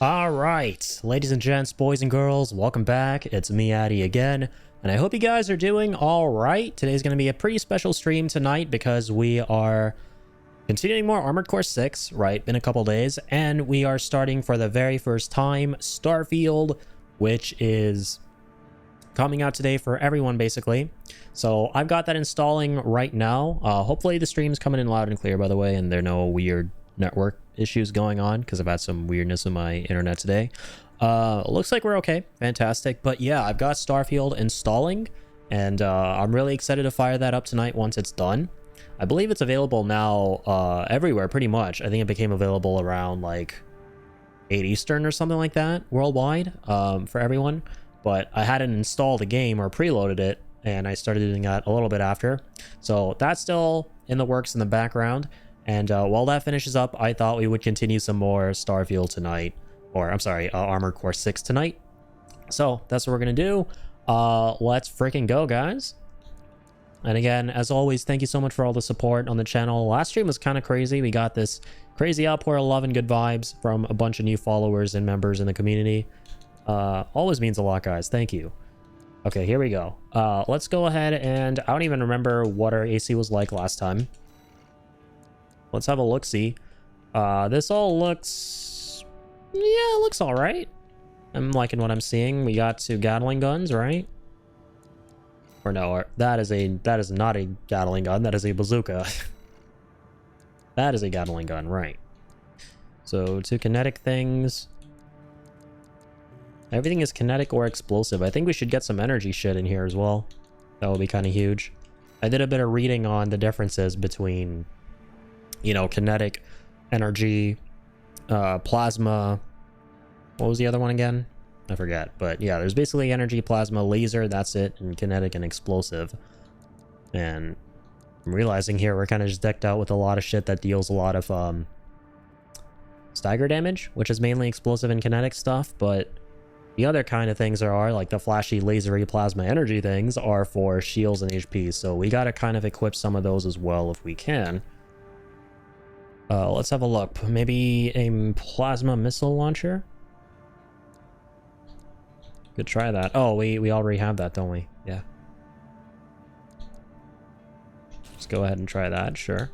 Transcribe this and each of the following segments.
All right, ladies and gents, boys and girls, welcome back. It's me, Addy, again, and I hope you guys are doing all right. Today's going to be a pretty special stream tonight because we are continuing more Armored Core 6, right? Been a couple days, and we are starting for the very first time Starfield, which is coming out today for everyone, basically. So I've got that installing right now. Hopefully the stream's coming in loud and clear, by the way, and there are no weird network issues going on because I've had some weirdness in my internet today. Looks like we're okay. Fantastic. But yeah, I've got Starfield installing, and I'm really excited to fire that up tonight once it's done. I believe it's available now everywhere, pretty much. I think it became available around like 8 Eastern or something like that worldwide for everyone. But I hadn't installed the game or preloaded it, and I started doing that a little bit after. So that's still in the works in the background. And while that finishes up, I thought we would continue some more Starfield tonight. Or, I'm sorry, Armored Core 6 tonight. So that's what we're going to do. Let's freaking go, guys. And again, as always, thank you so much for all the support on the channel. Last stream was kind of crazy. We got this crazy outpour of love and good vibes from a bunch of new followers and members in the community. Always means a lot, guys. Thank you. Okay, here we go. Let's go ahead and I don't even remember what our AC was like last time. Let's have a look-see. This all looks... yeah, it looks all right. I'm liking what I'm seeing. We got 2 Gatling guns, right? Or no, that is not a Gatling gun. That is a bazooka. That is a Gatling gun, right? So 2 kinetic things. Everything is kinetic or explosive. I think we should get some energy shit in here as well. That would be kind of huge. I did a bit of reading on the differences between, you know, kinetic, energy, plasma. What was the other one again? I forget. But yeah, there's basically energy, plasma, laser, that's it, and kinetic and explosive. And I'm realizing here we're kind of just decked out with a lot of shit that deals a lot of stagger damage, which is mainly explosive and kinetic stuff, but the other kind of things there are, like the flashy, lasery, plasma energy things, are for shields and HP, so we gotta kind of equip some of those as well if we can. Let's have a look. Maybe a plasma missile launcher? Could try that. Oh, we already have that, don't we? Yeah. Let's go ahead and try that, sure.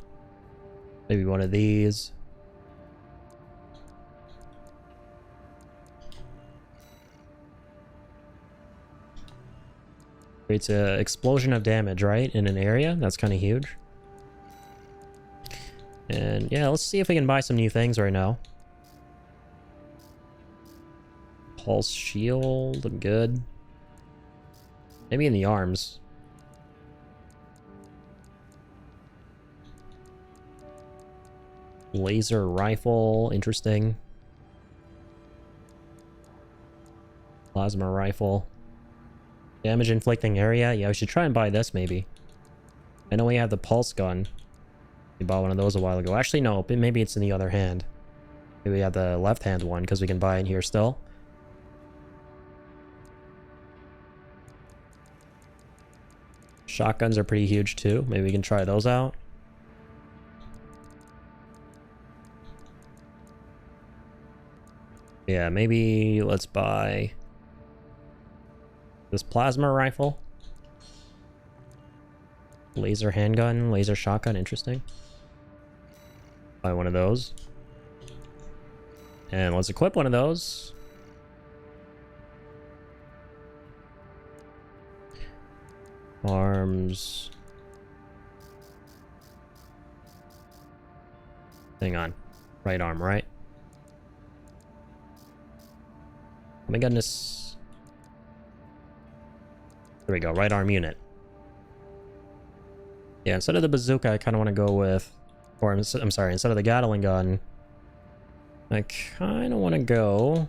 Maybe one of these. Creates an explosion of damage, right? In an area. That's kind of huge. And yeah, let's see if we can buy some new things right now. Pulse shield, I'm good. Maybe in the arms. Laser rifle, interesting. Plasma rifle. Damage inflicting area. Yeah, we should try and buy this maybe. I know we have the pulse gun. We bought one of those a while ago. Actually, no, but maybe it's in the other hand. Maybe we have the left hand one because we can buy it here still. Shotguns are pretty huge too. Maybe we can try those out. Yeah, maybe let's buy this plasma rifle. Laser handgun, laser shotgun, interesting. Buy one of those. And let's equip one of those. Arms. Hang on. Right arm, right? Oh my goodness. There we go. Right arm unit. Yeah, instead of the bazooka, I kind of want to go with... or, I'm sorry, instead of the Gatling gun, I kind of want to go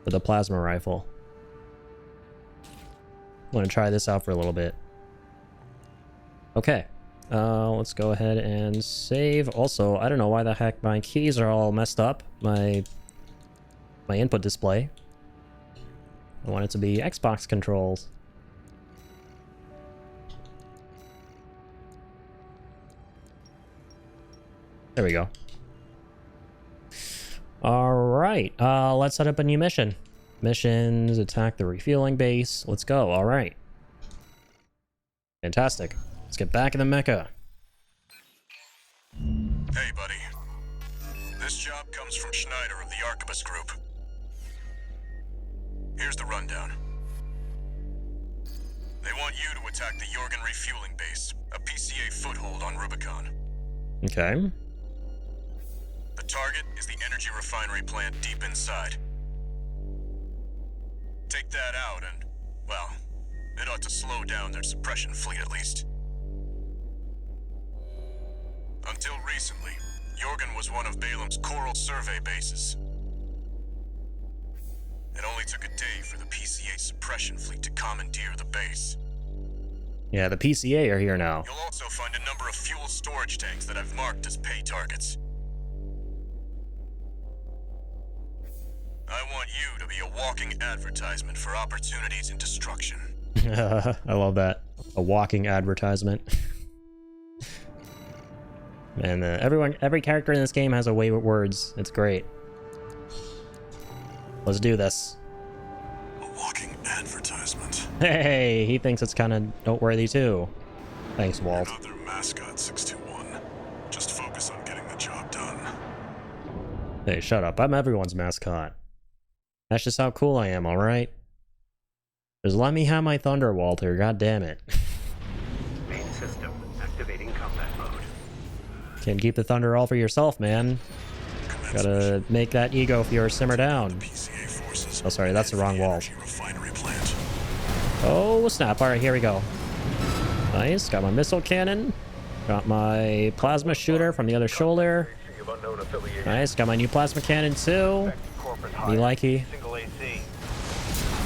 with the plasma rifle. I want to try this out for a little bit. Okay. Let's go ahead and save. Also, I don't know why the heck my keys are all messed up. My input display. I want it to be Xbox controls. There we go. All right, let's set up a new mission. Missions, attack the refueling base. Let's go. All right. Fantastic. Let's get back in the mecha. Hey, buddy. This job comes from Schneider of the Arquebus Group. Here's the rundown. They want you to attack the Jorgen refueling base, a PCA foothold on Rubicon. Okay. The target is the energy refinery plant deep inside. Take that out and, well, it ought to slow down their suppression fleet at least. Until recently, Jorgen was one of Balam's Coral survey bases. It only took a day for the PCA suppression fleet to commandeer the base. Yeah, the PCA are here now. You'll also find a number of fuel storage tanks that I've marked as pay targets. I want you to be a walking advertisement for opportunities in destruction. I love that. A walking advertisement. Man, every character in this game has a way with words. It's great. Let's do this. A walking advertisement. Hey, he thinks it's kind of noteworthy too. Thanks, Walt. You're not their mascot, 621. Just focus on getting the job done. Hey, shut up. I'm everyone's mascot. That's just how cool I am, alright? Just let me have my thunder, Walter. God damn it. Main system activating combat mode. Can't keep the thunder all for yourself, man. Gotta make that ego of yours simmer down. Oh, sorry, that's the wrong wall. Oh, snap. Alright, here we go. Nice. Got my missile cannon. Got my plasma shooter from the other shoulder. Nice. Got my new plasma cannon, too. Be likey.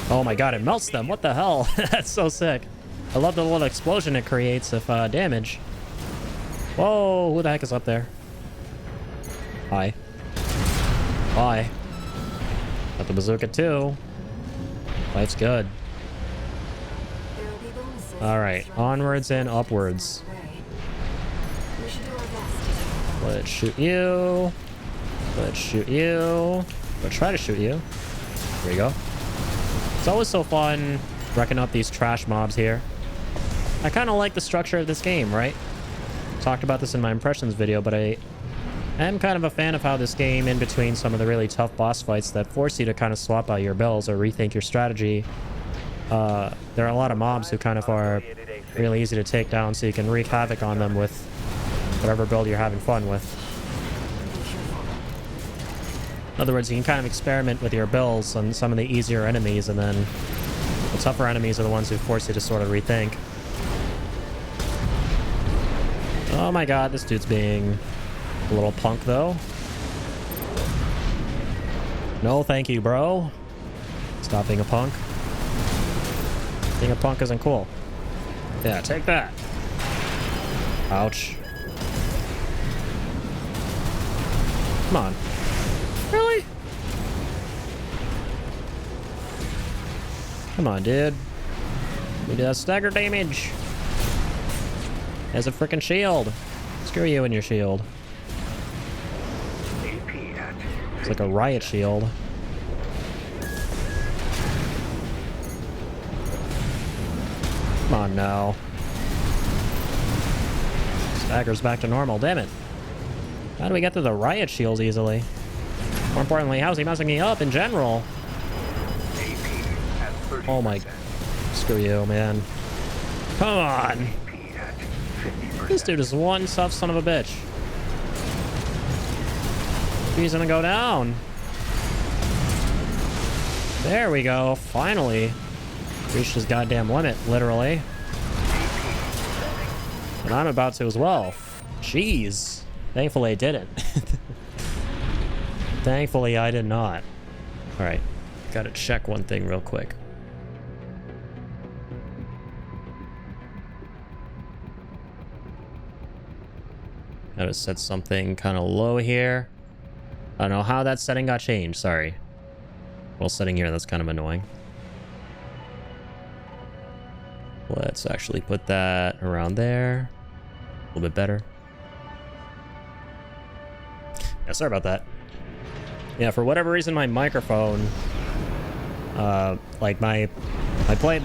Oh my god, it melts them. What the hell? That's so sick. I love the little explosion it creates of damage. Whoa, who the heck is up there? Hi. Hi. Got the bazooka too. Life's good. Alright, onwards and upwards. Let's shoot you. Let's shoot you. Let's try to shoot you. There you go. It's always so fun wrecking up these trash mobs here. I kind of like the structure of this game, right? Talked about this in my impressions video, but I am kind of a fan of how this game, in between some of the really tough boss fights that force you to kind of swap out your builds or rethink your strategy, there are a lot of mobs who kind of are really easy to take down, so you can wreak havoc on them with whatever build you're having fun with. In other words, you can kind of experiment with your builds on some of the easier enemies, and then the tougher enemies are the ones who force you to sort of rethink. Oh my god, this dude's being a little punk, though. No, thank you, bro. Stop being a punk. Being a punk isn't cool. Yeah, take that. Ouch. Come on. Really? Come on, dude. We do that stagger damage. Has a freaking shield. Screw you and your shield. It's like a riot shield. Come on now. Stagger's back to normal, damn it. How do we get to the riot shields easily? More importantly, how's he messing me up in general? Oh my... Screw you, man. Come on! This dude is one tough son of a bitch. He's gonna go down. There we go, finally. Reached his goddamn limit, literally. And I'm about to as well. Jeez. Thankfully I didn't. Thankfully I did not. Alright. Gotta check one thing real quick. Gotta set something kind of low here. I don't know how that setting got changed, sorry. Well, setting here, that's kind of annoying. Let's actually put that around there. A little bit better. Yeah, sorry about that. Yeah, for whatever reason, my microphone, like my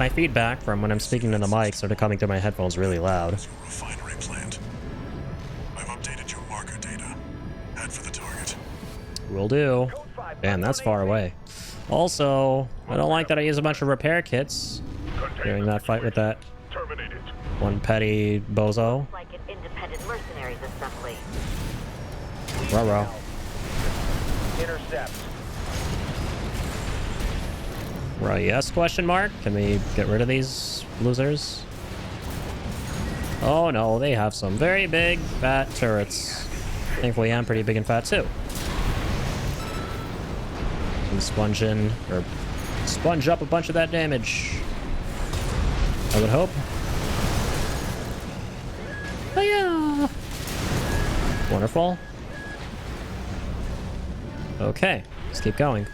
feedback from when I'm speaking to the mic started coming through my headphones really loud. Refinery plant. I've updated your marker data. Head for the target. Will do. Man, that's far away. Also, I don't like that I use a bunch of repair kits during that fight with that one petty bozo. Like an independent mercenaries assembly. Ruh-roh. Intercept. Right, yes, question mark? Can we get rid of these losers? Oh no, they have some very big, fat turrets. Thankfully, I'm pretty big and fat too. And sponge in, or sponge up a bunch of that damage. I would hope. Oh yeah! Wonderful. Okay, let's keep going.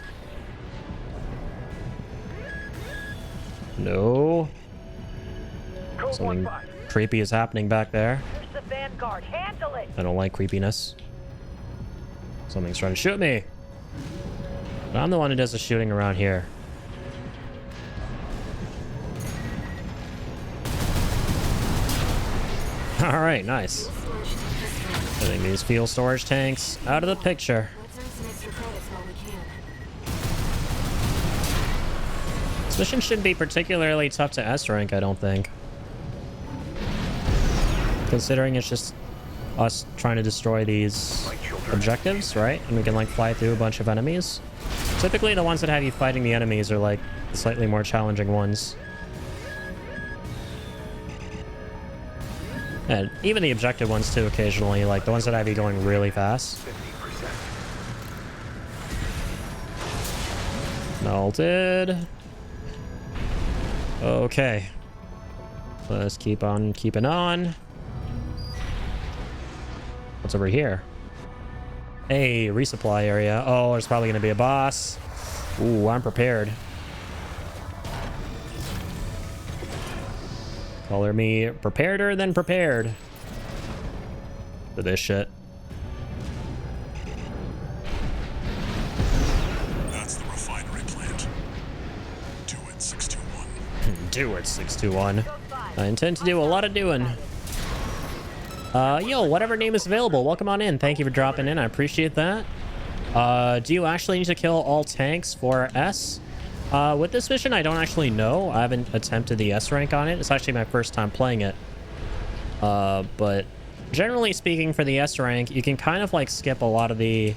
No. Something creepy is happening back there. There's the Vanguard. Handle it. I don't like creepiness. Something's trying to shoot me. But I'm the one who does the shooting around here. Alright, nice. Getting these fuel storage tanks out of the picture. This mission shouldn't be particularly tough to S rank, I don't think. Considering it's just us trying to destroy these objectives, right? And we can like fly through a bunch of enemies. Typically the ones that have you fighting the enemies are like the slightly more challenging ones. And even the objective ones too occasionally, like the ones that have you going really fast. 50%. Melted. Okay. Let's keep on keeping on. What's over here? Hey, resupply area. Oh, there's probably gonna be a boss. Ooh, I'm prepared. Color me prepareder than prepared for this shit. That's the refinery plant. Do it, 621. Do it, 621. I intend to do a lot of doing. Yo, whatever name is available, welcome on in. Thank you for dropping in. I appreciate that. Do you actually need to kill all tanks for S? With this mission, I don't actually know. I haven't attempted the S rank on it. It's actually my first time playing it. But generally speaking, for the S rank, you can kind of like skip a lot of the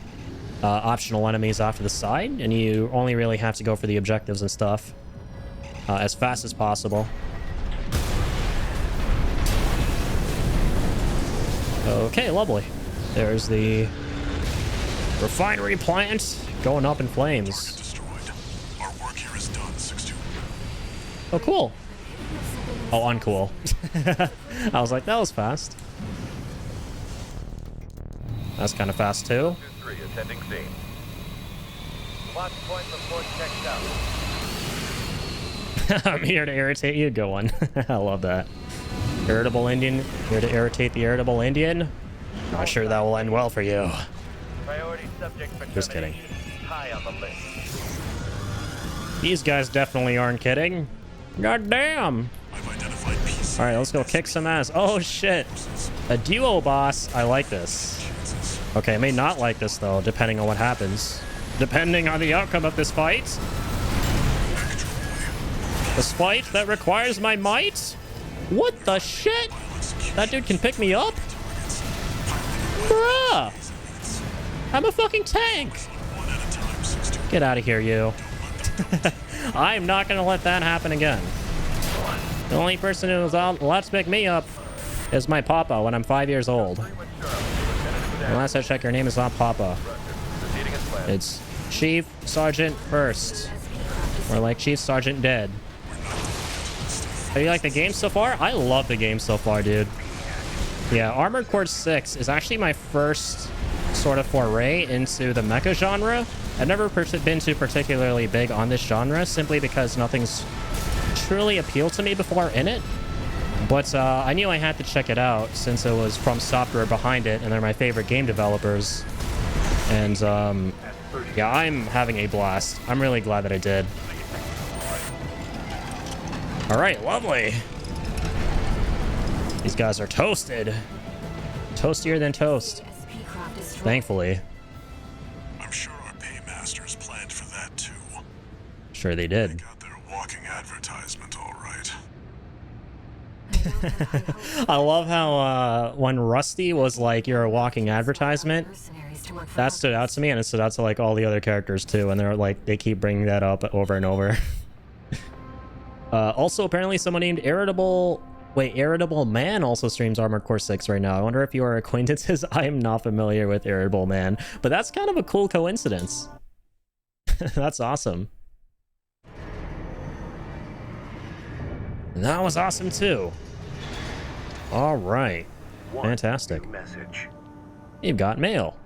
optional enemies off to the side, and you only really have to go for the objectives and stuff as fast as possible. Okay, lovely. There's the refinery plant going up in flames. Destroyed. Our work here is done, 621. Oh, cool. Oh, uncool. I was like, that was fast. That's kind of fast, too. 2-3, attending scene. Watch point report checked out. I'm here to irritate you. Go on. I love that. Irritable Indian. Here to irritate the irritable Indian. Not sure that will end well for you. Priority subject for Just kidding. termination. High on the list. These guys definitely aren't kidding. God damn. I've identified PC. All right, let's go kick some ass. Oh, shit. A duo boss. I like this. Okay, I may not like this, though, depending on what happens. Depending on the outcome of this fight. This fight that requires my might? What the shit? That dude can pick me up? Bruh! I'm a fucking tank! One at a time, 621. Get out of here, you. I'm not gonna let that happen again. The only person who's allowed to pick me up is my papa when I'm 5 years old. And last I checked, your name is not Papa. Proceeding as planned. It's Chief Sergeant First. Or like Chief Sergeant Dead. How do you like the game so far? I love the game so far, dude. Yeah, Armored Core 6 is actually my first sort of foray into the mecha genre. I've never been too particularly big on this genre, simply because nothing's truly appealed to me before in it. But I knew I had to check it out since it was From Software behind it, and they're my favorite game developers. And Yeah, I'm having a blast. I'm really glad that I did. All right, lovely. These guys are toasted. Toastier than toast. Thankfully. I'm sure our paymasters planned for that too. Sure they did. Got their walking advertisement all right. I love how when Rusty was like, you're a walking advertisement, that stood out to me, and it stood out to like all the other characters too, and they're like, they keep bringing that up over and over. Also, apparently someone named Irritable Man also streams Armored Core 6 right now. I wonder if you are acquaintances. I am not familiar with Irritable Man, but that's kind of a cool coincidence. That's awesome. And that was awesome too. All right. Fantastic. Message. You've got mail.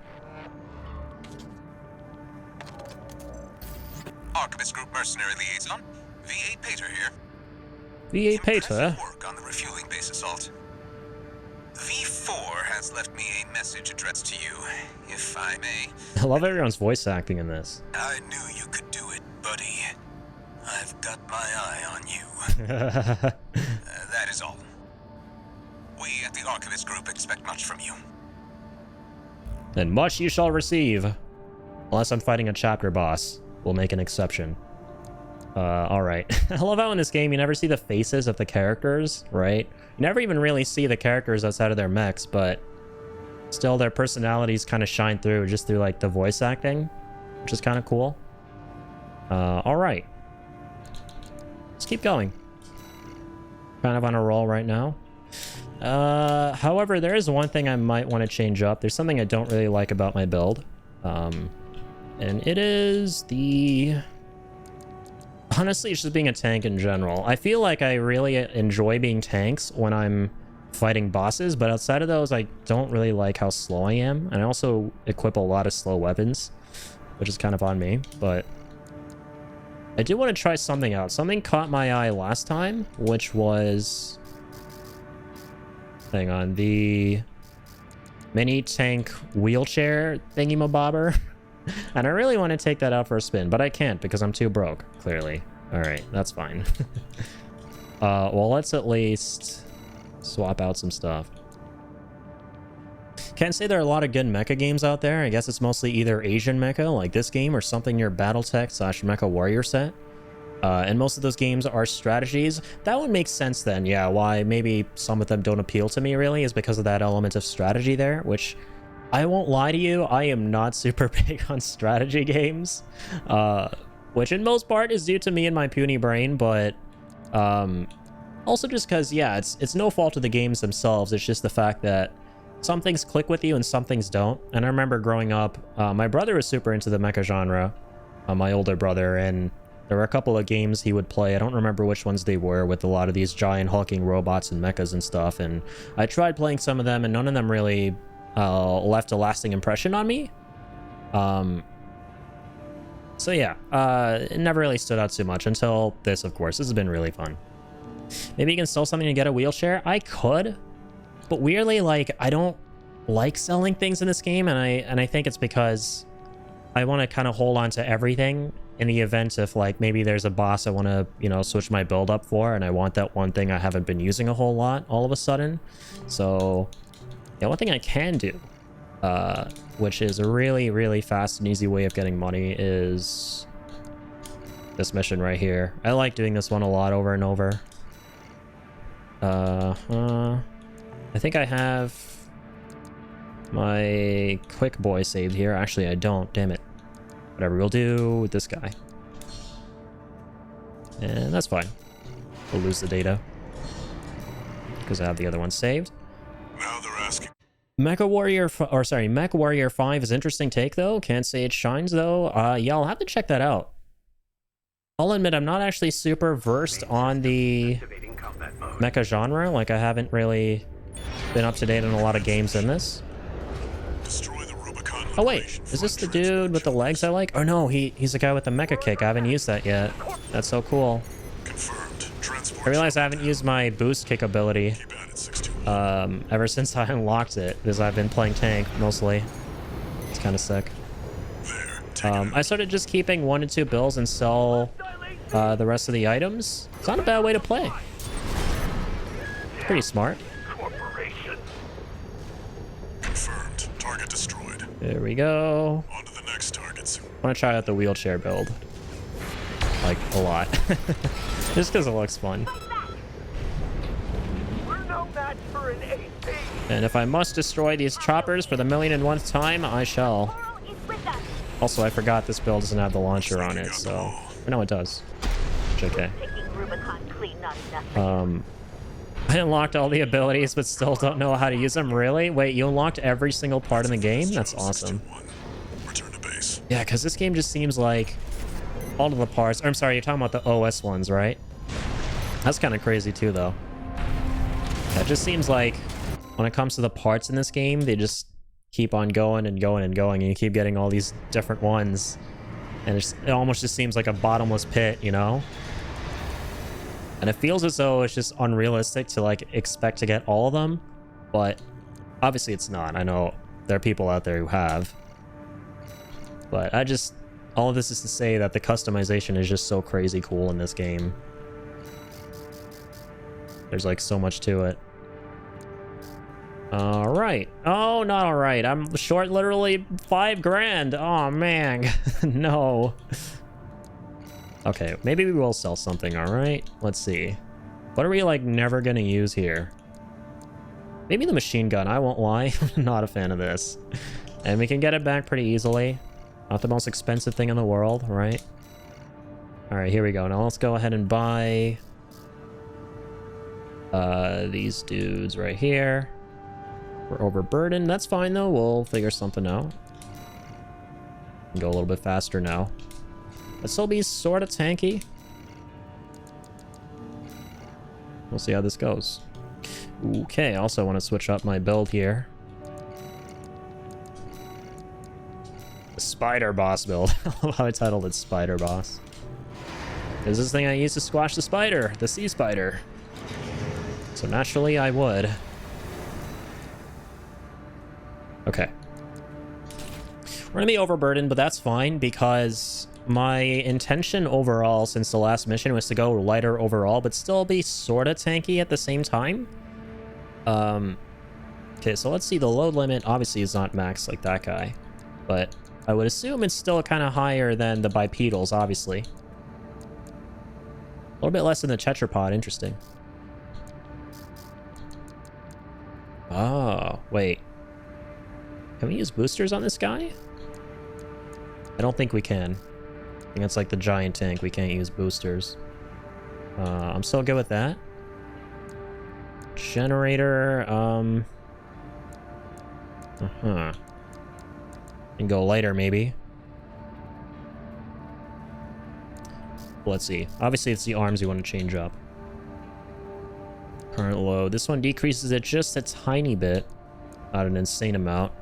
Archivist Group Mercenary Liaison, V8 Pater here. V8 Pater? Impressive work on the refueling base assault. V4 has left me a message addressed to you, if I may. I love everyone's voice acting in this. I knew you could do it, buddy. I've got my eye on you. That is all. We at the Archivist Group expect much from you. And much you shall receive. Unless I'm fighting a chapter boss. We'll make an exception. Alright. I love how in this game you never see the faces of the characters, right? You never even really see the characters outside of their mechs, but still their personalities kind of shine through just through like the voice acting, which is kind of cool. Alright. Let's keep going. Kind of on a roll right now. However, there is one thing I might want to change up. There's something I don't really like about my build. And it is the... Honestly, it's just being a tank in general. I feel like I really enjoy being tanks when I'm fighting bosses, but outside of those, I don't really like how slow I am. And I also equip a lot of slow weapons, which is kind of on me, but I do want to try something out. Something caught my eye last time, which was... Hang on, the mini tank wheelchair thingy-mabobber. And I really want to take that out for a spin, but I can't because I'm too broke, clearly. Alright, that's fine. Well, let's at least swap out some stuff. Can't say there are a lot of good mecha games out there. I guess it's mostly either Asian mecha, like this game, or something your Battletech/Mecha Warrior set. And most of those games are strategies. That would make sense then, yeah, why maybe some of them don't appeal to me really is because of that element of strategy there, which... I won't lie to you, I am not super big on strategy games, which in most part is due to me and my puny brain, but also just because, yeah, it's no fault of the games themselves, it's just the fact that some things click with you and some things don't. And I remember growing up, my brother was super into the mecha genre, my older brother, and there were a couple of games he would play. I don't remember which ones they were, with a lot of these giant hulking robots and mechas and stuff, and I tried playing some of them, and none of them really... left a lasting impression on me. So yeah, it never really stood out too much until this, of course. This has been really fun. Maybe you can sell something to get a wheelchair? I could, but weirdly, like, I don't like selling things in this game, and I think it's because I want to kind of hold on to everything in the event if, like, maybe there's a boss I want to, you know, switch my build up for, and I want that one thing I haven't been using a whole lot all of a sudden. So... yeah, one thing I can do, which is a really, really fast and easy way of getting money, is this mission right here. I like doing this one a lot over and over. I think I have my quick boy saved here. Actually, I don't. Damn it. Whatever, we'll do with this guy. And that's fine. We'll lose the data because I have the other one saved. Now they're asking. Mech Warrior 5 is an interesting take, though. Can't say it shines, though. Yeah, I'll have to check that out. I'll admit I'm not actually super versed on the mecha genre. Like, I haven't really been up to date on a lot of games in this. Destroy the Rubicon. Oh, wait. Is this the dude with the legs I like? Oh, no, he's the guy with the mecha kick. I haven't used that yet. That's so cool. Confirmed. Transport. I realize I haven't used my boost kick ability. Keep at it, 621. Ever since I unlocked it, because I've been playing tank mostly. It's kind of sick. There. I started just keeping 1 and 2 bills and sell the rest of the items. It's not a bad way to play. It's pretty smart. Corporation. Confirmed. Target destroyed. There we go. On to the next targets. I want to try out the wheelchair build. Like, a lot. Just because it looks fun. We're no match for an AP. And if I must destroy these choppers for the 1,000,000th time, I shall. Coral is with us. Also, I forgot this build doesn't have the launcher on it, so... Or no, it does. Which, okay. Picking Rubicon clean, not enough. I unlocked all the abilities, but still don't know how to use them. Really? Wait, you unlocked every single part in the game? That's awesome. 61. Return to base. Yeah, because this game just seems like all of the parts... Or, I'm sorry, you're talking about the OS ones, right? That's kind of crazy, too, though. Yeah, it just seems like when it comes to the parts in this game, they just keep on going and going and going, and you keep getting all these different ones. And it almost just seems like a bottomless pit, you know? And it feels as though it's just unrealistic to, like, expect to get all of them. But obviously it's not. I know there are people out there who have. But all of this is to say that the customization is just so crazy cool in this game. There's, like, so much to it. Alright. Oh, not alright. I'm short literally $5 grand. Oh, man. No. Okay, maybe we will sell something, alright? Let's see. What are we, like, never gonna use here? Maybe the machine gun, I won't lie. I'm not a fan of this. And we can get it back pretty easily. Not the most expensive thing in the world, right? Alright, here we go. Now let's go ahead and buy... these dudes right here. We're overburdened. That's fine, though. We'll figure something out. Go a little bit faster now. But still be sort of tanky. We'll see how this goes. Okay, I also want to switch up my build here. The Spider Boss build. I love how I titled it Spider Boss. Is this thing I use to squash the spider, the sea spider. So naturally I would. Okay. We're gonna be overburdened, but that's fine because my intention overall since the last mission was to go lighter overall, but still be sort of tanky at the same time. Okay, so let's see. The load limit obviously is not max like that guy, but I would assume it's still kind of higher than the bipedals, obviously. A little bit less than the tetrapod. Interesting. Oh, wait. Can we use boosters on this guy? I don't think we can. I think it's like the giant tank. We can't use boosters. I'm still good with that. Generator, and go lighter, maybe. Let's see. Obviously, it's the arms you want to change up. Current load. This one decreases it just a tiny bit. Not an insane amount.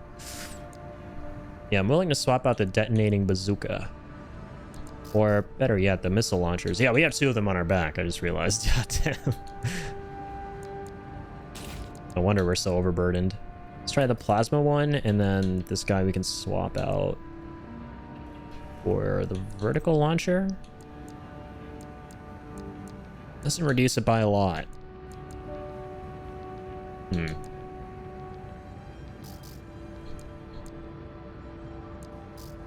Yeah, I'm willing to swap out the detonating bazooka. Or, better yet, the missile launchers. Yeah, we have 2 of them on our back. I just realized. Damn. No wonder we're so overburdened. Let's try the plasma one, and then this guy we can swap out for the vertical launcher. Doesn't reduce it by a lot. I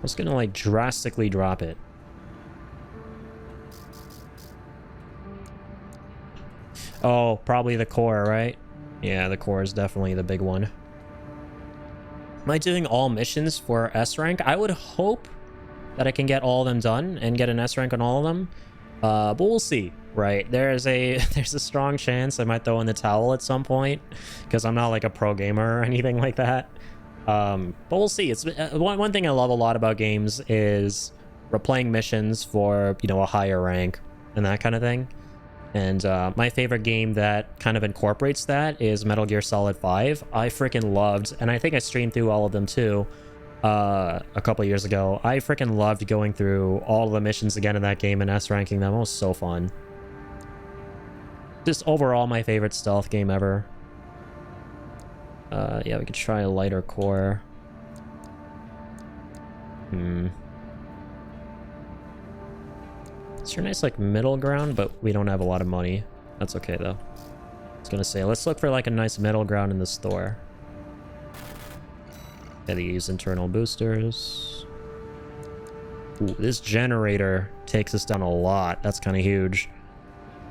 was gonna like drastically drop it. Oh, probably the core, right? Yeah, the core is definitely the big one. Am I doing all missions for S rank? I would hope that I can get all of them done and get an S rank on all of them. But we'll see, right? There's a strong chance I might throw in the towel at some point because I'm not like a pro gamer or anything like that. But we'll see. It's one thing I love a lot about games is replaying missions for, you know, a higher rank and that kind of thing. And my favorite game that kind of incorporates that is Metal Gear Solid 5. I freaking loved, and I think I streamed through all of them too a couple years ago. I freaking loved going through all of the missions again in that game and S-ranking them. It was so fun. Just overall my favorite stealth game ever. Yeah, we could try a lighter core. It's a nice like middle ground, but we don't have a lot of money. That's okay though. I was gonna say, let's look for like a nice middle ground in the store. Yeah, they use internal boosters. Ooh, this generator takes us down a lot. That's kind of huge.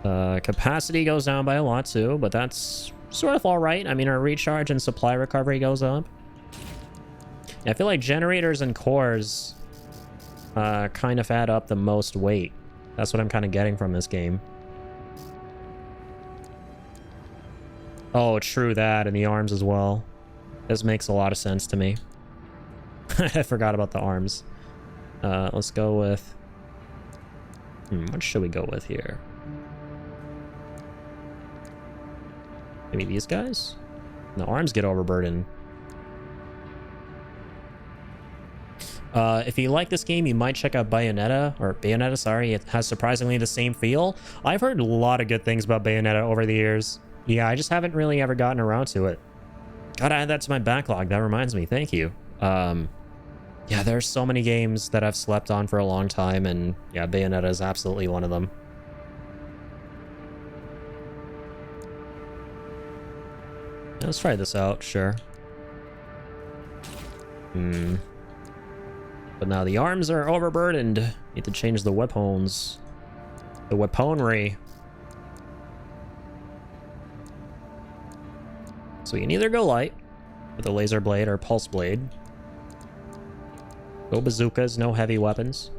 Capacity goes down by a lot too, but that's sort of all right. I mean, our recharge and supply recovery goes up. Yeah, I feel like generators and cores kind of add up the most weight. That's what I'm kind of getting from this game. Oh, true that, and the arms as well. This makes a lot of sense to me. I forgot about the arms. Let's go with... what should we go with here? Maybe these guys? The arms get overburdened. If you like this game, you might check out Bayonetta, sorry. It has surprisingly the same feel. I've heard a lot of good things about Bayonetta over the years. Yeah, I just haven't really ever gotten around to it. Gotta add that to my backlog. That reminds me. Thank you. Yeah, there's so many games that I've slept on for a long time, and yeah, Bayonetta is absolutely one of them. Let's try this out, sure. But now the arms are overburdened. Need to change the weapons. The weaponry. So you can either go light with a laser blade or pulse blade. No bazookas, no heavy weapons.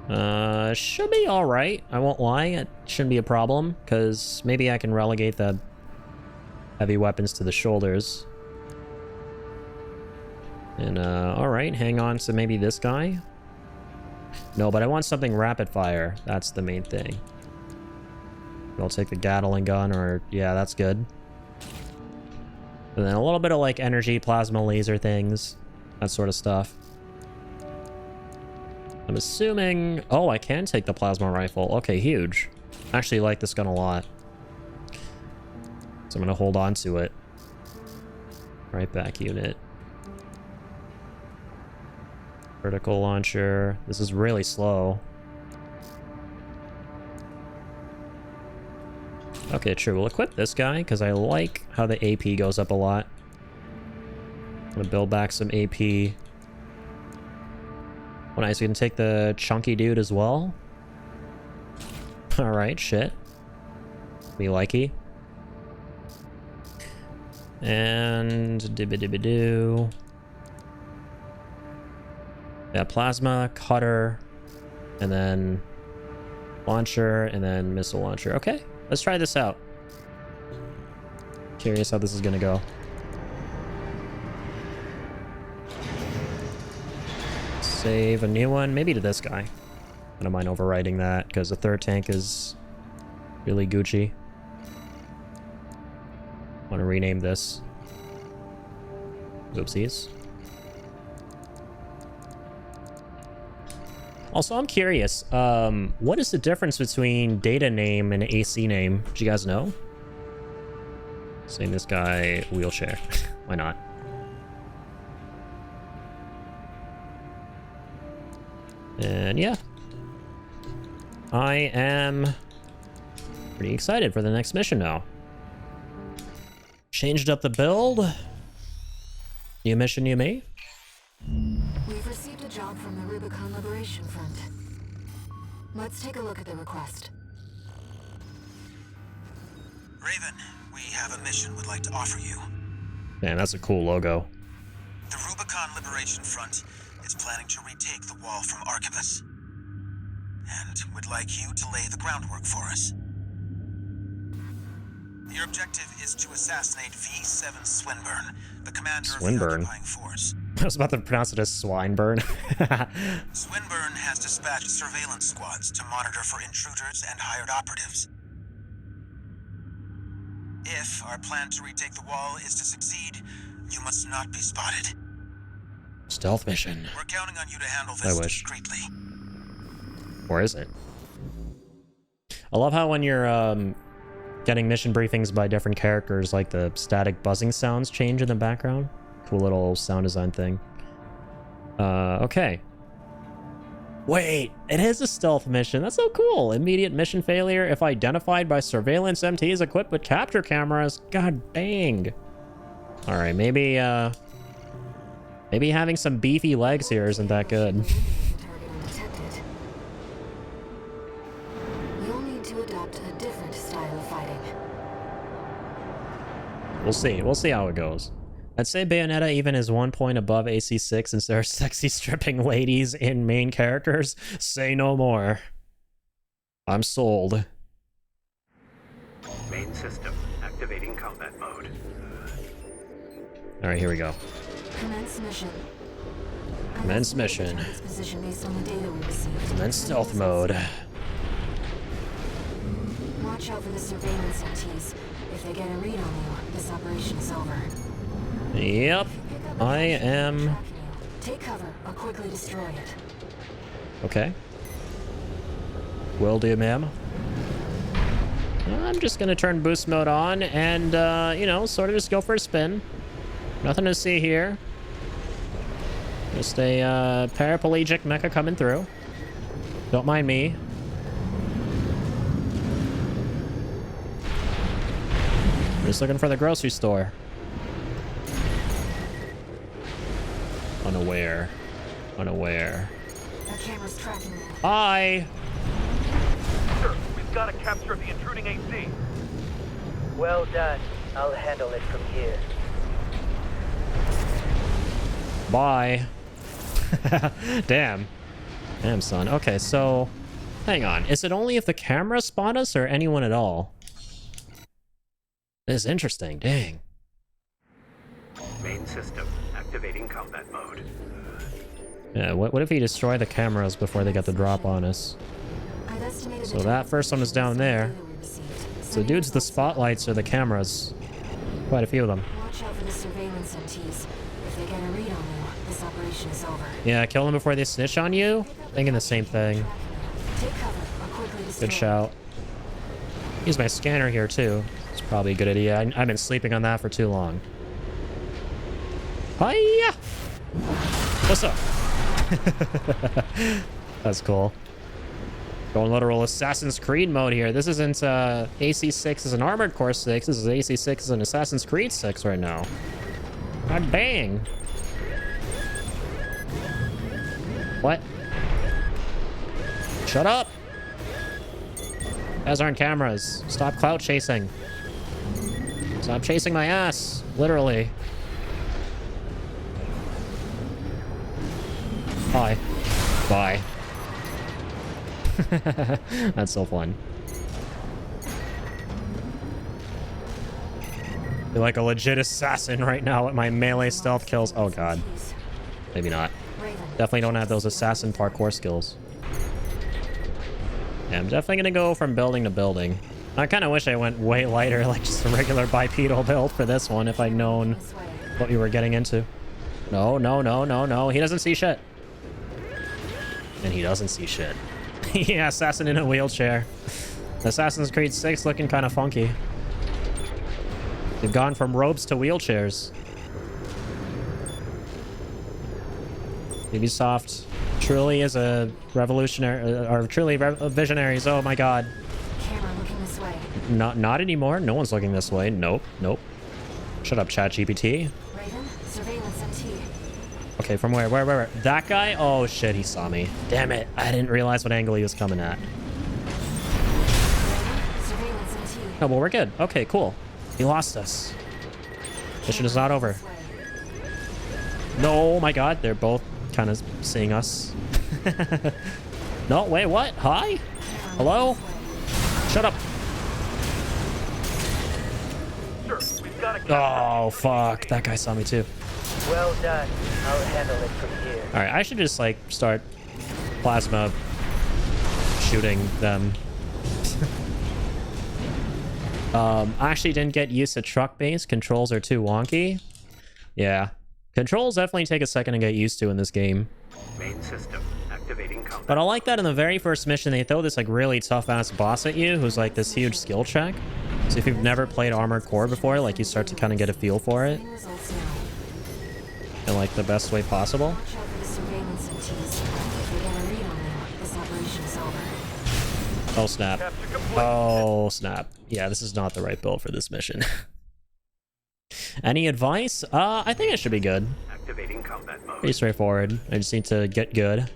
Should be alright. I won't lie. It shouldn't be a problem, because maybe I can relegate the heavy weapons to the shoulders. And, alright, hang on to maybe this guy. No, but I want something rapid fire. That's the main thing. I'll take the Gatling gun, or, yeah, that's good. And then a little bit of, like, energy, plasma, laser things. That sort of stuff. I'm assuming... Oh, I can take the plasma rifle. Okay, huge. I actually like this gun a lot. So I'm going to hold on to it. Right back unit. Vertical launcher. This is really slow. Okay, true. We'll equip this guy, because I like how the AP goes up a lot. I'm going to build back some AP. Oh, nice. We can take the chunky dude as well. Alright, shit. Me likey. And... dibba-dibba-doo. Yeah, plasma, cutter, and then launcher, and then missile launcher. Okay, let's try this out. Curious how this is gonna go. Save a new one, maybe to this guy. I don't mind overwriting that, because the third tank is really Gucci. Want to rename this. Oopsies. Also, I'm curious, what is the difference between data name and AC name? Do you guys know? Saying this guy wheelchair. Why not? And yeah. I am pretty excited for the next mission now. Changed up the build. New mission, new me. We've received a job from the Rubicon Liberation Front. Let's take a look at the request. Raven, we have a mission we'd like to offer you. Man, that's a cool logo. The Rubicon Liberation Front is planning to retake the wall from Archibus. And would like you to lay the groundwork for us. Your objective is to assassinate V7 Swinburne, the commander of the occupying force. I was about to pronounce it as Swinburne. Swinburne has dispatched surveillance squads to monitor for intruders and hired operatives. If our plan to retake the wall is to succeed, you must not be spotted. Stealth mission. We're counting on you to handle this discreetly. Or is it? I love how when you're getting mission briefings by different characters, like the static buzzing sounds change in the background. Cool little sound design thing. Okay. Wait, it is a stealth mission. That's so cool. Immediate mission failure if identified by surveillance MTs equipped with capture cameras. God dang. All right, maybe having some beefy legs here isn't that good. Target undetected. You'll need to adopt a different style of fighting. We'll see. We'll see how it goes. I'd say Bayonetta even is 1 point above AC6 since there are sexy stripping ladies in main characters. Say no more. I'm sold. Main system activating combat mode. All right, here we go. Commence mission. Commence mission. Its position based on the data we received. Commence stealth mode. Watch out for the surveillance MTs. If they get a read on you, this operation is over. Yep, Pick up I a am. tracking you. Take cover or quickly destroy it. Okay. Will do, ma'am. I'm just gonna turn boost mode on and, you know, sort of just go for a spin. Nothing to see here. Just a paraplegic mecha coming through. Don't mind me. Just looking for the grocery store. Unaware. Unaware. That camera's tracking you. Hi! Sir, we've got to capture the intruding AC. Well done. I'll handle it from here. Bye. Damn. Damn, son. Okay, so... Hang on. Is it only if the cameras spot us or anyone at all? This is interesting. Dang. Main system activating combat mode. Yeah, what if we destroy the cameras before they get the drop on us? I've estimated So the that total first one is position down based on the there. data we received. So dudes, the spotlights are the cameras. Quite a few of them. Watch out for the surveillance MTs. If they get a read on you, this operation is over. Yeah, kill them before they snitch on you? Thinking the same thing. Take cover or quickly destroy Good it. shout. Use my scanner here too. It's probably a good idea. I've been sleeping on that for too long. Hiya! What's up? That's cool. Going literal Assassin's Creed mode here. This isn't AC6 is an Armored Core 6. This is AC6 is an Assassin's Creed 6 right now. God dang. What? Shut up! You guys aren't cameras. Stop clout chasing. Stop chasing my ass. Literally. Bye. Bye. That's so fun. You're like a legit assassin right now with my melee stealth kills. Oh god. Maybe not. Raven, Definitely don't have those assassin parkour skills. Yeah, I'm definitely gonna go from building to building. I kind of wish I went way lighter, like just a regular bipedal build for this one if I'd known this way. what we were getting into. No, no, no, no, no. He doesn't see shit. And he doesn't see shit. Yeah, assassin in a wheelchair. Assassin's Creed 6 looking kind of funky. They've gone from robes to wheelchairs. Ubisoft truly is a revolutionary, or truly visionaries. Oh my god. Camera looking this way. Not anymore. No one's looking this way. Nope, nope. Shut up, ChatGPT. Raven, surveillance MT. Okay, from where? Where? That guy? Oh shit, he saw me. Damn it. I didn't realize what angle he was coming at. Raven, surveillance MT. Oh, well, we're good. Okay, cool. He lost us. Mission is not over. This way. No, oh my god, they're both kind of seeing us. No, wait, what? Hi? Hello? Shut up. Sir, we've got to Oh, fuck. That guy saw me too. Well done. I'll handle it from here. Alright, I should just, like, start plasma shooting them. I actually didn't get used to truck base. Controls are too wonky. Yeah. Controls definitely take a second to get used to in this game. Main system activating combat. But I like that in the very first mission, they throw this, like, really tough-ass boss at you who's, like, this huge skill check. So if you've never played Armored Core before, like, you start to kind of get a feel for it Results now. in, like, the best way possible. Watch out for the surveillance MTs. If they get a read on you, Oh, snap. Capture complete. Oh, snap. Yeah, this is not the right build for this mission. Any advice? I think it should be good. Activating combat mode. Pretty straightforward. I just need to get good.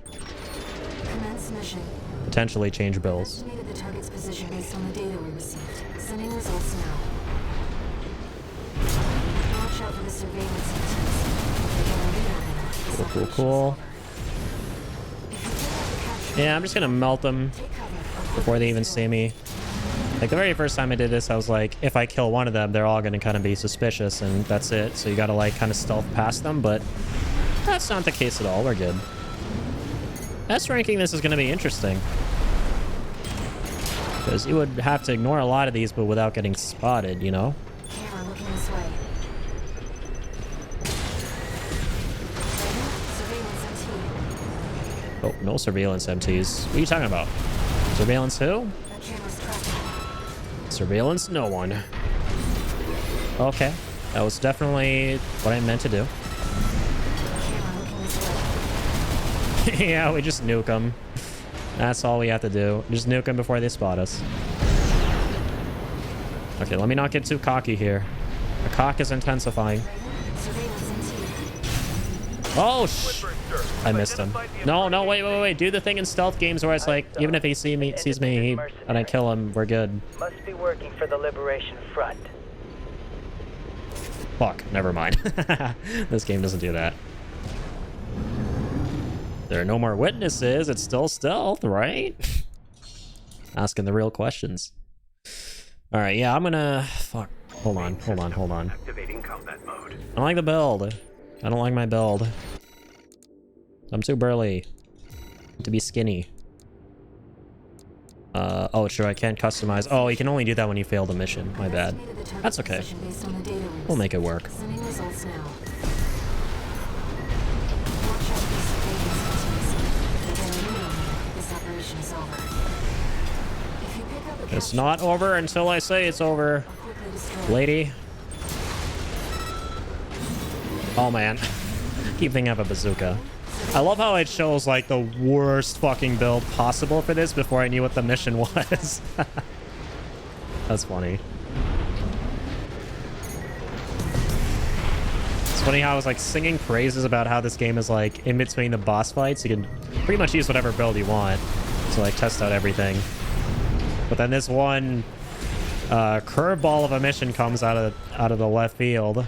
Commence mission. Potentially change builds. Estimated the target's position based on the data we received. Sending results now. Watch out for the surveillance systems. Cool, cool, cool. Yeah, I'm just gonna melt them before they even see me. Like, the very first time I did this, I was like, if I kill one of them, they're all gonna kind of be suspicious, and that's it. So you gotta, like, kind of stealth past them, but that's not the case at all. We're good. S ranking this is gonna be interesting. Because you would have to ignore a lot of these, but without getting spotted, you know? Camera looking this way. Surveillance MT. Oh, no surveillance MTs. What are you talking about? Surveillance who? That camera's tracking. Surveillance no one. Okay. That was definitely what I meant to do. Camera looking this way. Yeah, we just nuke them. That's all we have to do. Just nuke them before they spot us. Okay, let me not get too cocky here. The cock is intensifying. Surveillance MT. Oh, I missed him. No, no, wait. Do the thing in stealth games where it's like, even if he sees me and I kill him, we're good. Must be working for the Liberation Front. Fuck, never mind. This game doesn't do that. There are no more witnesses. It's still stealth, right? Asking the real questions. All right, yeah, I'm gonna... Fuck. Hold on. Activating combat mode. I don't like the build. I don't like my build. I'm too burly to be skinny. Oh, sure, I can't customize. Oh, you can only do that when you fail the mission. My bad. That's okay. We'll make it work. Sending results now. Watch out for surveillance systems. If they're illuminated, this operation is over. If you pick up a It's not over until I say it's over, I'll quickly destroy lady. Oh, man. Keep thinking of a bazooka. I love how it shows, like, the worst fucking build possible for this before I knew what the mission was. That's funny. It's funny how I was, like, singing praises about how this game is, like, in between the boss fights. You can pretty much use whatever build you want to, like, test out everything. But then this one curveball of a mission comes out of the left field.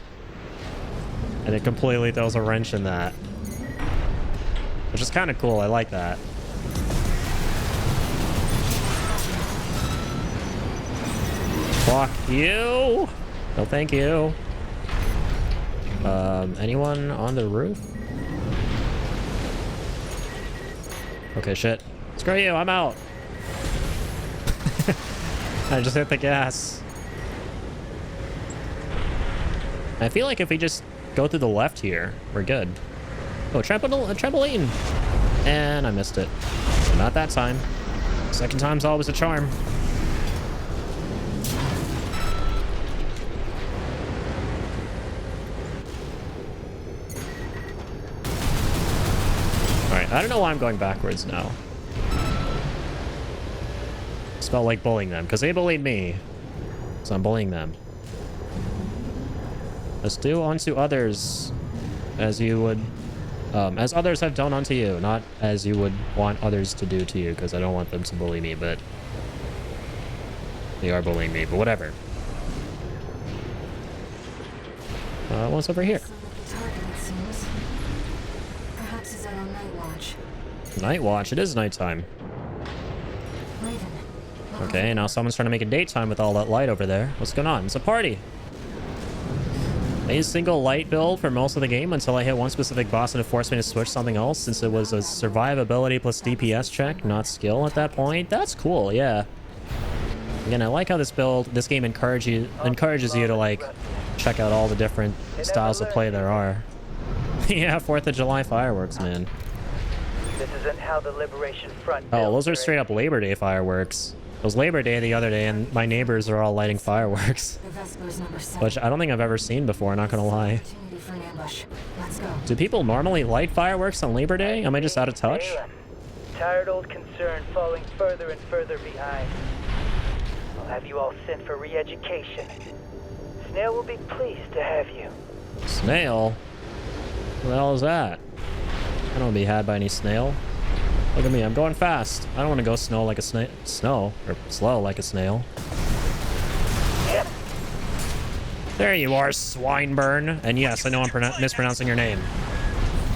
And it completely throws a wrench in that. Which is kind of cool. I like that. Fuck you. No, thank you. Anyone on the roof? Okay, shit. Screw you. I'm out. I just hit the gas. I feel like if we just go through the left here, we're good. Oh, trampoline! And I missed it. But not that time. Second time's always a charm. Alright, I don't know why I'm going backwards now. It's felt like bullying them, because they bullied me. So I'm bullying them. Let's do unto others as you would... as others have done unto you, not as you would want others to do to you, because I don't want them to bully me, but they are bullying me, but whatever. What's over here? target, it seems. Perhaps he's out on night watch. Night watch? It is nighttime. Raven. Okay, now someone's trying to make a daytime with all that light over there. What's going on? It's a party. I used single light build for most of the game until I hit one specific boss and it forced me to switch something else since it was a survivability plus DPS check, not skill at that point. That's cool, yeah. Again, I like how this game encourages you to, like, check out all the different styles of play there are. Yeah, 4th of July fireworks, man. This isn't how the Liberation Front Oh, those builds, are right? straight up Labor Day fireworks. It was Labor Day the other day and my neighbors are all lighting fireworks. The Vesper's number 7. Which I don't think I've ever seen before, not gonna lie. Opportunity for an ambush. Let's go. Do people normally light fireworks on Labor Day? Am I just out of touch? Ayla, Tired old concern falling further and further behind. I'll have you all sent for re-education. Snail will be pleased to have you. Snail? What the hell is that? I don't want to be had by any snail. Look at me, I'm going fast. I don't want to go slow like a snail. Slow like a snail. There you are, Swineburn. And yes, I know I'm mispronouncing your name.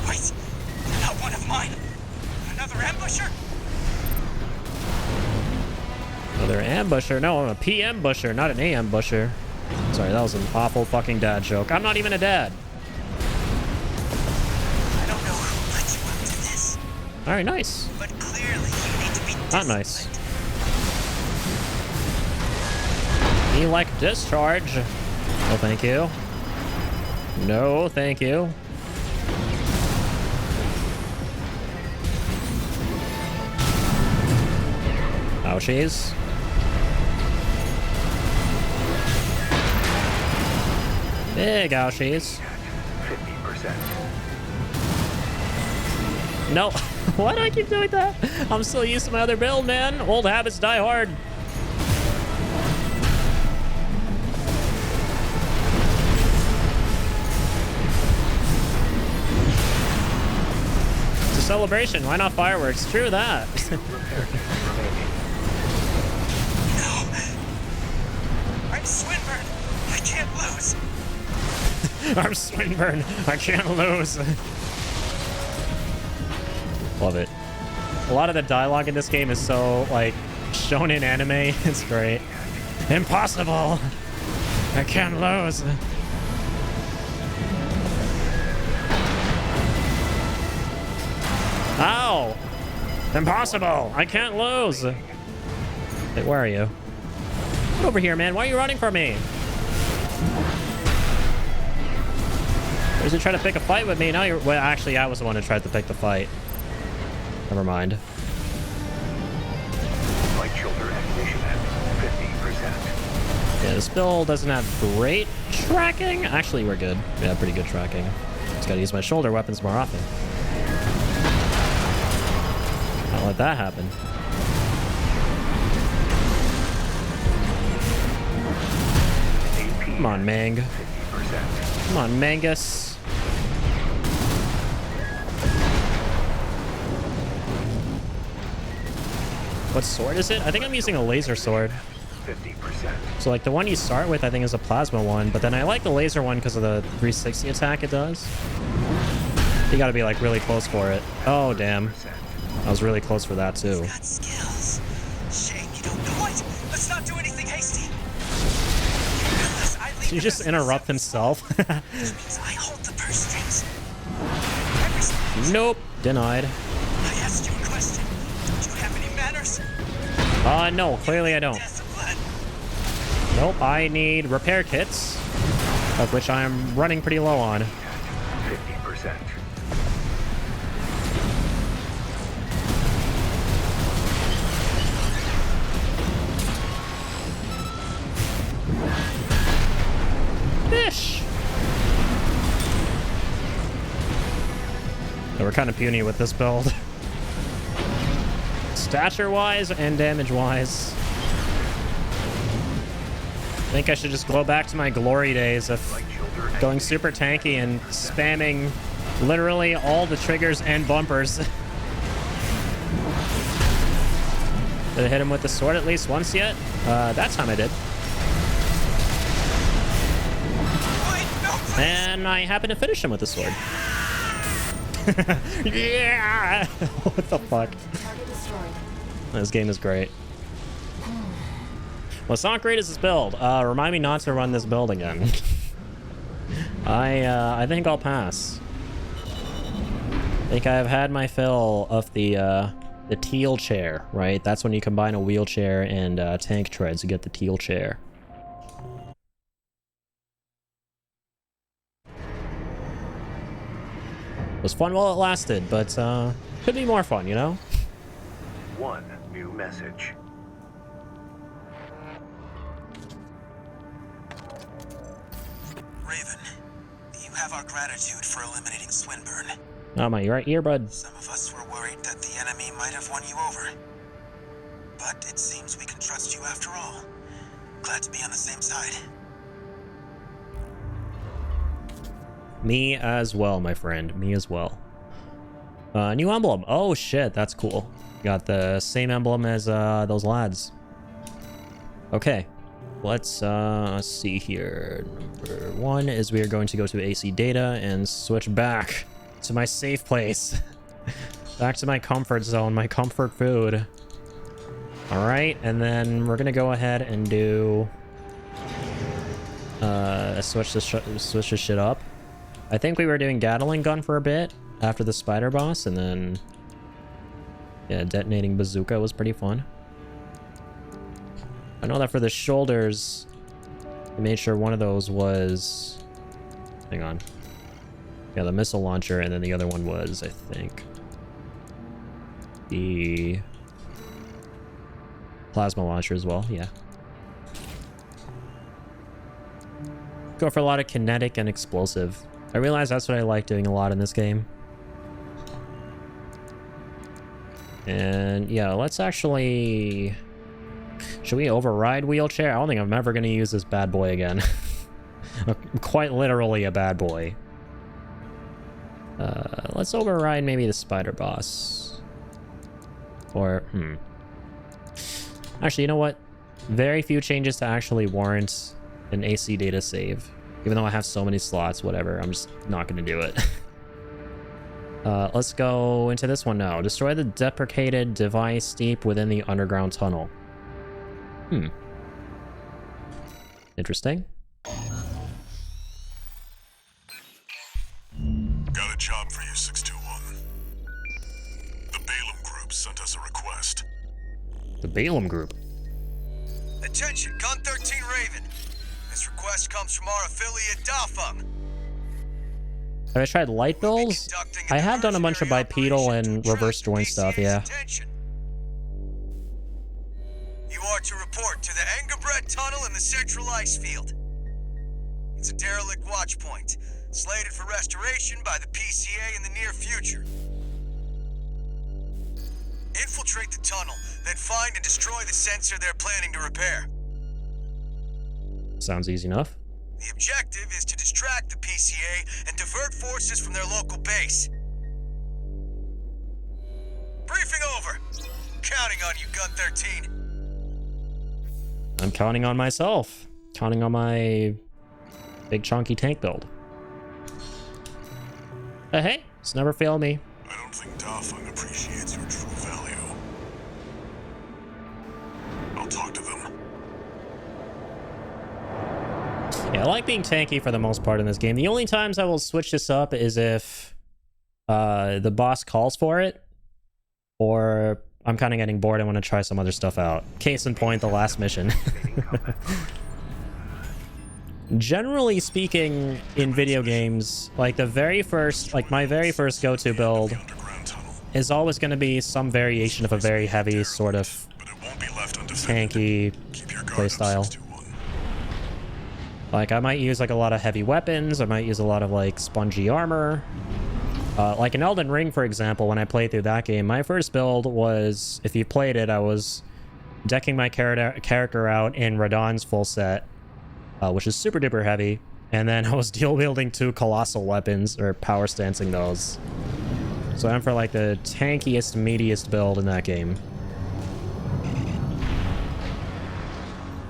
Wait, you're not one of mine. Another ambusher? Another ambusher? No, I'm a PM busher, not an AM busher. Sorry, that was an awful fucking dad joke. I'm not even a dad. I don't know who let you up to this, Alright, nice. but clearly you need to be Not nice. disciplined. You like discharge? No, thank you. No, thank you. Ouchies. Big ouchies. 50%. No. Why do I keep doing that? I'm still used to my other build, man. Old habits die hard. It's a celebration. Why not fireworks? True that. No. I'm Swinburne. I can't lose. I'm Swinburne. I can't lose. Love it. A lot of the dialogue in this game is so, like, shonen anime. It's great. Impossible! I can't lose. Ow! Impossible! I can't lose! Wait, where are you? Get over here, man. Why are you running from me? Or is he trying to pick a fight with me? Now you're... Well, actually, I was the one who tried to pick the fight. Never mind. Flight shoulder ignition at 50%. Yeah, this build doesn't have great tracking. Actually, we're good. We have pretty good tracking. Just gotta use my shoulder weapons more often. Not let that happen. Come on, Mang. 50%. Come on, Mangus. What sword is it? I think I'm using a laser sword. 50%. So like the one you start with I think is a plasma one, but then I like the laser one because of the 360 attack it does. You gotta be like really close for it. Oh damn. I was really close for that too. Got skills. Shame you don't know it. Let's not do anything hasty. Unless I leave Did you just interrupt himself? Which means I hold the purse strings. Nope. Denied. I asked you a question. Don't you have any manners? No, clearly I don't. Discipline. Nope, I need repair kits, of which I'm running pretty low on. 50%. Fish! Yeah, we're kind of puny with this build. Stature-wise and damage-wise. I think I should just go back to my glory days of going super tanky and spamming literally all the triggers and bumpers. Did I hit him with the sword at least once yet? That time I did. Wait, no, please. And I happened to finish him with the sword. Yeah! What the fuck? Target destroyed. This game is great. What's not great is this build. Remind me not to run this build again. I think I'll pass. I think I've had my fill of the teal chair, right? That's when you combine a wheelchair and tank treads to get the teal chair. It was fun while it lasted, but could be more fun, you know? One new message. Raven, you have our gratitude for eliminating Swinburne. Oh, my right earbud. Some of us were worried that the enemy might have won you over. But it seems we can trust you after all. Glad to be on the same side. Me as well, my friend. Me as well. New emblem. Oh, shit. That's cool. Got the same emblem as those lads. Okay. Let's see here. Number 1 is we are going to go to AC data and switch back to my safe place. Back to my comfort zone, my comfort food. All right, and then we're gonna go ahead and do switch this shit up. I think we were doing Gatling gun for a bit after the spider boss, and then yeah, detonating bazooka was pretty fun. I know that for the shoulders, we made sure one of those was, hang on, yeah, the missile launcher, and then the other one was, I think, the plasma launcher as well. Yeah, go for a lot of kinetic and explosive. I realize that's what I like doing a lot in this game. And yeah, let's actually, should we override wheelchair? I don't think I'm ever going to use this bad boy again. Quite literally a bad boy. Let's override maybe the spider boss. Or, actually, you know what? Very few changes to actually warrant an AC data save. Even though I have so many slots, whatever, I'm just not going to do it. Let's go into this one now. Destroy the deprecated device deep within the underground tunnel. Interesting. Got a job for you, 621. The Balaam Group sent us a request. The Balaam Group. Attention, Gun 13 Raven. This request comes from our affiliate Dafeng. Have I tried light bills? I have done a bunch of bipedal and reverse join stuff, yeah. You are to report to the Engebret Tunnel in the Central Ice Field. It's a derelict watch point, slated for restoration by the PCA in the near future. Infiltrate the tunnel, then find and destroy the sensor they're planning to repair. Sounds easy enough. The objective is to distract the PCA and divert forces from their local base. Briefing over. Counting on you, Gun 13. I'm counting on myself. Counting on my big chunky tank build. Hey, it's never failed me. I don't think Dafeng appreciates your true value. I'll talk to them. Yeah, I like being tanky for the most part in this game. The only times I will switch this up is if the boss calls for it, or I'm kind of getting bored. I want to try some other stuff out. Case in point, the last mission. Generally speaking, in video games, like my very first go-to build is always going to be some variation of a very heavy sort of tanky playstyle. Like, I might use like a lot of heavy weapons. I might use a lot of like spongy armor. Like in Elden Ring, for example, when I played through that game, my first build was, if you played it, I was decking my character out in Radahn's full set, which is super duper heavy. And then I was dual wielding 2 colossal weapons, or power stancing those. So I'm for like the tankiest, meatiest build in that game.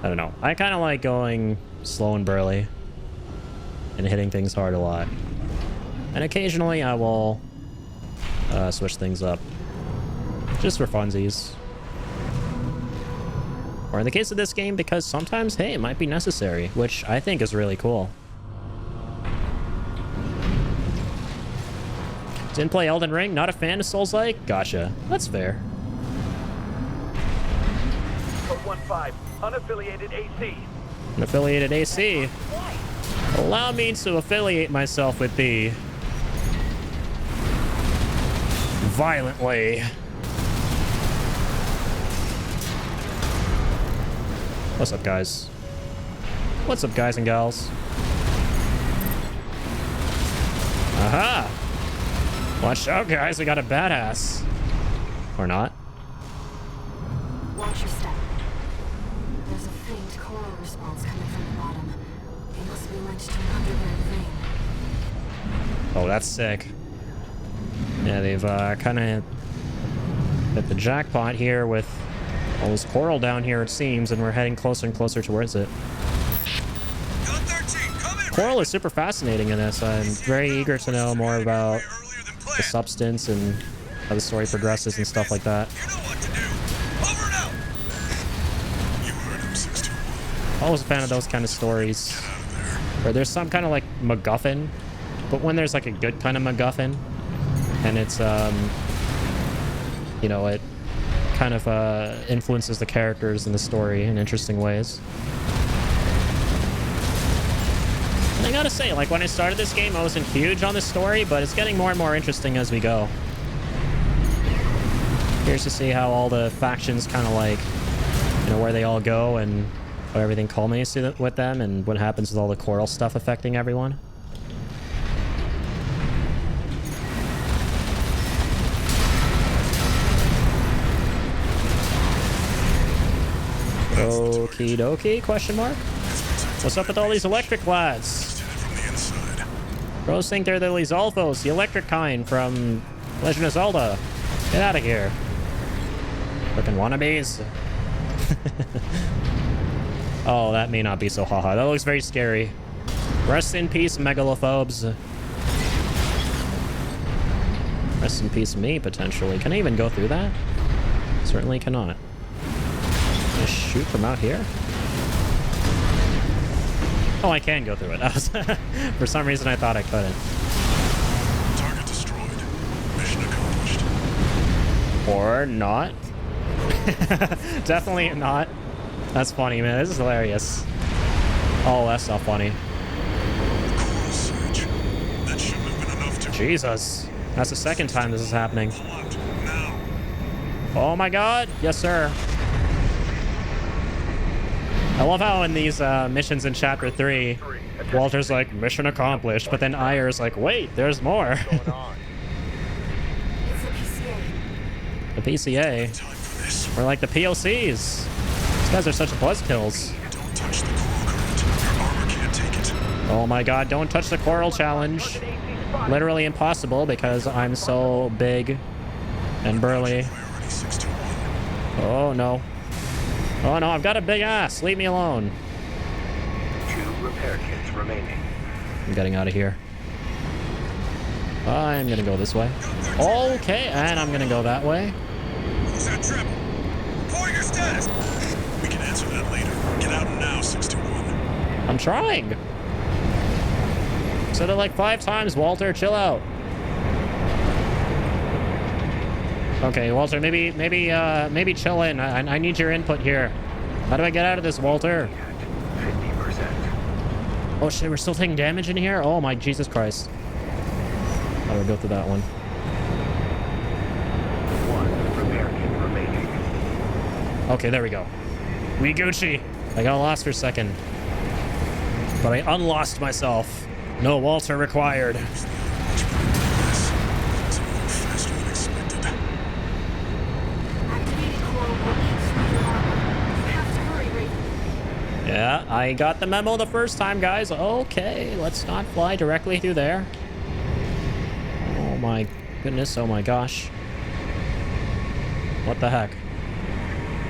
I don't know. I kind of like going slow and burly and hitting things hard a lot. And occasionally I will switch things up just for funsies. Or in the case of this game, because sometimes, hey, it might be necessary, which I think is really cool. Didn't play Elden Ring, not a fan of Souls-like? Gotcha. That's fair. 15, unaffiliated AC. Unaffiliated AC? Allow me to affiliate myself with thee. Violently. What's up, guys? What's up, guys and gals? Aha! Watch out, guys. We got a badass. Or not. Watch your step. There's a faint coral response coming from the bottom. It must be linked to an underground vein. Oh, that's sick. Yeah, they've kind of hit the jackpot here with all this coral down here, it seems, and we're heading closer and closer towards it. Gun 13, come in. Coral is super fascinating in this. I'm very eager to know more about the substance and how the story progresses and stuff like that. You know what to do. Over and out. You heard him, 621. Always a fan of those kind of stories Get out of there. where there's some kind of like MacGuffin, but when there's like a good kind of MacGuffin, and it's you know, it kind of influences the characters in the story in interesting ways. And I gotta say, like, when I started this game, I wasn't huge on the story, but it's getting more and more interesting as we go. Curious to see how all the factions kind of like, you know, where they all go and how everything culminates with them and what happens with all the coral stuff affecting everyone. Okie dokie, question mark? What's up with all these electric lads? Did it from the inside. Bros think they're the Lizalfos, the electric kind from Legend of Zelda. Get out of here. Looking wannabes. Oh, that may not be so haha. That looks very scary. Rest in peace, megalophobes. Rest in peace me, potentially. Can I even go through that? Certainly cannot. Just shoot from out here? Oh, I can go through it. For some reason, I thought I couldn't. Target destroyed. Mission accomplished. Or not. Definitely not. That's funny, man. This is hilarious. Oh, that's not funny. Coral surge. That shouldn't have been enough to... Jesus. That's the second time this is happening. Blocked. Now. Oh my god. Yes, sir. I love how in these missions in Chapter 3, Walter's like, mission accomplished, but then Ayer's like, wait, there's more. Going on. It's the PCA. The PCA. Time for this. We're like the POCs. These guys are such buzzkills. Don't touch the coral current. Your armor can't take it. Oh my god, don't touch the coral challenge. Literally impossible because I'm so big and burly. Priority 621. Oh no. Oh no, I've got a big ass. Leave me alone. 2 repair kits remaining. I'm getting out of here. I'm gonna go this way. Okay, and I'm gonna go that way. Who's that triple? Report your status. We can answer that later. Get out now, 621. I'm trying. Said it like 5 times, Walter. Chill out. Okay, Walter, maybe chill in. I need your input here. How do I get out of this, Walter? 50%. Oh shit, we're still taking damage in here? Oh my Jesus Christ. How do I go through that one? 1 repair kit remaining. Okay, there we go. We Gucci. I got lost for a second. But I unlost myself. No Walter required. It's moving faster than expected. Activated coral workings through your armor. You have to hurry, Raven. Yeah, I got the memo the first time, guys. Okay, let's not fly directly through there. Oh my goodness, oh my gosh. What the heck?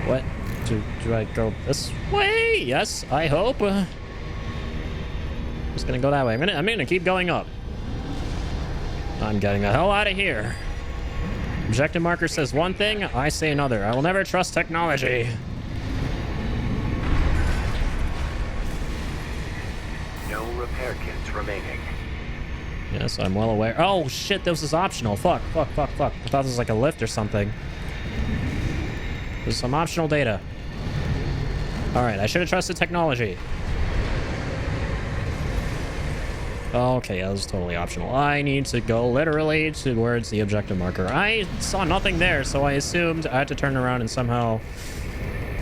What? Do I go this way? Yes, I hope. Just gonna go that way. I'm gonna keep going up. I'm getting the hell out of here. Objective marker says one thing, I say another. I will never trust technology. No repair kits remaining. Yes, I'm well aware. Oh shit, this is optional. Fuck. I thought this was like a lift or something. There's some optional data. Alright, I should have trusted technology. Okay, that was totally optional. I need to go literally towards the objective marker. I saw nothing there, so I assumed I had to turn around and somehow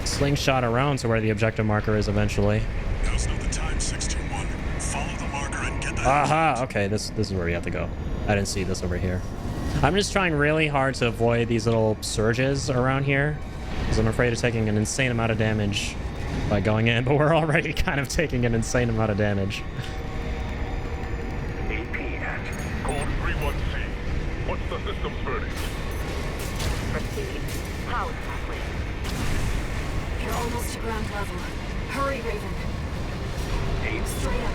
slingshot around to where the objective marker is eventually. Now's not the time, 621. Follow the marker and get that. Aha! Okay, this is where we have to go. I didn't see this over here. I'm just trying really hard to avoid these little surges around here, because I'm afraid of taking an insane amount of damage by going in, but we're already kind of taking an insane amount of damage. AP at Code 31C. What's the system's verdict? Proceed. How exactly? You're almost to ground level. Hurry, Raven. Straight up.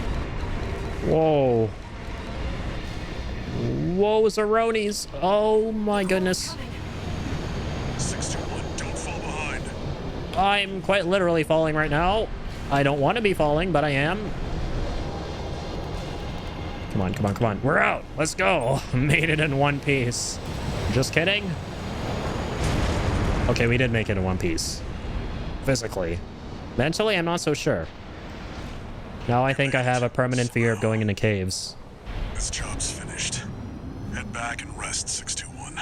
Whoa. Whoa, Zeronis. Oh my goodness. 621, don't fall behind. I'm quite literally falling right now. I don't want to be falling, but I am. Come on, come on, come on. We're out. Let's go. Made it in one piece. Just kidding. Okay, we did make it in one piece. Physically. Mentally, I'm not so sure. Now I think I have a permanent fear of going into caves. This job's finished. Head back and rest, 621.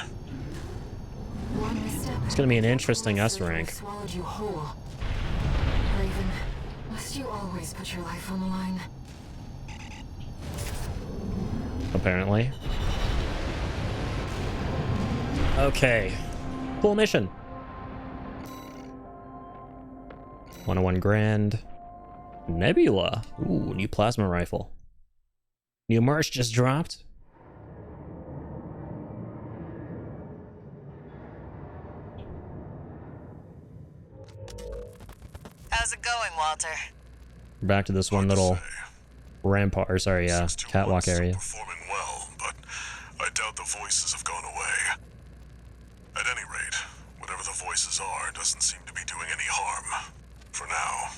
One misstep. It's gonna be an interesting S Surgery rank. Swallowed you whole. Raven, must you always put your life on the line? Apparently. Okay. Cool mission. 101 grand. Nebula. Ooh, new plasma rifle. New merch just dropped. How's it going, Walter? Back to this one little rampart, or sorry, catwalk area. Performing well, but I doubt the voices have gone away. At any rate, whatever the voices are doesn't seem to be doing any harm. For now.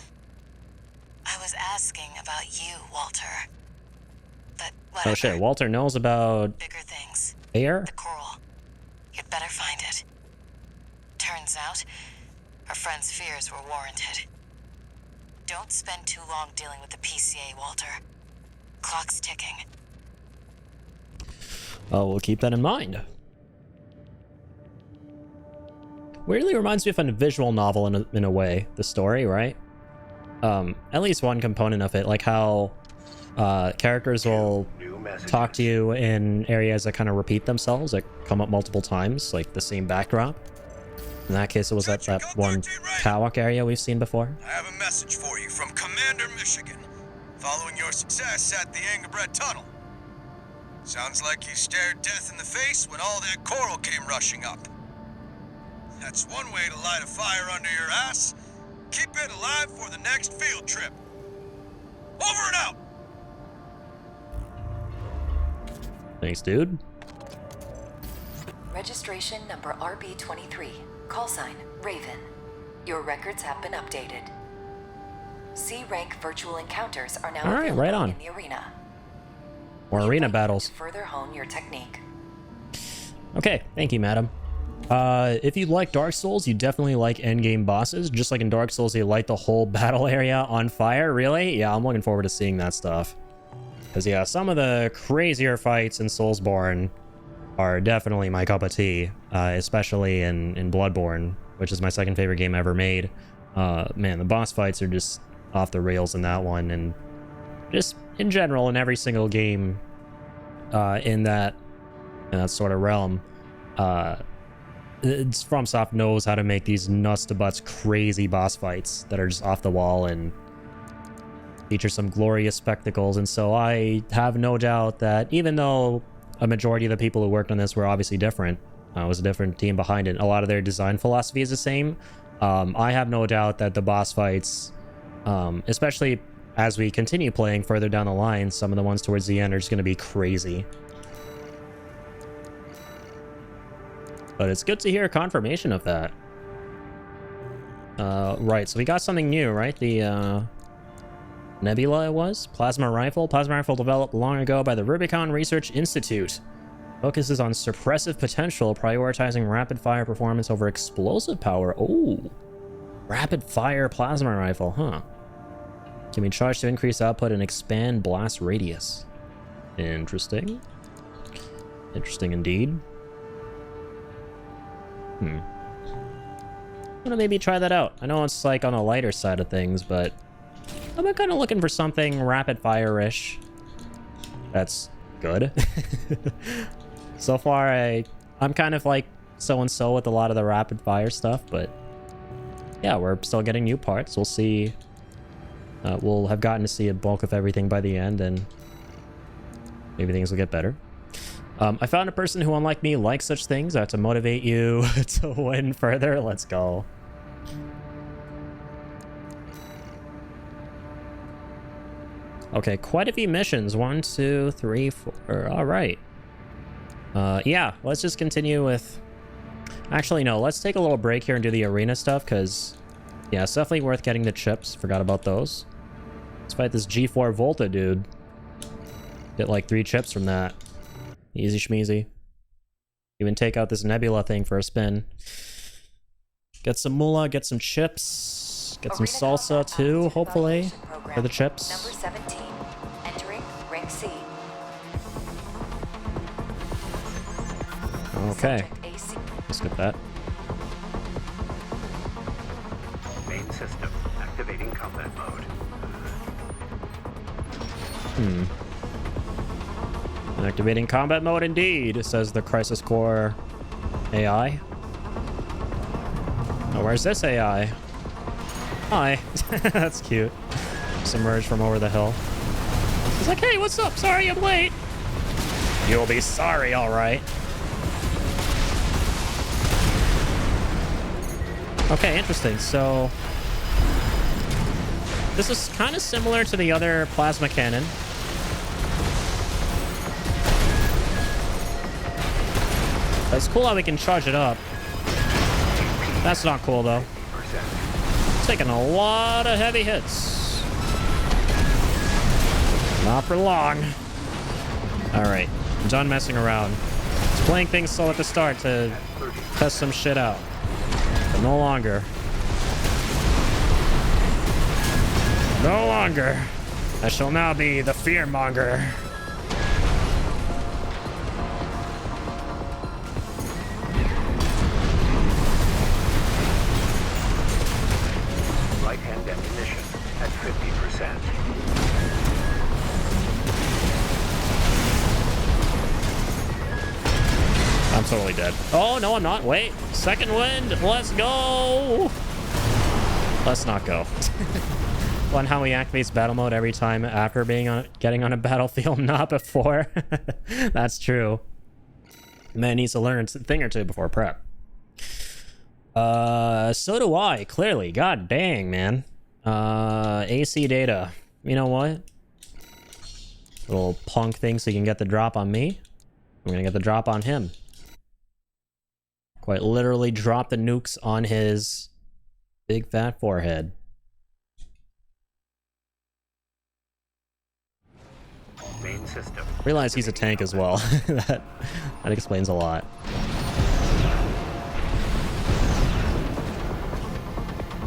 I was asking about you, Walter. But whatever. Oh shit, Walter knows about Bigger things. air? The coral. You'd better find it. Turns out, our friend's fears were warranted. Don't spend too long dealing with the PCA, Walter. Clock's ticking. Oh, we'll keep that in mind. Weirdly reminds me of a visual novel in a way, the story, right? At least one component of it, like how characters will talk to you in areas that kind of repeat themselves, that come up multiple times, like the same backdrop. In that case, it was that one catwalk area we've seen before. I have a message for you from Commander Michigan, following your success at the Angerbred Tunnel. Sounds like you stared death in the face when all that coral came rushing up. That's one way to light a fire under your ass. Keep it alive for the next field trip. Over and out! Thanks, dude. Registration number RB23. Call sign, Raven. Your records have been updated. C-rank virtual encounters are now Alright, right on. in the arena. More arena battles. Further hone your technique. Okay, thank you, madam. If you like Dark Souls, you definitely like endgame bosses. Just like in Dark Souls, you light the whole battle area on fire. Really? Yeah, I'm looking forward to seeing that stuff. Because, yeah, some of the crazier fights in Soulsborne are definitely my cup of tea. Especially in Bloodborne, which is my second favorite game ever made. Man, the boss fights are just off the rails in that one. And just in general, in every single game in that sort of realm. FromSoft knows how to make these nuts to butts crazy boss fights that are just off the wall and feature some glorious spectacles. And so I have no doubt that even though a majority of the people who worked on this were obviously different, it was a different team behind it, a lot of their design philosophy is the same. I have no doubt that the boss fights, especially as we continue playing further down the line, some of the ones towards the end are just going to be crazy. But it's good to hear confirmation of that. Right, so we got something new, right? The Nebula it was? Plasma rifle. Plasma rifle developed long ago by the Rubicon Research Institute. Focuses on suppressive potential, prioritizing rapid fire performance over explosive power. Oh, rapid fire plasma rifle, huh? Can be charged to increase output and expand blast radius. Interesting. Interesting indeed. I'm gonna maybe try that out. I know it's like on the lighter side of things, but I'm kind of looking for something rapid fire-ish. That's good. So far, I'm kind of like so-and-so with a lot of the rapid fire stuff, but yeah, we're still getting new parts. We'll see. We'll have gotten to see a bulk of everything by the end, and maybe things will get better. I found a person who, unlike me, likes such things to motivate you to win further. Let's go. Okay, quite a few missions. 1, 2, 3, 4. All right. Yeah, let's just continue with... Actually, no, let's take a little break here and do the arena stuff, because, yeah, it's definitely worth getting the chips. Forgot about those. Let's fight this G4 Volta, dude. Get like 3 chips from that. Easy schmeezy. Even take out this Nebula thing for a spin. Get some moolah, get some chips, get some salsa too, hopefully, for the chips. Number 17, entering ring C. Okay, let's get that. Main system activating combat mode. Activating combat mode indeed, says the Crisis Core AI. Oh, where's this AI? Hi. That's cute. Just emerged from over the hill. He's like, hey, what's up? Sorry I'm late. You'll be sorry, alright. Okay, interesting. So this is kind of similar to the other plasma cannon. It's cool how we can charge it up. That's not cool, though. It's taking a lot of heavy hits. Not for long. Alright, I'm done messing around. I was playing things slow at the start to test some shit out. But no longer. No longer. I shall now be the fearmonger. Right-hand ammunition at 50%. I'm totally dead. Oh, no, I'm not. Wait. Second wind. Let's go. Let's not go. Fun how he activates battle mode every time after getting on a battlefield, not before. That's true. Man needs to learn a thing or two before prep. So do I, clearly. God dang, man. AC data. You know what? Little punk thing so you can get the drop on me. I'm gonna get the drop on him. Quite literally drop the nukes on his big fat forehead. Main system. Realize he's a tank as well. that explains a lot.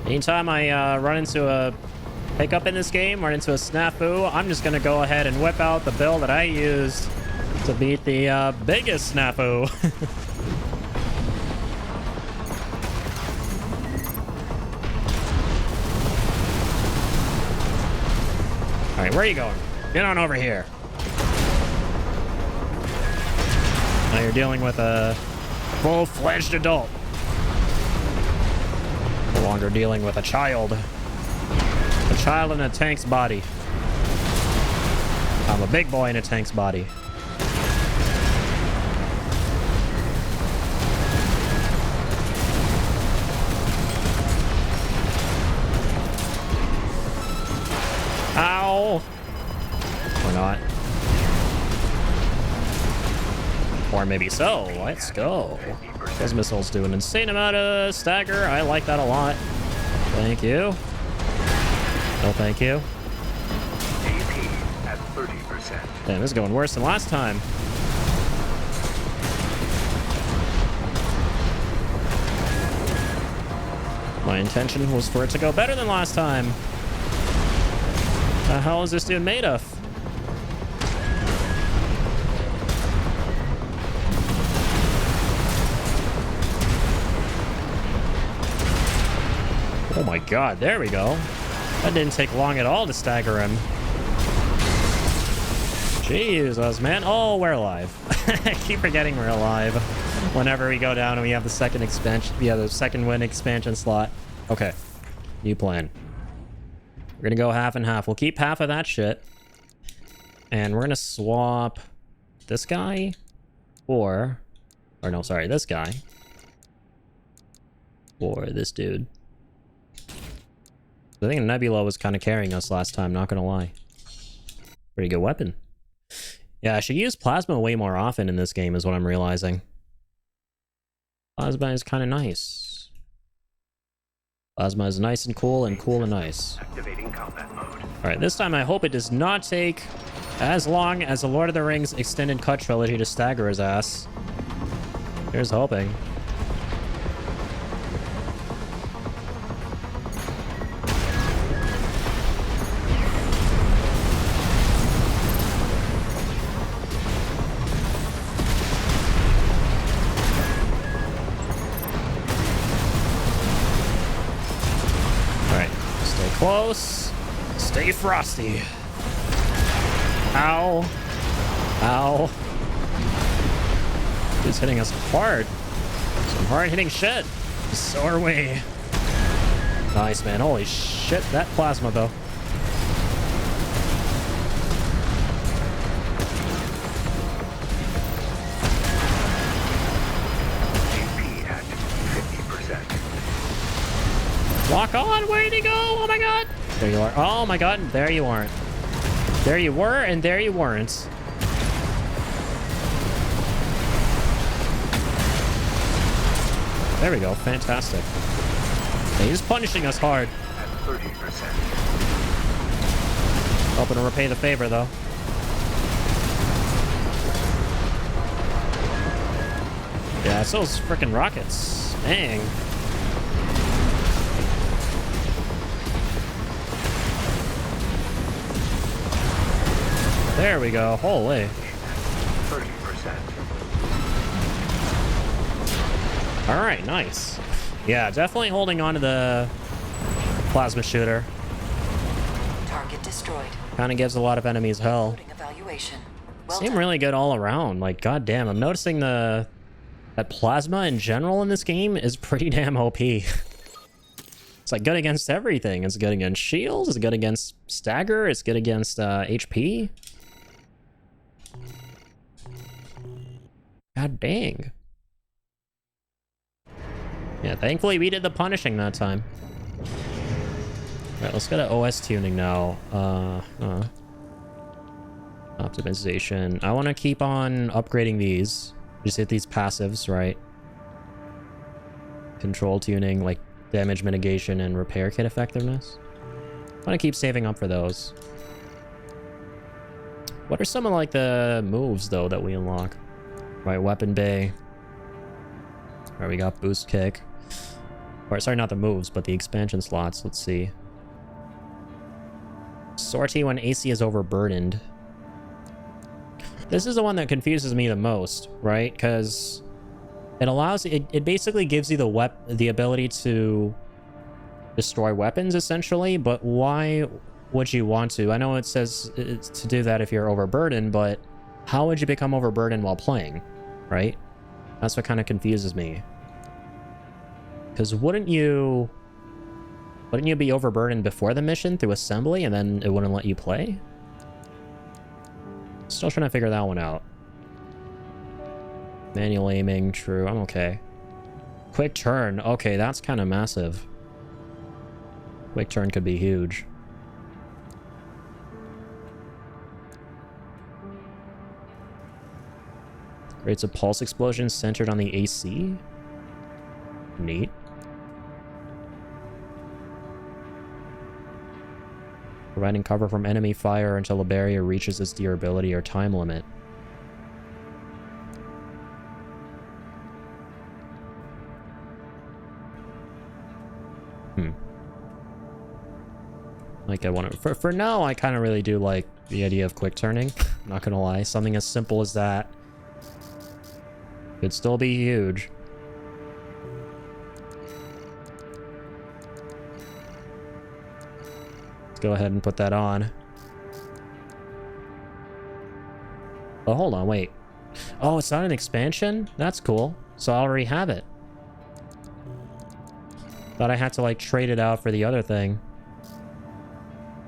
Anytime I run into a hiccup in this game, run into a snafu, I'm just gonna go ahead and whip out the build that I used to beat the biggest snafu. Alright, where are you going? Get on over here. Now you're dealing with a full-fledged adult. No longer dealing with a child. A child in a tank's body. I'm a big boy in a tank's body. Ow! Or not. Or maybe so. Let's go. Those missiles do an insane amount of stagger. I like that a lot. Thank you. No, thank you. AP at 30%. Damn, this is going worse than last time. My intention was for it to go better than last time. The hell is this dude made of? Oh my god, there we go. That didn't take long at all to stagger him. Jesus, man. Oh, we're alive. I keep forgetting we're alive whenever we go down and we have the second expansion. Yeah, the second win expansion slot. Okay. New plan. We're gonna go half and half. We'll keep half of that shit. And we're gonna swap this guy or no, sorry, this guy for this dude. I think Nebula was kind of carrying us last time, not gonna lie. Pretty good weapon. Yeah, I should use plasma way more often in this game is what I'm realizing. Plasma is kind of nice. Plasma is nice and cool and nice. Activating combat mode. Alright, this time I hope it does not take as long as the Lord of the Rings extended cut trilogy to stagger his ass. Here's hoping. Close. Stay frosty. Ow. Ow. He's hitting us hard. Some hard hitting shit. So are we. Nice, man. Holy shit. That plasma, though. AP at 50%. Lock on, where'd he go? Oh my god. There you are. Oh my god, there you aren't. There you were, and there you weren't. There we go, fantastic. Yeah, he's punishing us hard. At 30%. Hoping to repay the favor, though. Yeah, it's those freaking rockets. Dang. There we go. Holy. 30%. All right, nice. Yeah, definitely holding on to the plasma shooter. Target destroyed. Kind of gives a lot of enemies hell. Loading evaluation. Well Seem done. really good all around. Like, goddamn, I'm noticing that plasma in general in this game is pretty damn OP. It's like good against everything. It's good against shields. It's good against stagger. It's good against HP. God dang. Yeah, thankfully we did the punishing that time. Alright, let's go to OS tuning now. Optimization. I want to keep on upgrading these. Just hit these passives, right? Control tuning, like damage mitigation and repair kit effectiveness. I want to keep saving up for those. What are some of like the moves though that we unlock? Right, weapon bay. Alright, we got boost kick. Or sorry, not the moves, but the expansion slots. Let's see. Sortie when AC is overburdened. This is the one that confuses me the most, right? Because it allows it basically gives you the ability to destroy weapons essentially, but why would you want to? I know it says it's to do that if you're overburdened, but how would you become overburdened while playing, right? That's what kind of confuses me. Because wouldn't you be overburdened before the mission through assembly and then it wouldn't let you play? Still trying to figure that one out. Manual aiming, true. I'm okay. Quick turn. Okay, that's kind of massive. Quick turn could be huge. Creates a pulse explosion centered on the AC. Neat. Providing cover from enemy fire until a barrier reaches its durability or time limit. Like I want to, for now, I kind of really do like the idea of quick turning. I'm not gonna lie, something as simple as that could still be huge. Let's go ahead and put that on. Oh, hold on, wait. Oh, it's not an expansion? That's cool. So I already have it. Thought I had to, like, trade it out for the other thing.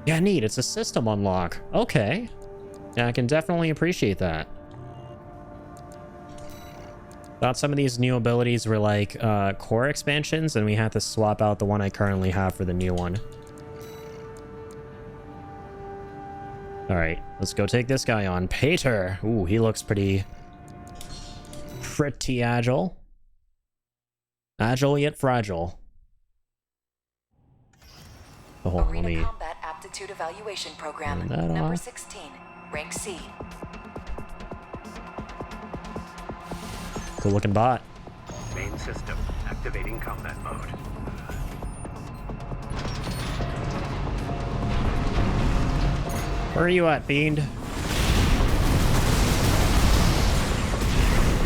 Yeah, neat. It's a system unlock. Okay. Yeah, I can definitely appreciate that. Thought some of these new abilities were, like, core expansions, and we had to swap out the one I currently have for the new one. Alright, let's go take this guy on. Pater! Ooh, he looks pretty agile. Agile yet fragile. Oh, hold on, let Arena me... Combat Aptitude Evaluation Program, turn that number off. 16, rank C. Cool looking bot. Main system activating combat mode. Where are you at, Fiend?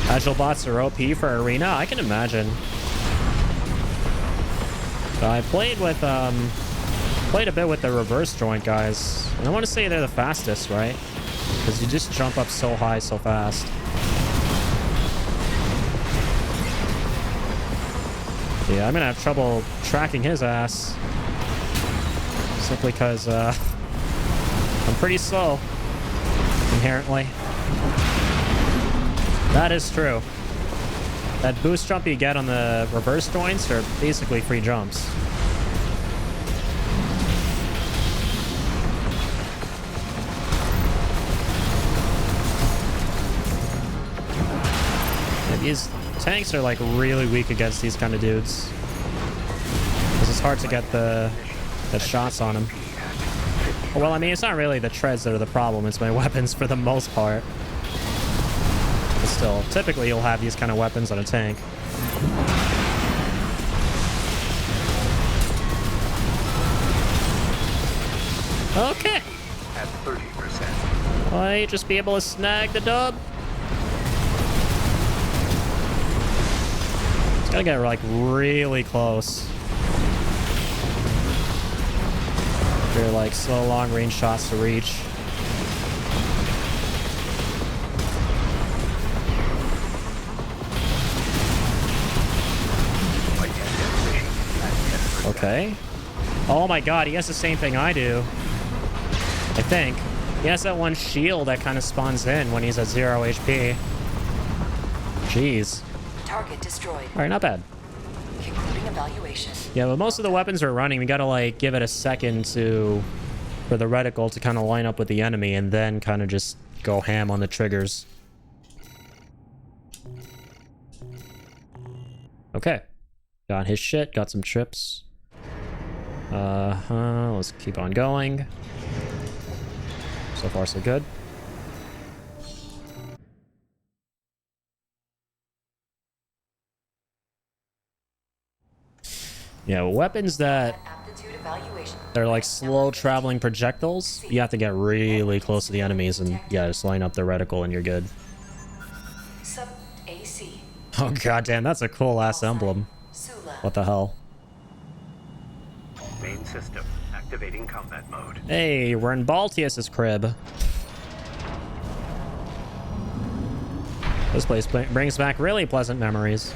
Agile bots are OP for Arena? I can imagine. I played with, played a bit with the reverse joint guys. And I want to say they're the fastest, right? Because you just jump up so high so fast. Yeah, I'm gonna have trouble tracking his ass. Simply because, I'm pretty slow. Inherently. That is true. That boost jump you get on the reverse joints are basically free jumps. And these tanks are like really weak against these kind of dudes. Because it's hard to get the shots on them. Well, I mean, it's not really the treads that are the problem, it's my weapons for the most part. But still, typically you'll have these kind of weapons on a tank. Okay. At 30%. Might just be able to snag the dub. It's gotta get like really close. They're like slow long range shots to reach. Okay. Oh my god, he has the same thing I do. I think. He has that one shield that kind of spawns in when he's at 0 HP. Jeez. Target destroyed. Alright, not bad. Concluding evaluation. Yeah, but most of the weapons are running. We gotta like give it a second for the reticle to kind of line up with the enemy and then kind of just go ham on the triggers. Okay. Got his shit, got some trips. Let's keep on going. So far, so good. Yeah, weapons that they're like slow traveling projectiles, you have to get really close to the enemies and yeah, just line up the reticle and you're good. Sub AC. Oh goddamn, that's a cool ass emblem. What the hell? Main system activating combat mode. Hey, we're in Baltius's crib. This place brings back really pleasant memories.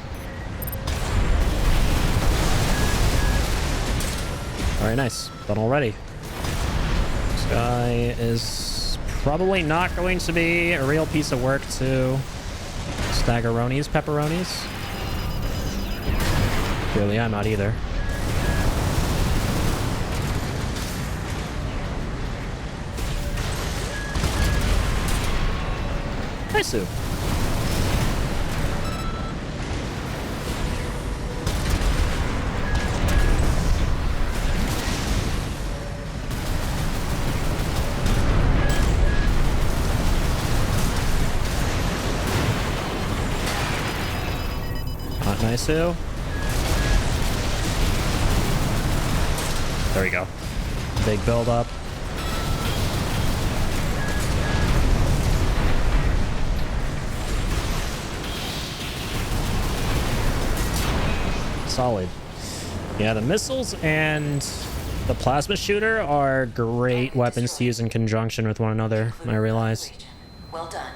Alright, nice. Done already. This guy is probably not going to be a real piece of work to Staggeronis, Pepperonis. Clearly, I'm not either. Hi, Sue. Nice, Sue. There we go. Big build up. Solid. Yeah, the missiles and the plasma shooter are great weapons to use in conjunction with one another, I realize. Well done.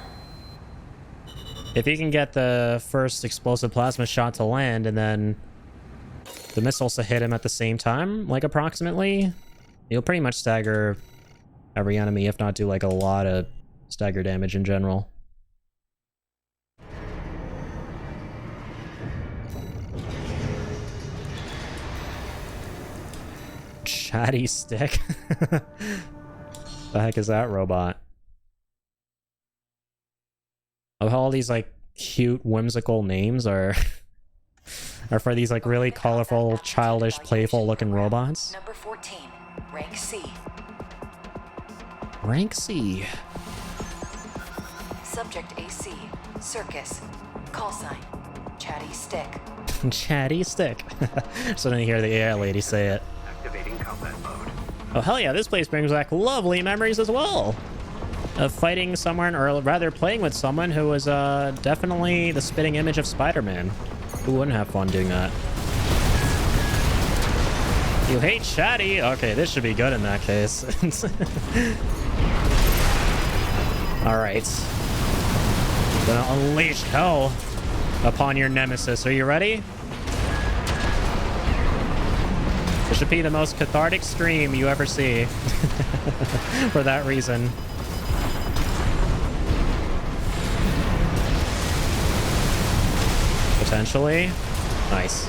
if you can get the first explosive plasma shot to land and then the missiles to hit him at the same time, like approximately, you'll pretty much stagger every enemy, if not do like a lot of stagger damage in general. Chatty stick? The heck is that robot? Oh, how all these like cute, whimsical names are for these like really colorful, childish, playful looking robots. Number 14, rank C. Rank C. Subject AC, Circus. Call sign, Chatty Stick. Chatty stick. So then you hear the AI lady say it. Activating combat mode. Oh hell yeah, this place brings back lovely memories as well. Of fighting someone, or rather playing with someone who was definitely the spitting image of Spider-Man. Who wouldn't have fun doing that? You hate Chatty? Okay, this should be good in that case. Alright. Gonna unleash hell upon your nemesis. Are you ready? This should be the most cathartic stream you ever see. For that reason. Potentially. Nice.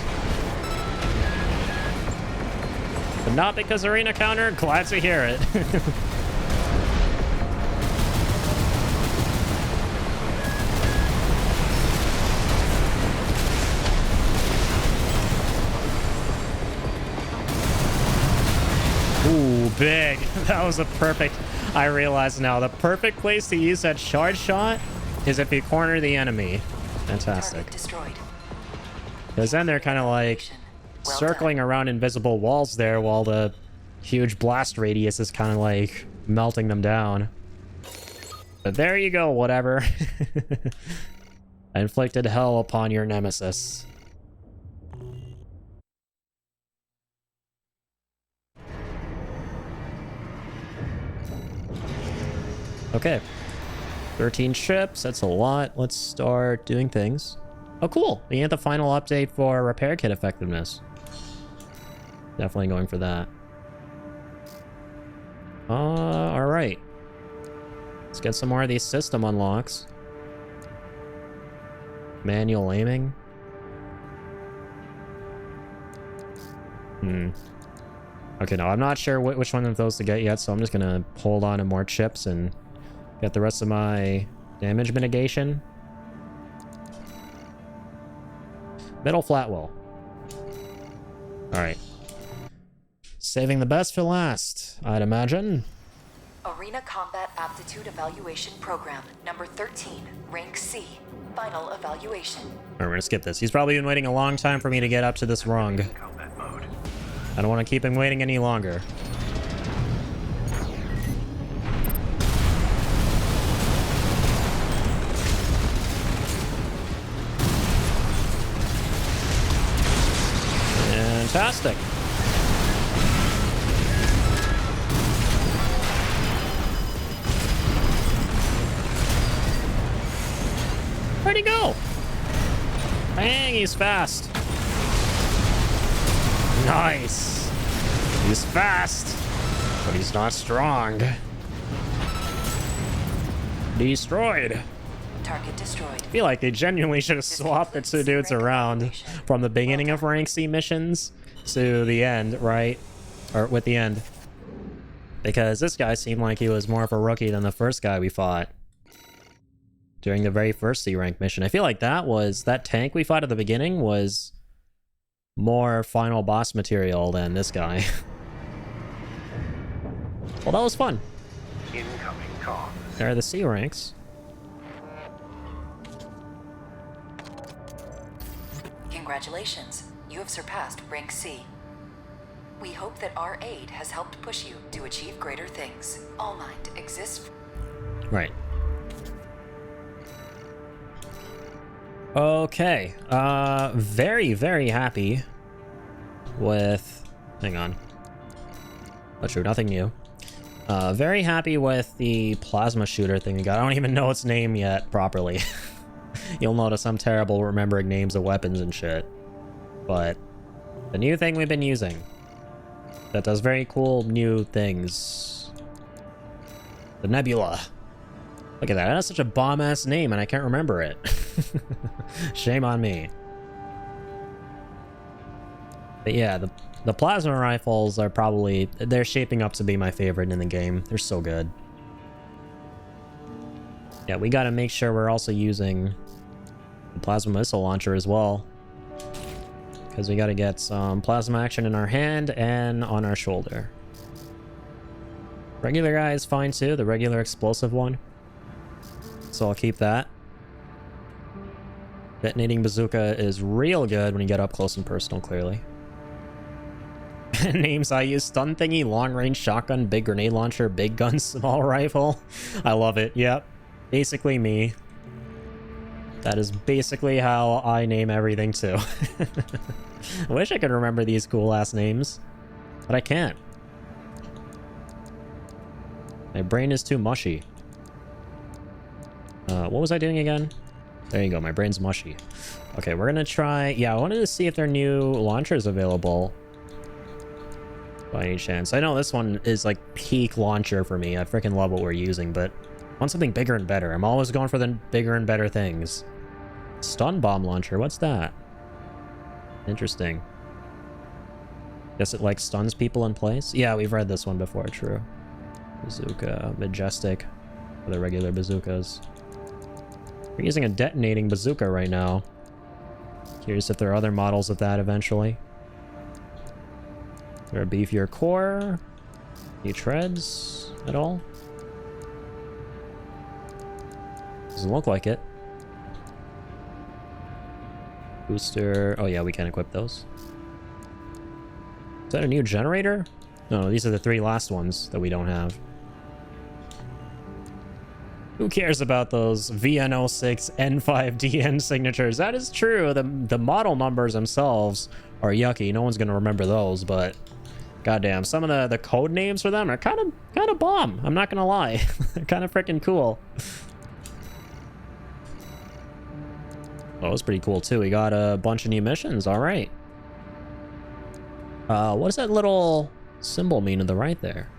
But not because arena counter. Glad to hear it. Ooh, big. That was a perfect... I realize now, the perfect place to use that charge shot is if you corner the enemy. Fantastic. Because then they're kind of like circling around invisible walls there while the huge blast radius is kind of like melting them down. But there you go, whatever. I inflicted hell upon your nemesis. Okay. 13 ships, that's a lot. Let's start doing things. Oh, cool. We get the final update for repair kit effectiveness. Definitely going for that. Alright. Let's get some more of these system unlocks. Manual aiming. Okay, no, I'm not sure which one of those to get yet, so I'm just gonna hold on to more chips and get the rest of my damage mitigation. Middle flat wall. Alright. Saving the best for last, I'd imagine. Arena Combat Aptitude Evaluation Program, number 13, rank C. Final evaluation. Alright, we're gonna skip this. He's probably been waiting a long time for me to get up to this rung. Combat mode. I don't want to keep him waiting any longer. Fantastic. Where'd he go? Bang, he's fast. Nice. He's fast, but he's not strong. Destroyed. Target destroyed. I feel like they genuinely should have swapped the two dudes around from the beginning of rank C missions to the end, right? Or with the end. Because this guy seemed like he was more of a rookie than the first guy we fought during the very first C rank mission. I feel like that tank we fought at the beginning was more final boss material than this guy. Well, that was fun. Incoming comms. There are the C ranks. Congratulations, you have surpassed rank C. We hope that our aid has helped push you to achieve greater things. All Mind exists. Right. Okay. Very, very happy with... Hang on. Oh, true, nothing new. Very happy with the plasma shooter thing we got. I don't even know its name yet properly. You'll notice I'm terrible remembering names of weapons and shit. But the new thing we've been using that does very cool new things. The Nebula. Look at that. That's such a bomb-ass name and I can't remember it. Shame on me. But yeah, the plasma rifles are probably... They're shaping up to be my favorite in the game. They're so good. Yeah, we gotta make sure we're also using the plasma missile launcher as well. Because we gotta get some plasma action in our hand and on our shoulder. Regular guy is fine too, the regular explosive one. So I'll keep that. Detonating bazooka is real good when you get up close and personal, clearly. Names I use: stun thingy, long range shotgun, big grenade launcher, big gun, small rifle. I love it, yep. Basically me. That is basically how I name everything too. I wish I could remember these cool ass names, but I can't. My brain is too mushy. What was I doing again? There you go, my brain's mushy. Okay, we're gonna try... Yeah, I wanted to see if there are new launchers available. By any chance. I know this one is like peak launcher for me. I freaking love what we're using, but I want something bigger and better. I'm always going for the bigger and better things. Stun bomb launcher, what's that? Interesting. Guess it like stuns people in place? Yeah, we've read this one before, true. Bazooka, Majestic, for the regular bazookas. We're using a detonating bazooka right now. Curious if there are other models of that eventually. Is there a beefier core? Any treads at all? Doesn't look like it. Booster. Oh yeah, we can equip those. Is that a new generator? No, these are the 3 last ones that we don't have. Who cares about those VN06 N5DN signatures? That is true. The model numbers themselves are yucky. No one's gonna remember those, but goddamn, some of the code names for them are kind of bomb. I'm not gonna lie. They're kind of freaking cool. Oh, it's pretty cool too. We got a bunch of new missions. All right. What does that little symbol mean to the right there?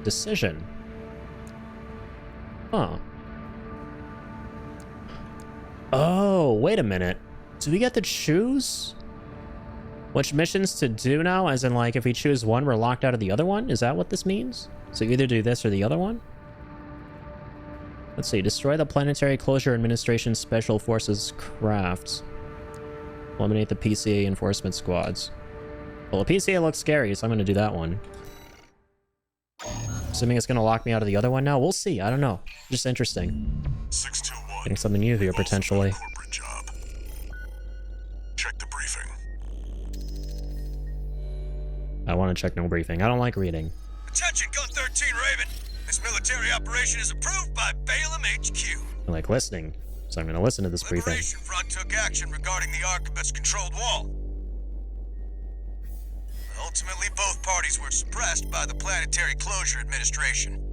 Decision. Huh. Oh, wait a minute. Do we get to choose which missions to do now? As in, like, if we choose one, we're locked out of the other one? Is that what this means? So either do this or the other one? Let's see. Destroy the Planetary Closure Administration Special Forces crafts. Eliminate the PCA enforcement squads. Well, the PCA looks scary, so I'm going to do that one. Assuming it's going to lock me out of the other one now? We'll see. I don't know. Just interesting. 621. Getting something new here, potentially. Corporate job. Check the briefing. I want to check no briefing. I don't like reading. Attention, Gun 13 Raven. This military operation is approved by Balaam HQ. I like listening, so I'm going to listen to this briefing. Liberation Front took action regarding the Arquebus-controlled wall. Ultimately, both parties were suppressed by the Planetary Closure Administration.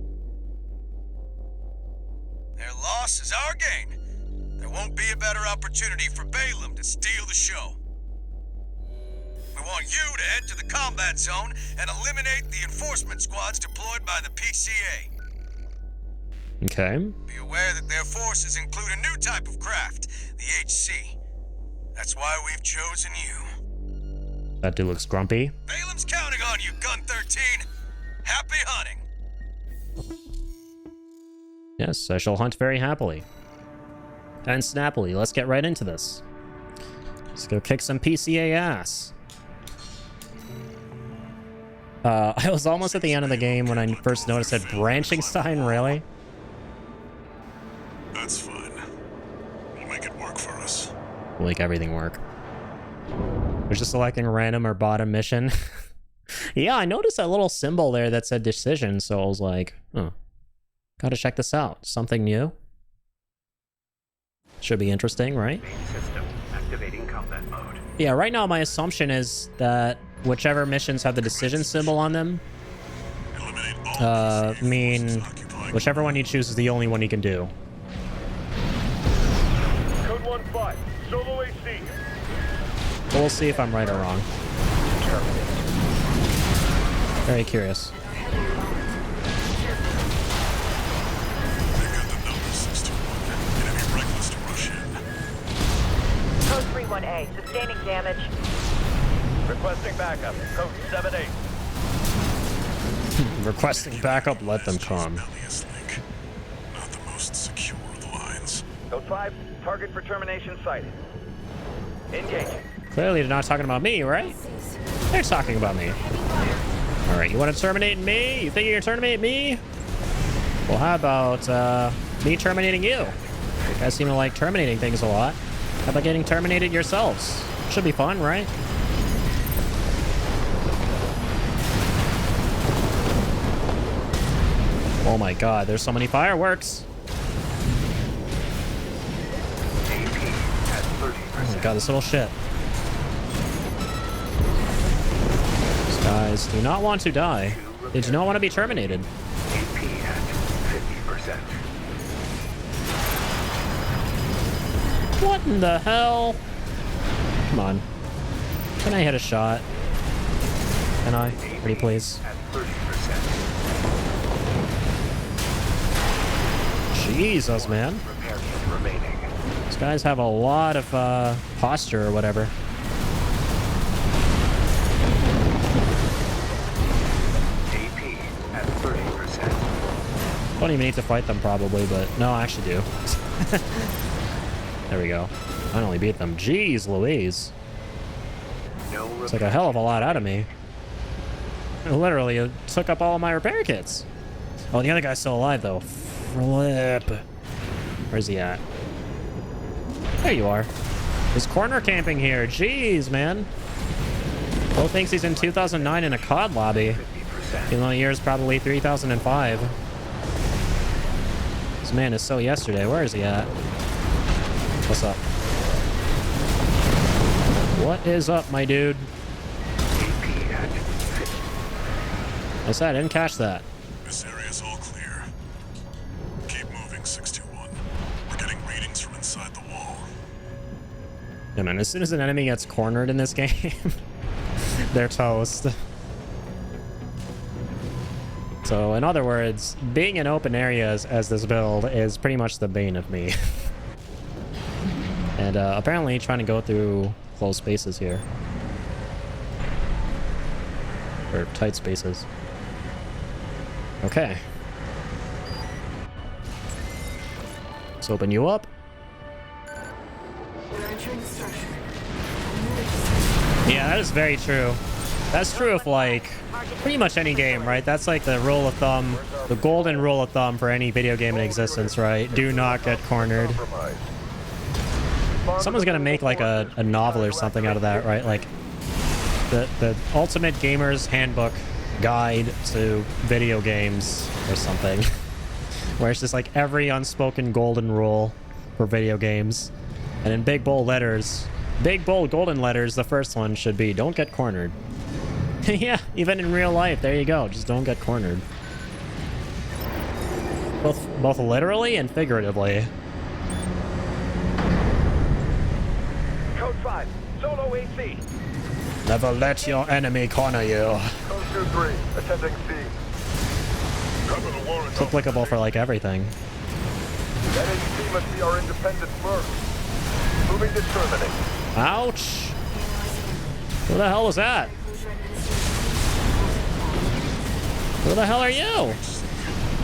Their loss is our gain. There won't be a better opportunity for Balaam to steal the show. We want you to head to the combat zone and eliminate the enforcement squads deployed by the PCA. Okay. Be aware that their forces include a new type of craft, the HC. That's why we've chosen you. That dude looks grumpy. Balaam's counting on you, Gun 13. Happy hunting. Yes, I shall hunt very happily. And snappily. Let's get right into this. Let's go kick some PCA ass. I was almost at the end of the game when I first noticed that branching sign, really? That's fine. We'll make it work for us. We'll make everything work. We're just selecting random or bottom mission. Yeah, I noticed that little symbol there that said decision, so I was like, oh, gotta check this out. Something new? Should be interesting, right? Main system activating combat mode. Yeah, right now my assumption is that whichever missions have the decision symbol on them, mean whichever one you choose is the only one you can do. 5, solo AC. We'll see if I'm right or wrong. Very curious. They've got the numbers 621. It'd be reckless to rush in. Code 31A, sustaining damage. Requesting backup. Code 7-8. Requesting backup, let them come. Bellius link. Not the most secure of lines. Code 5, target for termination sighted. Engaging. Clearly they're not talking about me, right? They're talking about me. Alright, you want to terminate me? You think you're gonna terminate me? Well, how about me terminating you? You guys seem to like terminating things a lot. How about getting terminated yourselves? Should be fun, right? Oh my god, there's so many fireworks. Oh my god, this little shit. These guys do not want to die. They do not want to be terminated. AP at 50%. What in the hell? Come on. Can I hit a shot? Can I? Pretty please. At 30%. Jesus, man. Repair kit remaining. These guys have a lot of posture or whatever. AP at 30%. Don't even need to fight them probably, but no, I actually do. There we go. Finally beat them. Jeez Louise. No It's like a hell of a lot out of me. Literally, it took up all of my repair kits. Oh, the other guy's still alive, though. Flip. Where's he at? There you are. He's corner camping here. Jeez, man. Bo thinks he's in 2009 in a COD lobby. 50%. Even though the year is probably 3005. This man is so yesterday. Where is he at? What's up? What is up, my dude? AP at 50. I said I didn't catch that. This area's all clear. Keep moving, 621. We're getting readings from inside the wall. Yeah, man, as soon as an enemy gets cornered in this game, they're toast. So, in other words, being in open areas as this build is pretty much the bane of me. And apparently trying to go through closed spaces here. Or tight spaces. Okay. Let's open you up. We're entering the structure. Yeah, that is very true. That's true of like pretty much any game, right? That's like the rule of thumb, the golden rule of thumb for any video game in existence, right? Do not get cornered. Someone's gonna make like a novel or something out of that, right? Like the ultimate gamer's handbook guide to video games or something. Where it's just like every unspoken golden rule for video games. And in big bold letters, big bold golden letters, the first one should be don't get cornered. Yeah, even in real life, there you go. Just don't get cornered. Both literally and figuratively. Code 5, solo AC. Never let your enemy corner you. Code 2-3, attending C. Cover the warrant. It's applicable for like everything. That AC must be our independent firm. Moving to terminate. Ouch! Who the hell was that? Who the hell are you?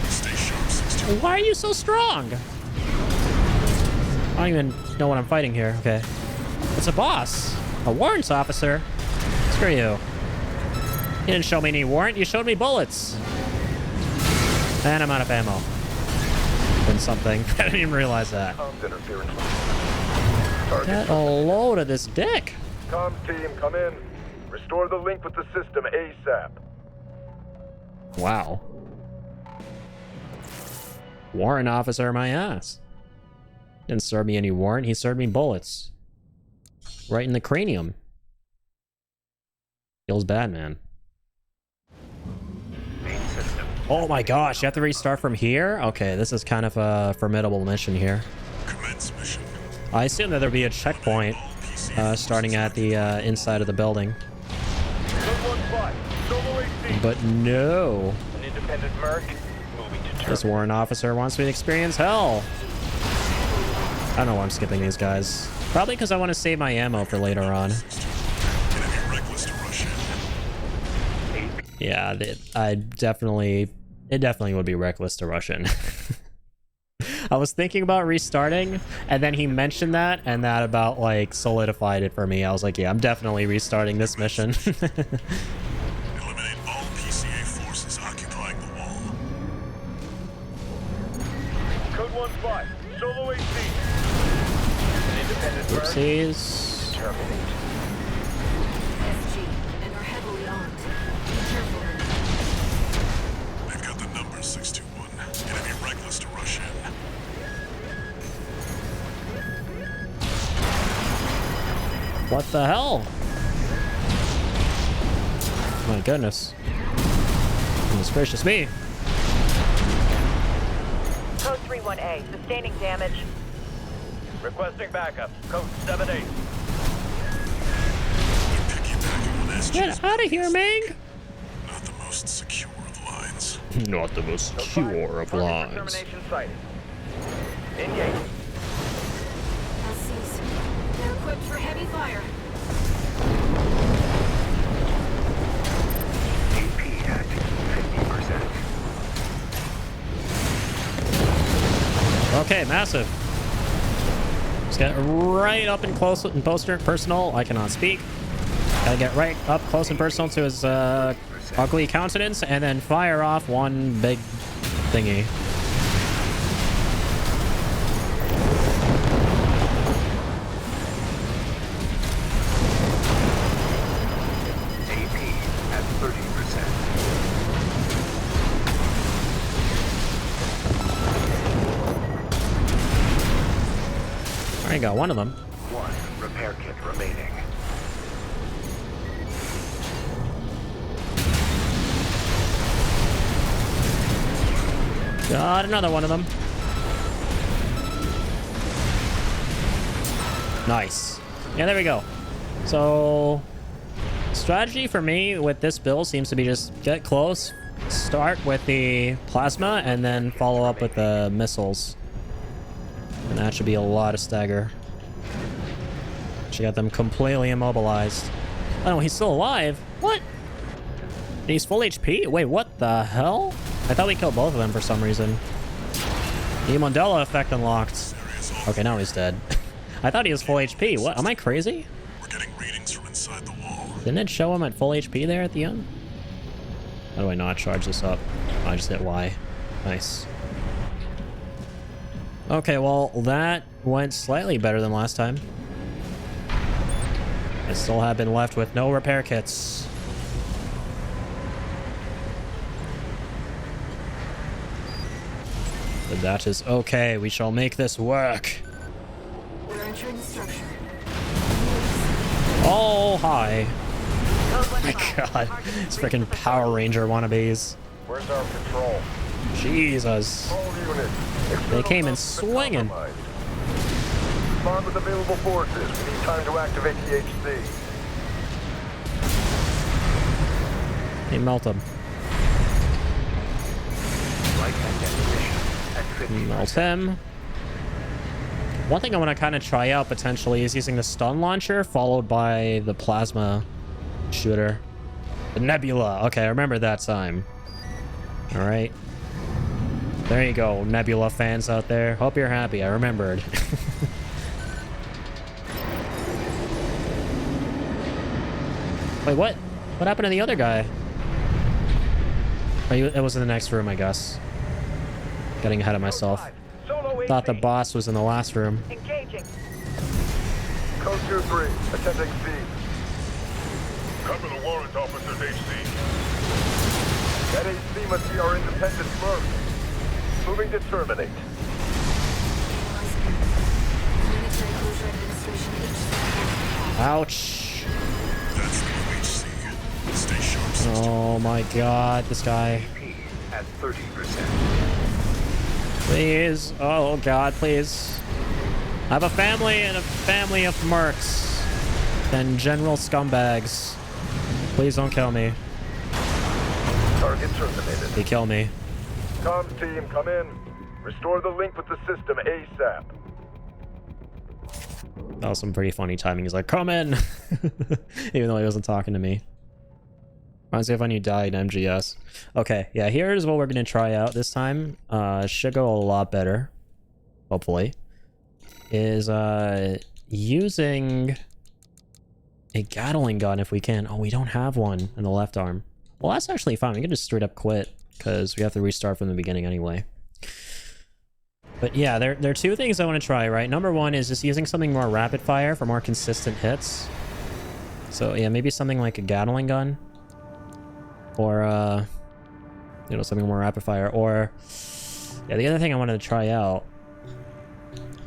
Stay sharp, 621. Why are you so strong? I don't even know what I'm fighting here. Okay. It's a boss. A warrants officer. Screw you. You didn't show me any warrant. You showed me bullets. And I'm out of ammo. Then something. I didn't even realize that. Comms interference. Get a load of this dick. Comms team, come in. Restore the link with the system ASAP. Wow. Warrant officer, my ass. Didn't serve me any warrant. He served me bullets. Right in the cranium. Feels bad, man. Main system. Oh my gosh, you have to restart from here? Okay, this is kind of a formidable mission here. Commence mission. I assume that there'll be a checkpoint starting at the inside of the building. Code 1-5, solo AC. But no. An independent merc moving to This terminate. warrant officer wants me to experience hell. I don't know why I'm skipping these guys. Probably because I want to save my ammo for later on. Gonna be reckless to rush in. Yeah, it definitely would be reckless to rush in. I was thinking about restarting, and then he mentioned that, and that about like solidified it for me. I was like, yeah, I'm definitely restarting this mission. Eliminate all PCA forces occupying the wall. Code 1-5, solo AC. An independent merc. Oopsies. Terminate. SG, and are heavily armed. Be careful. They've got the number 621. Gonna be reckless to rush in. What the hell? My goodness. Goodness gracious me. Code 31A, sustaining damage. Requesting backup. Code 7-8. They're piggybacking on SG's Get out of here, Ming! not the most secure of lines. Not the most secure of lines. Termination sighted. Engage. LCs. They're equipped for heavy fire. AP at 50%. Okay, massive. Let's get right up and close and personal. I cannot speak. Gotta get right up close and personal to his ugly countenance and then fire off one big thingy. AP at 30%. Alright, got one of them. One repair kit remaining. Got another one of them. Nice. Yeah, there we go. So, strategy for me with this build seems to be just get close, start with the plasma, and then follow up with the missiles. And that should be a lot of stagger. Should got them completely immobilized. Oh no, he's still alive? What? And he's full HP? Wait, what the hell? I thought we killed both of them for some reason. The Mandela effect unlocked. Okay, now he's dead. I thought he was full HP. What? Am I crazy? We're getting readings from inside the wall. Didn't it show him at full HP there at the end? How do I not charge this up? Oh, I just hit Y. Nice. Okay, well, that went slightly better than last time. I still have been left with no repair kits. But that is okay. We shall make this work. We're entering the structure. Oh, hi. Code My 1-5. god. Target It's is freaking ready for Power Ranger wannabes. Where's our patrol? Jesus. All units. They came in External swinging. compromised. Respond with available forces. We need time to activate the HC. They melt them. Right hand definition at 50%. Melt him. One thing I want to kind of try out potentially is using the stun launcher followed by the plasma shooter. The Nebula. Okay, I remember that time. Alright. There you go, Nebula fans out there. Hope you're happy. I remembered. Wait, what? What happened to the other guy? Oh, it was in the next room, I guess. Getting ahead of myself. Solo Thought the AC. boss was in the last room. Engaging. Code 2-3. Attempting C. Cover the warrant officer's HC. That HC must be our independent merc. Moving to terminate. Military Closure Administration HC. Ouch. That's the UHC. Stay sharp, sister. Oh my god, this guy. AP at 30%. Please. Oh god, please. I have a family and a family of mercs and general scumbags. Please don't kill me. Target terminated. They kill me. Comms team, come in. Restore the link with the system ASAP. That was some pretty funny timing. He's like, come in! Even though he wasn't talking to me. Reminds me of when you died in MGS. Okay, yeah, here's what we're going to try out this time. Should go a lot better. Hopefully. Is using a Gatling gun if we can. Oh, we don't have one in the left arm. Well, that's actually fine. We can just straight up quit because we have to restart from the beginning anyway. But yeah, there are two things I want to try, right? Number one is just using something more rapid fire for more consistent hits. So yeah, maybe something like a Gatling gun. Or, you know, something more rapid fire. Or, yeah, the other thing I wanted to try out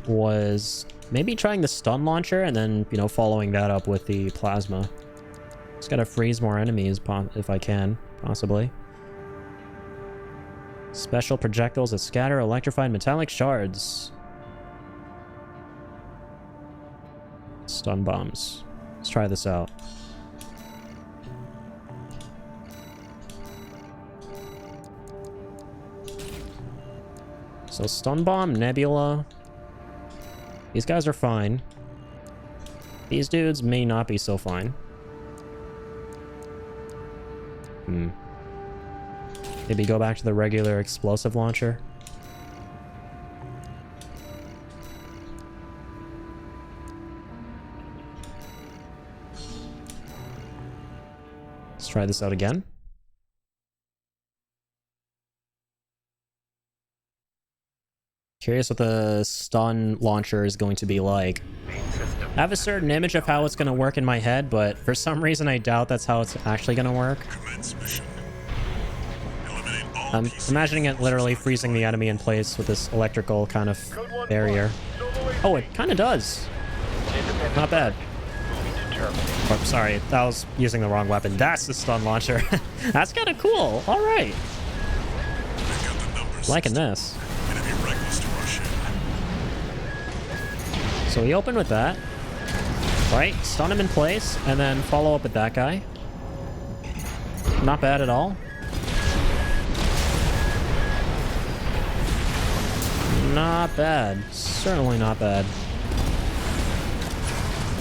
was maybe trying the stun launcher and then, you know, following that up with the plasma. Just gotta freeze more enemies if I can, possibly. Special projectiles that scatter electrified metallic shards. Stun bombs. Let's try this out. So stun bomb, Nebula. These guys are fine. These dudes may not be so fine. Maybe go back to the regular explosive launcher. Let's try this out again. Curious what the stun launcher is going to be like. I have a certain image of how it's going to work in my head, but for some reason I doubt that's how it's actually going to work. I'm imagining it literally freezing the enemy in place with this electrical kind of barrier. Oh, it kind of does. Not bad. Oh, sorry, that was using the wrong weapon. That's the stun launcher. That's kind of cool. All right. Liking this. So we open with that. Right, stun him in place, and then follow up with that guy. Not bad at all. Not bad. Certainly not bad.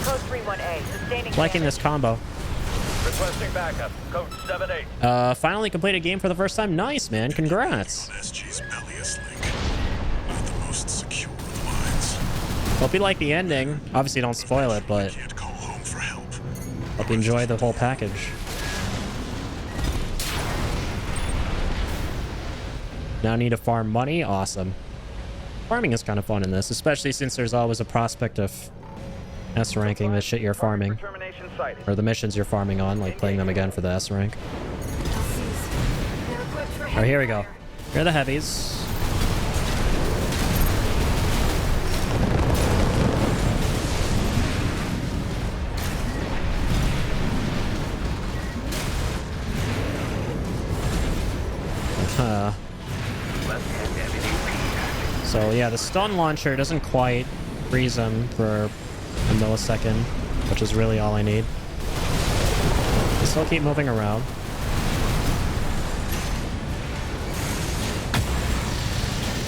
Code 31A, sustaining Liking damage. this combo. Requesting backup. Code 7-8. Finally completed game for the first time. Nice, man. Congrats. SG's Bellius link. Not the most secure of lines. Hope you like the ending. Obviously, don't spoil it, but Can't call home for help. hope you enjoy the whole package. Now need to farm money. Awesome. Farming is kind of fun in this, especially since there's always a prospect of S ranking the shit you're farming. Termination sighted. Or the missions you're farming on, like playing them again for the S rank. Alright, here we go. Here are the heavies. So yeah, the stun launcher doesn't quite freeze him for a millisecond, which is really all I need. Still keep moving around.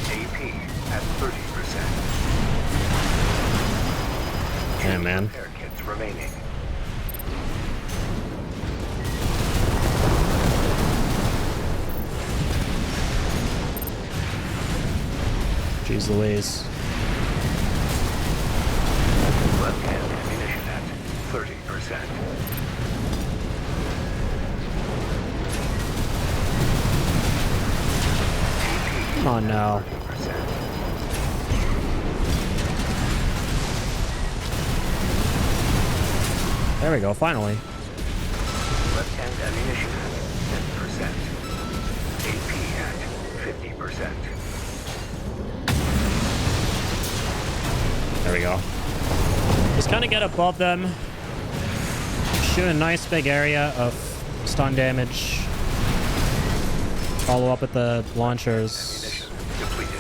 AP at 30%. Yeah, man. Repair kits remaining. Jeez Louise. Left-hand ammunition at 30%. Come on now. 30%. There we go, finally. Left-hand ammunition at 10%. AP at 50%. There we go. Just kind of get above them. Shoot a nice big area of stun damage. Follow up with the launchers. Ammunition depleted.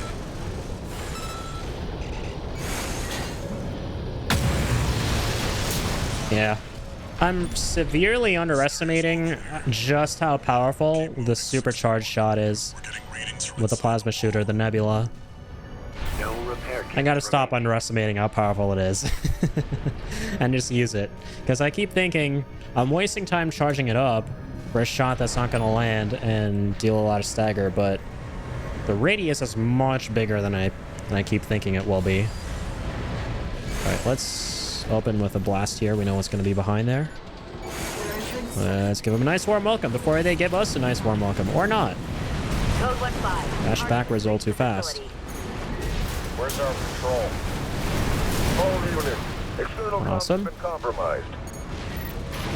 Yeah. I'm severely underestimating just how powerful the supercharged shot is with the plasma shooter, the Nebula. No repair kit I gotta stop remaining. underestimating how powerful it is and just use it. Because I keep thinking I'm wasting time charging it up for a shot that's not gonna land and deal a lot of stagger, but the radius is much bigger than I keep thinking it will be. Alright, let's open with a blast here. We know what's gonna be behind there. Let's give them a nice warm welcome before they give us a nice warm welcome. Or not. Code 15. Dash backwards all too fast. Where's our control? All units. External comms Awesome. have been compromised.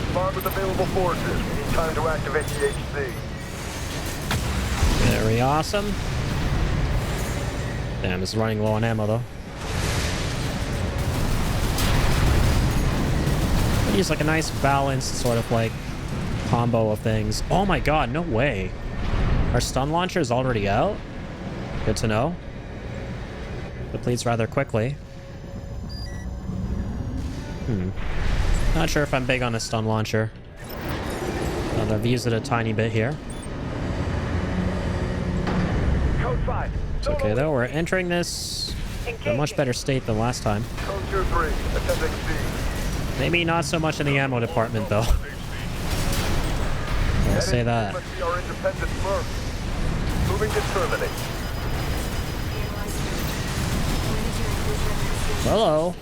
Respond with available forces. We need time to activate the HC. Very awesome. Damn, it's running low on ammo though. Use like a nice balanced sort of like combo of things. Oh my god, no way. Our stun launcher is already out? Good to know. Depletes rather quickly. Not sure if I'm big on a stun launcher. I've used it a tiny bit here. Code 5. It's okay though, we're entering this in a much better state than last time. Code 2-3. Attending C. Maybe not so much in the ammo department though. I'll say that. Must be our independent first. Moving to terminate. Hello.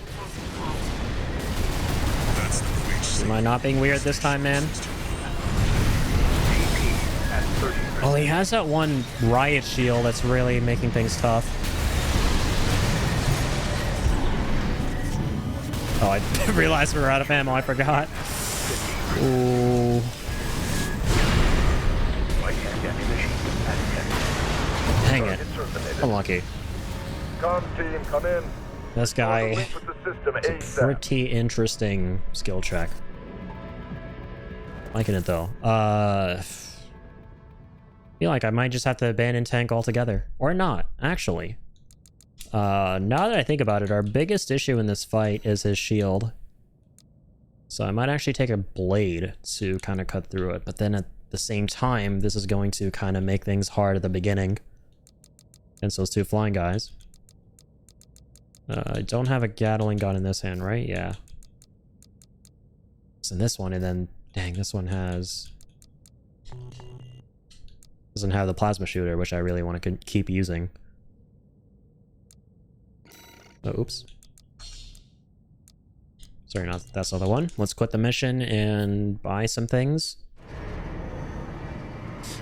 That's the Queech. Am I not being weird this time, man? At 30%. Oh, he has that one riot shield that's really making things tough. Oh, I didn't realize we were out of ammo. I forgot. Ooh. Right-hand ammunition at 10%. Dang it. Target terminated. Unlucky. Comms team, come in. This Follow the guy link with the system is a ASAP. pretty interesting skill check. Liking it though. Feel like I might just have to abandon tank altogether. Or not, actually. Now that I think about it, our biggest issue in this fight is his shield. So I might actually take a blade to kind of cut through it. But then at the same time, this is going to kind of make things hard at the beginning against those two flying guys. I don't have a Gatling gun in this hand, right? Yeah. It's in this one, and then, dang, this one doesn't have the plasma shooter, which I really want to keep using. Oh, oops. Sorry, that's not the one. Let's quit the mission and buy some things.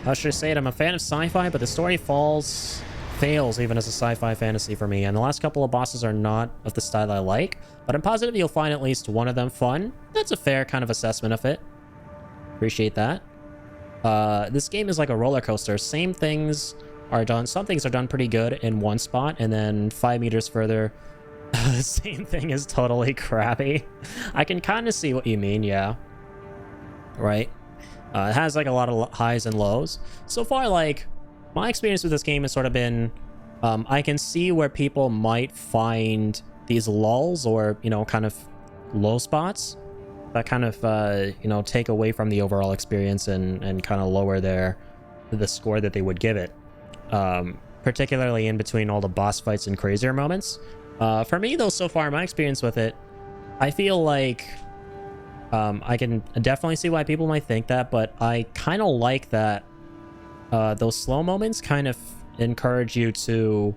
How should I say it? I'm a fan of sci-fi, but the story fails even as a sci-fi fantasy for me, and the last couple of bosses are not of the style I like, but I'm positive you'll find at least one of them fun. That's a fair kind of assessment of it. Appreciate that. This game is like a roller coaster. Some things are done pretty good in one spot, and then 5 meters further, the same thing is totally crappy. I can kind of see what you mean, yeah. Right? It has like a lot of highs and lows. So far, like, my experience with this game has sort of been, I can see where people might find these lulls or, you know, kind of low spots that kind of, you know, take away from the overall experience and kind of lower the score that they would give it. Particularly in between all the boss fights and crazier moments. For me, though, so far, my experience with it, I feel like I can definitely see why people might think that, but I kind of like that those slow moments kind of encourage you to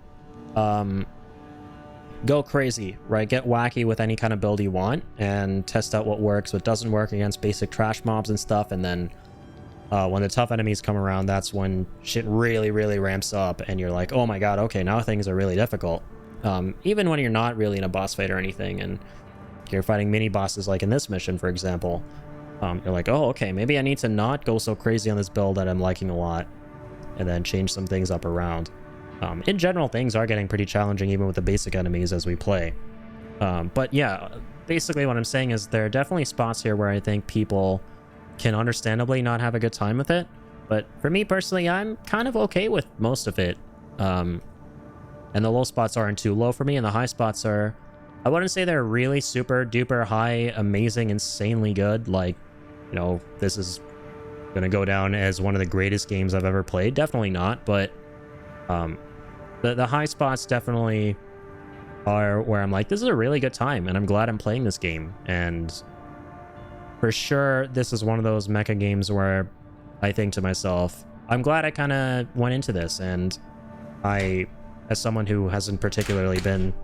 go crazy, right? Get wacky with any kind of build you want and test out what works, what doesn't work against basic trash mobs and stuff. And then when the tough enemies come around, that's when shit really, really ramps up and you're like, oh my god, okay, now things are really difficult. Even when you're not really in a boss fight or anything and you're fighting mini bosses like in this mission, for example, you're like, oh, okay, maybe I need to not go so crazy on this build that I'm liking a lot and then change some things up around. In general, things are getting pretty challenging even with the basic enemies as we play. But yeah, basically what I'm saying is there are definitely spots here where I think people can understandably not have a good time with it. But for me personally, I'm kind of okay with most of it. And the low spots aren't too low for me, and the high spots are I wouldn't say they're really super duper high, amazing, insanely good. Like, you know, this is gonna go down as one of the greatest games I've ever played. Definitely not, but the high spots definitely are where I'm like, this is a really good time, and I'm glad I'm playing this game. And for sure, this is one of those mecha games where I think to myself, I'm glad I kind of went into this, and I, as someone who hasn't particularly been,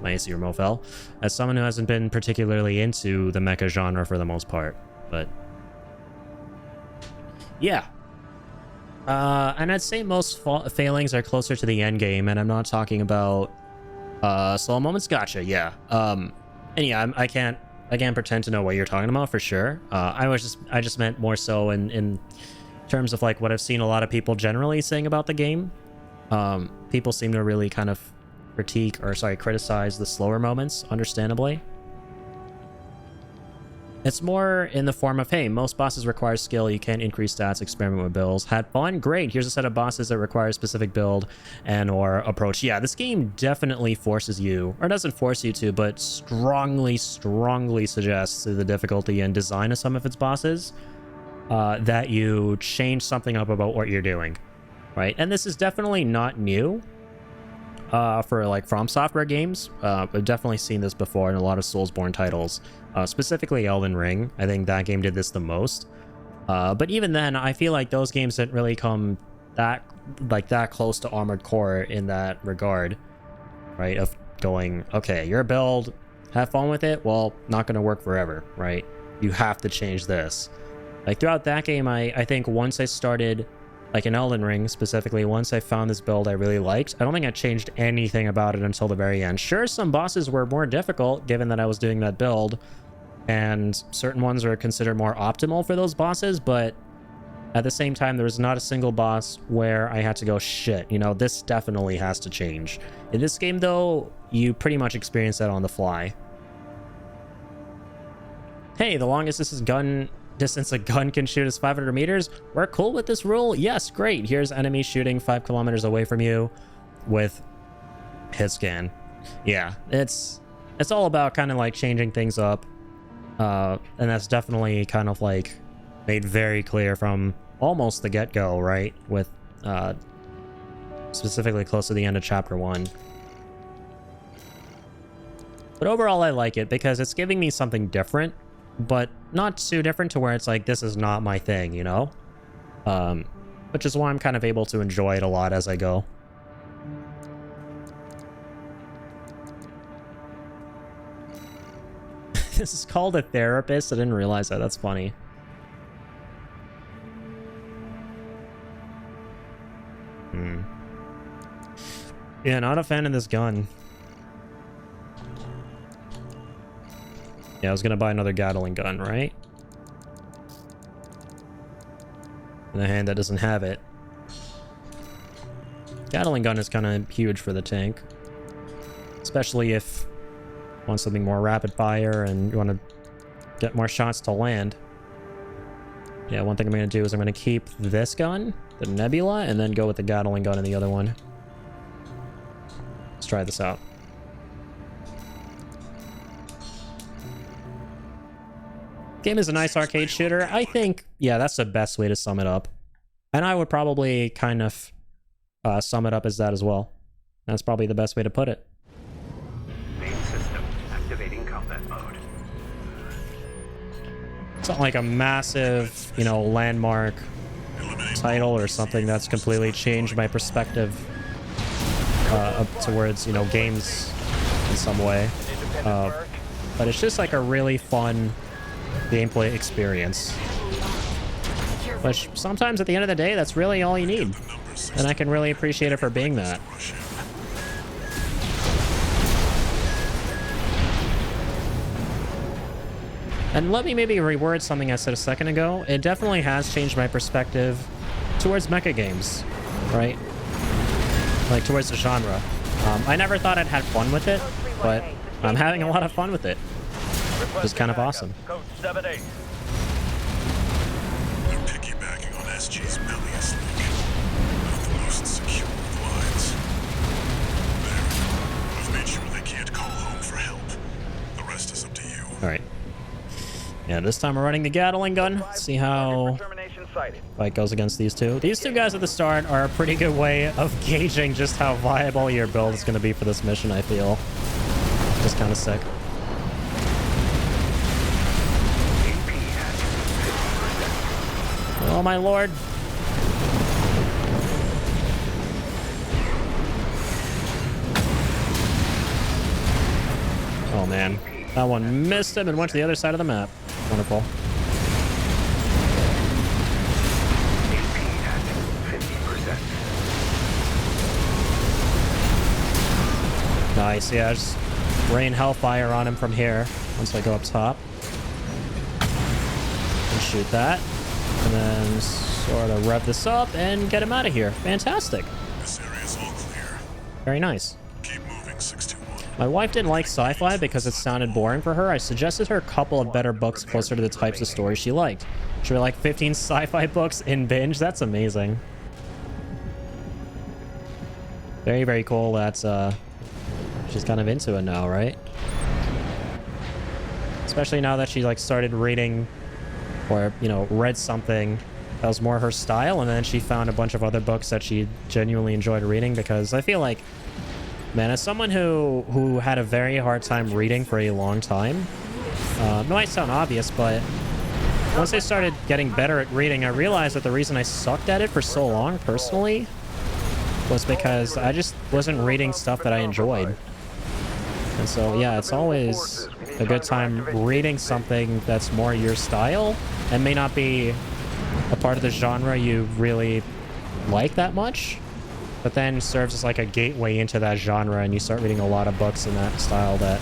my AC remote fell, as someone who hasn't been particularly into the mecha genre for the most part, but yeah. And I'd say most failings are closer to the end game, and I'm not talking about slow moments. Gotcha, yeah. And yeah, I can't pretend to know what you're talking about for sure. I just meant more so in terms of like what I've seen a lot of people generally saying about the game. People seem to really kind of criticize the slower moments, understandably. It's more in the form of, hey, most bosses require skill, you can't increase stats, experiment with builds. Had fun? Great, here's a set of bosses that require a specific build and or approach. Yeah, this game definitely forces you, or doesn't force you to, but strongly suggests through the difficulty and design of some of its bosses that you change something up about what you're doing, right? And this is definitely not new. For like From Software games. I've definitely seen this before in a lot of Soulsborne titles, specifically Elden Ring. I think that game did this the most. But even then, I feel like those games didn't really come that close to Armored Core in that regard, right? Of going, okay, your build, have fun with it. Well, not going to work forever, right? You have to change this. Like throughout that game, I think once I started, like in Elden Ring specifically, once I found this build I really liked, I don't think I changed anything about it until the very end. Sure, some bosses were more difficult given that I was doing that build, and certain ones are considered more optimal for those bosses, but at the same time, there was not a single boss where I had to go, shit, you know, this definitely has to change. In this game, though, you pretty much experience that on the fly. Hey, the longest distance a gun can shoot is 500 meters. We're cool with this rule? Yes, great. Here's enemies shooting 5 kilometers away from you with hit scan. Yeah, it's all about kind of like changing things up. And that's definitely kind of like made very clear from almost the get-go, right? With specifically close to the end of chapter 1. But overall, I like it because it's giving me something different, but not too different to where it's like, this is not my thing, you know? Which is why I'm kind of able to enjoy it a lot as I go. This is called a therapist? I didn't realize that. That's funny. Yeah, not a fan of this gun. Yeah, I was gonna buy another Gatling gun, right? In a hand that doesn't have it. Gatling gun is kind of huge for the tank. Especially if you want something more rapid fire and you want to get more shots to land. Yeah, one thing I'm gonna do is I'm gonna keep this gun, the Nebula, and then go with the Gatling gun in the other one. Let's try this out. Game is a nice arcade shooter. I think, yeah, that's the best way to sum it up. And I would probably kind of sum it up as that as well. That's probably the best way to put it. Main system activating combat mode. It's not like a massive, you know, landmark title or something that's completely changed my perspective up towards, you know, games in some way. But it's just like a really fun gameplay experience, which sometimes at the end of the day, that's really all you need, and I can really appreciate it for being that. And let me maybe reword something I said a second ago. It definitely has changed my perspective towards mecha games, right? Like towards the genre. I never thought I'd had fun with it, but I'm having a lot of fun with it. Just kind of awesome. Code 7-8. They're piggybacking on SG's Melius link. Not the most secure of lines. There. I've made sure they can't call home for help. Alright. Yeah, this time we're running the Gatling gun. See how Termination sighted. fight goes against these two. These two guys at the start are a pretty good way of gauging just how viable your build is going to be for this mission, I feel. Just kind of sick. Oh my lord. Oh man. That one missed him and went to the other side of the map. Wonderful. Nice, yeah, just rain hellfire on him from here once I go up top. And shoot that. And then sort of rev this up and get him out of here. Fantastic. This area's all clear. Very nice. Keep moving, 621. My wife didn't like sci-fi because it sounded boring for her. I suggested her a couple of better books closer to the types of stories she liked. She read like 15 sci-fi books in binge. That's amazing. Very, very cool. That's she's kind of into it now, right? Especially now that she like started reading or, you know, read something that was more her style, and then she found a bunch of other books that she genuinely enjoyed reading. Because I feel like, man, as someone who had a very hard time reading for a long time, it might sound obvious, but once I started getting better at reading, I realized that the reason I sucked at it for so long, personally, was because I just wasn't reading stuff that I enjoyed. And so, yeah, it's always a good time reading something that's more your style and may not be a part of the genre you really like that much, but then serves as like a gateway into that genre, and you start reading a lot of books in that style that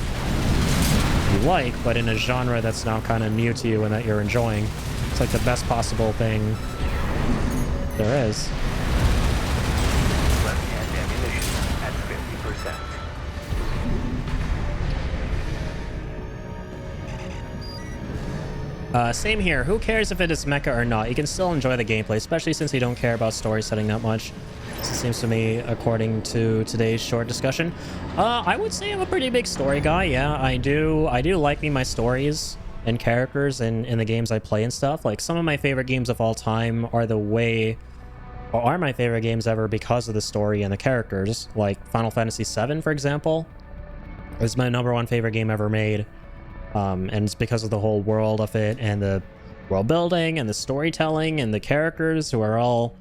you like, but in a genre that's now kind of new to you and that you're enjoying. It's like the best possible thing there is. Left-hand ammunition at 50%. Same here. Who cares if it is mecha or not? You can still enjoy the gameplay, especially since you don't care about story setting that much. It seems to me, according to today's short discussion. I would say I'm a pretty big story guy. Yeah, I do like me my stories and characters in the games I play and stuff. Like, some of my favorite games of all time are my favorite games ever because of the story and the characters. Like Final Fantasy VII, for example, is my #1 favorite game ever made. And it's because of the whole world of it, and the world building, and the storytelling, and the characters who are all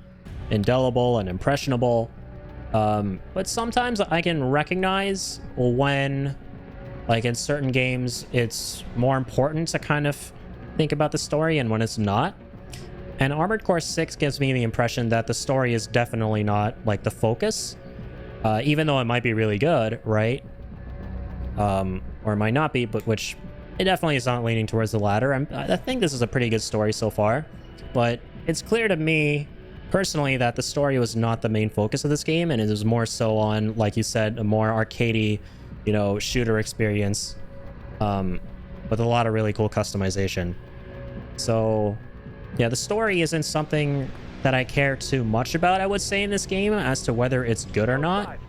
indelible and impressionable. But sometimes I can recognize when, like in certain games, it's more important to kind of think about the story, and when it's not. And Armored Core 6 gives me the impression that the story is definitely not like the focus, even though it might be really good, right? Or it might not be, but which it definitely is not leaning towards the latter. I think this is a pretty good story so far, but it's clear to me personally that the story was not the main focus of this game, and it was more so on, like you said, a more arcadey, you know, shooter experience, with a lot of really cool customization. So yeah, the story isn't something that I care too much about, I would say, in this game as to whether it's good or not.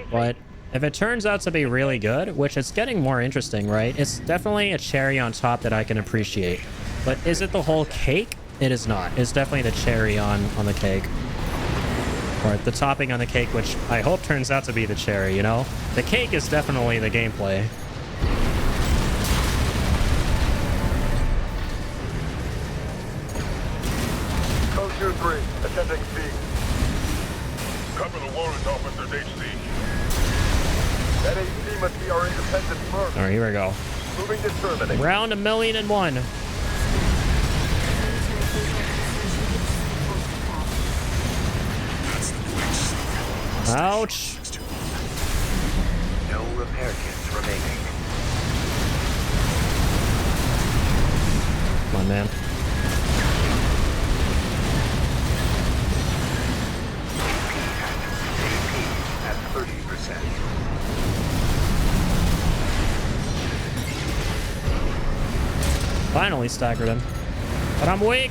But if it turns out to be really good, which it's getting more interesting, right? It's definitely a cherry on top that I can appreciate. But is it the whole cake? It is not. It's definitely the cherry on the cake. Or the topping on the cake, which I hope turns out to be the cherry, you know? The cake is definitely the gameplay. Code 2-3, attending C. Cover the warrant, Officers HC. That AC must be our independent firm. Alright, here we go. Moving to terminate. Round 1,000,001. Ouch. No repair kits remaining. Come on, man. At 30%. Finally staggered him. But I'm weak.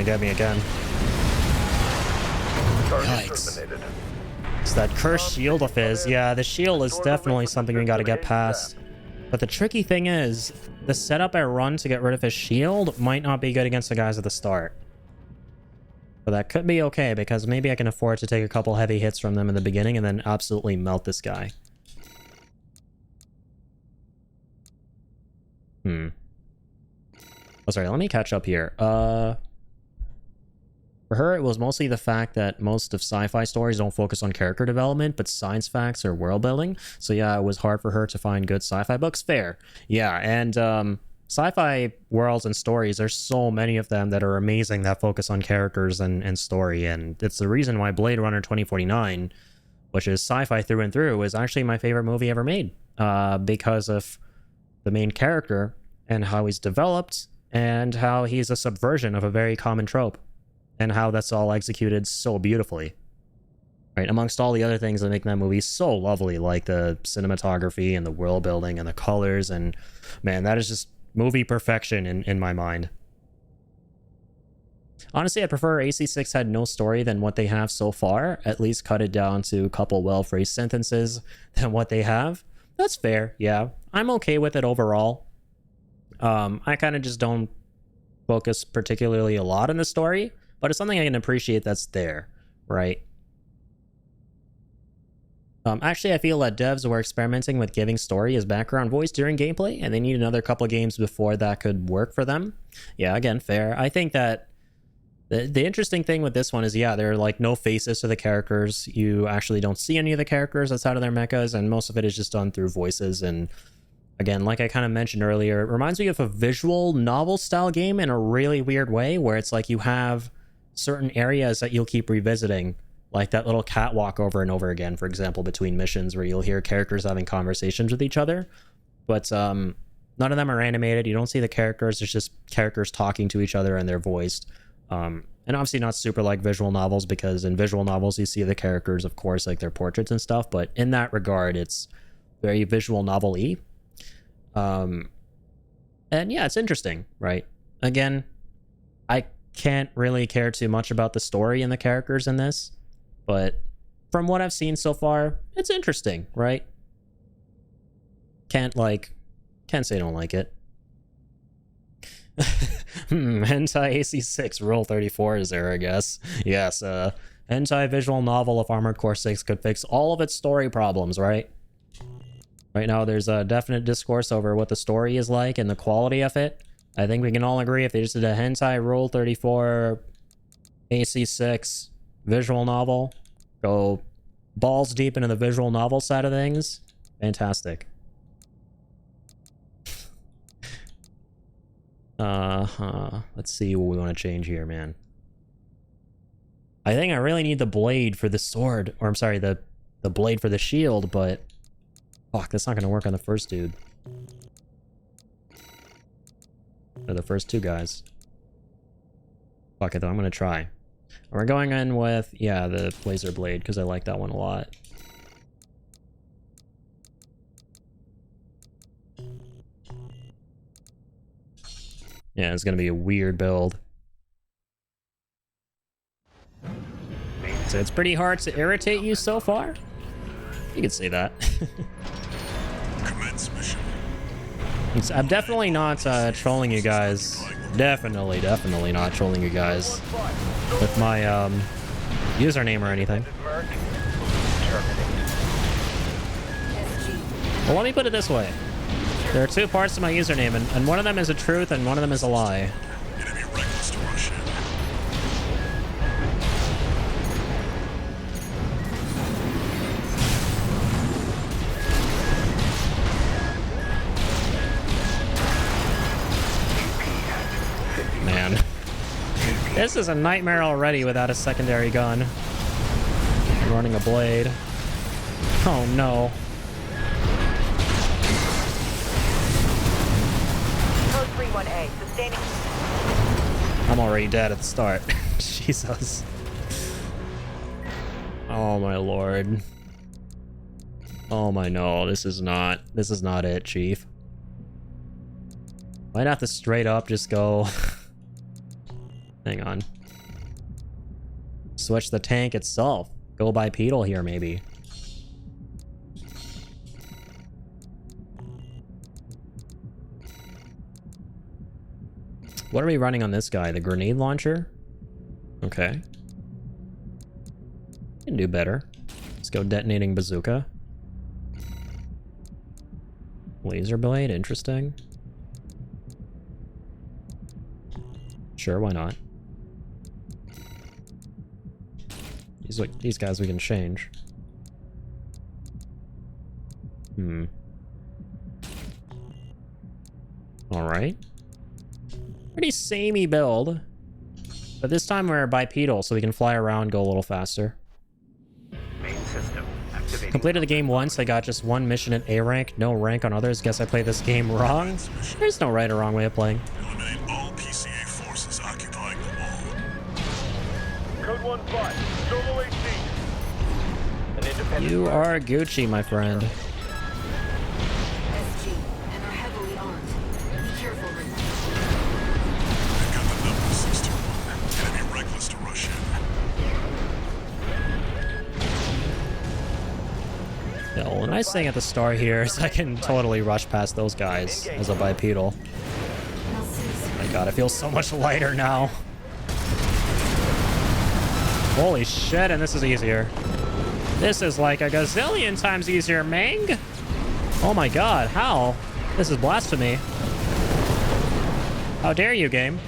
gonna get me again. Target Yikes. terminated. It's that cursed shield of his. Yeah, the shield is definitely something we gotta get past. But the tricky thing is, the setup I run to get rid of his shield might not be good against the guys at the start. But that could be okay, because maybe I can afford to take a couple heavy hits from them in the beginning and then absolutely melt this guy. Oh, sorry, let me catch up here. For her, it was mostly the fact that most of sci-fi stories don't focus on character development, but science facts or world building. So yeah, it was hard for her to find good sci-fi books. Fair. Yeah, and sci-fi worlds and stories, there's so many of them that are amazing that focus on characters and story. And it's the reason why Blade Runner 2049, which is sci-fi through and through, is actually my favorite movie ever made. Because of the main character and how he's developed and how he's a subversion of a very common trope. And how that's all executed so beautifully. Right, amongst all the other things that make that movie so lovely, like the cinematography and the world building and the colors, and man, that is just movie perfection in my mind. Honestly, I prefer AC6 had no story than what they have so far. At least cut it down to a couple well-phrased sentences than what they have. That's fair, yeah. I'm okay with it overall. I kind of just don't focus particularly a lot on the story. But it's something I can appreciate that's there, right? Actually, I feel that devs were experimenting with giving story as background voice during gameplay, and they need another couple of games before that could work for them. Yeah, again, fair. I think that the interesting thing with this one is, yeah, there are like no faces to the characters. You actually don't see any of the characters outside of their mechas, and most of it is just done through voices. And again, like I kind of mentioned earlier, it reminds me of a visual novel style game in a really weird way, where it's like you have certain areas that you'll keep revisiting, like that little catwalk over and over again, for example, between missions, where you'll hear characters having conversations with each other, but none of them are animated. You don't see the characters. It's just characters talking to each other and they're voiced. And obviously not super like visual novels, because in visual novels you see the characters, of course, like their portraits and stuff, but in that regard it's very visual novel-y. And yeah, it's interesting, right? Again, I can't really care too much about the story and the characters in this, but from what I've seen so far, it's interesting, right? Can't say I don't like it. Hentai AC6 Rule 34 is there, I guess. Yes, hentai visual novel of Armored Core 6 could fix all of its story problems, right? Right now there's a definite discourse over what the story is like and the quality of it. I think we can all agree if they just did a hentai Rule 34 AC6 visual novel, go balls deep into the visual novel side of things, fantastic. Let's see what we want to change here, man. I think I really need the blade for the sword, or I'm sorry, the blade for the shield, but fuck, that's not gonna work on the first dude. Or the first two guys. Fuck it though, I'm gonna try. We're going in with, yeah, the laser blade, because I like that one a lot. Yeah, it's gonna be a weird build. So it's pretty hard to irritate you so far? You could say that. Commence mission. I'm definitely not trolling you guys. Definitely not trolling you guys with my username or anything. Well, let me put it this way. There are two parts to my username, and one of them is a truth and one of them is a lie. Enemy reckless to rush in. Man. This is a nightmare already without a secondary gun. I'm running a blade. Oh no. Code 31A, sustaining. I'm already dead at the start. Jesus. Oh my lord. Oh my no, this is not it, Chief. Might have to straight up just go Hang on. Switch the tank itself. Go bipedal here, maybe. What are we running on this guy? The grenade launcher? Okay. Can do better. Let's go detonating bazooka. Laser blade, interesting. Sure, why not? These guys we can change. Alright. Pretty samey build. But this time we're bipedal, so we can fly around, go a little faster. Main system activating. Completed the game once, I got just one mission at A rank, no rank on others. Guess I played this game wrong. There's no right or wrong way of playing. Eliminate all PCA forces occupying the wall. Code 1-5, solo AC. An independent You are Gucci, my friend. SG, and are heavily armed. Be careful, Rick. They've got the number 621. Gonna be reckless to rush in. Yeah, well, the nice thing at the start here is I can totally rush past those guys as a bipedal. Now, citizen. My god, it feels so much lighter now. Holy shit, and this is easier. This is like a gazillion times easier, Mang. Oh my god, how? This is blasphemy. How dare you, game?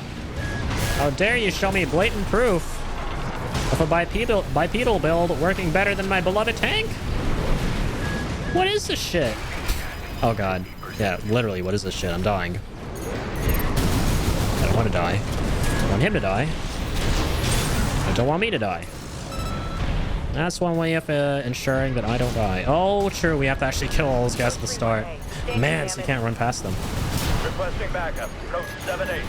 How dare you show me blatant proof of a bipedal build working better than my beloved tank? What is this shit? Oh god. Yeah, literally, what is this shit? I'm dying. I don't want to die. I want him to die. I don't want me to die. That's one way of ensuring that I don't die. Oh, true, we have to actually kill all those guys at the start. Man, so you can't run past them. requesting backup. Code 7-8.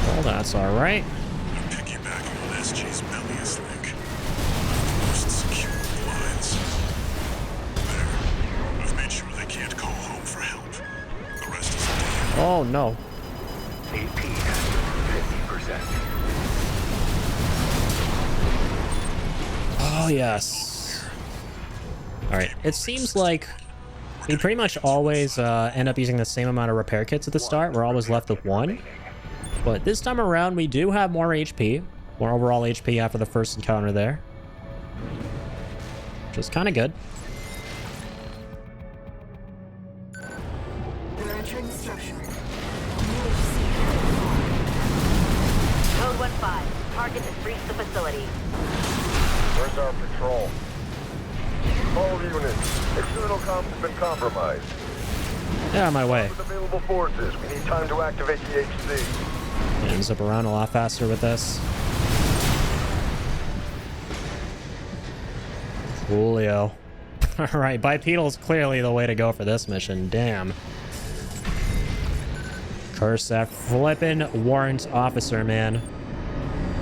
Well, that's alright. I'm piggybacking on SG's Melius link. Most secure lines. There. I've made sure they can't call home for help. The rest is a deal. Oh, no. AP at 50%. Oh, yes. Alright, it seems like we pretty much always end up using the same amount of repair kits at the start. We're always left with one. But this time around, we do have more HP. More overall HP after the first encounter there. Which is kind of good. We're entering the structure. Code 1-5. Target has breached the facility. Where's our patrol? All units. External comms have been compromised. Yeah, on my way. With available forces, we need time to activate the HC. And zip around a lot faster with this. Coolio. Alright, bipedal is clearly the way to go for this mission. Damn. Curse that flippin' warrant officer, man.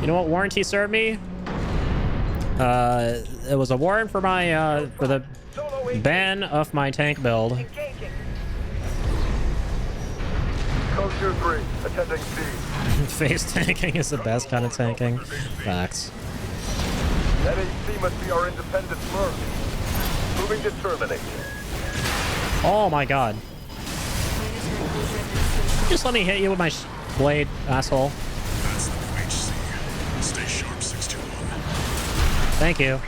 You know what warrant he served me? It was a warrant for my, for the ban of my tank build. Engaging. Code 2-3, attending C. Face tanking is the best kind of tanking. Facts. That HC must be our independent merc. Moving to terminate. Oh my god. Just let me hit you with my blade, asshole. That's the new HC. Stay sharp, 621. Thank you.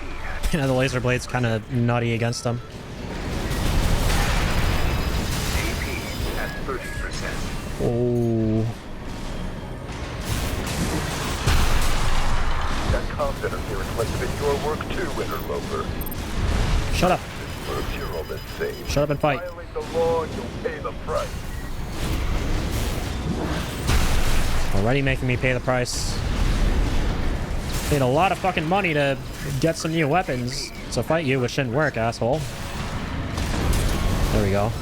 You know, the laser blade's kind of nutty against them. AP at 30%. Oh. That comms interference must have been your work too, interloper. Shut up. Mercs, you're almost safe. Shut up and fight. Violate the law and you'll pay the price. Already making me pay the price. Paid a lot of fucking money to get some new weapons to fight you, which didn't work, asshole. There we go.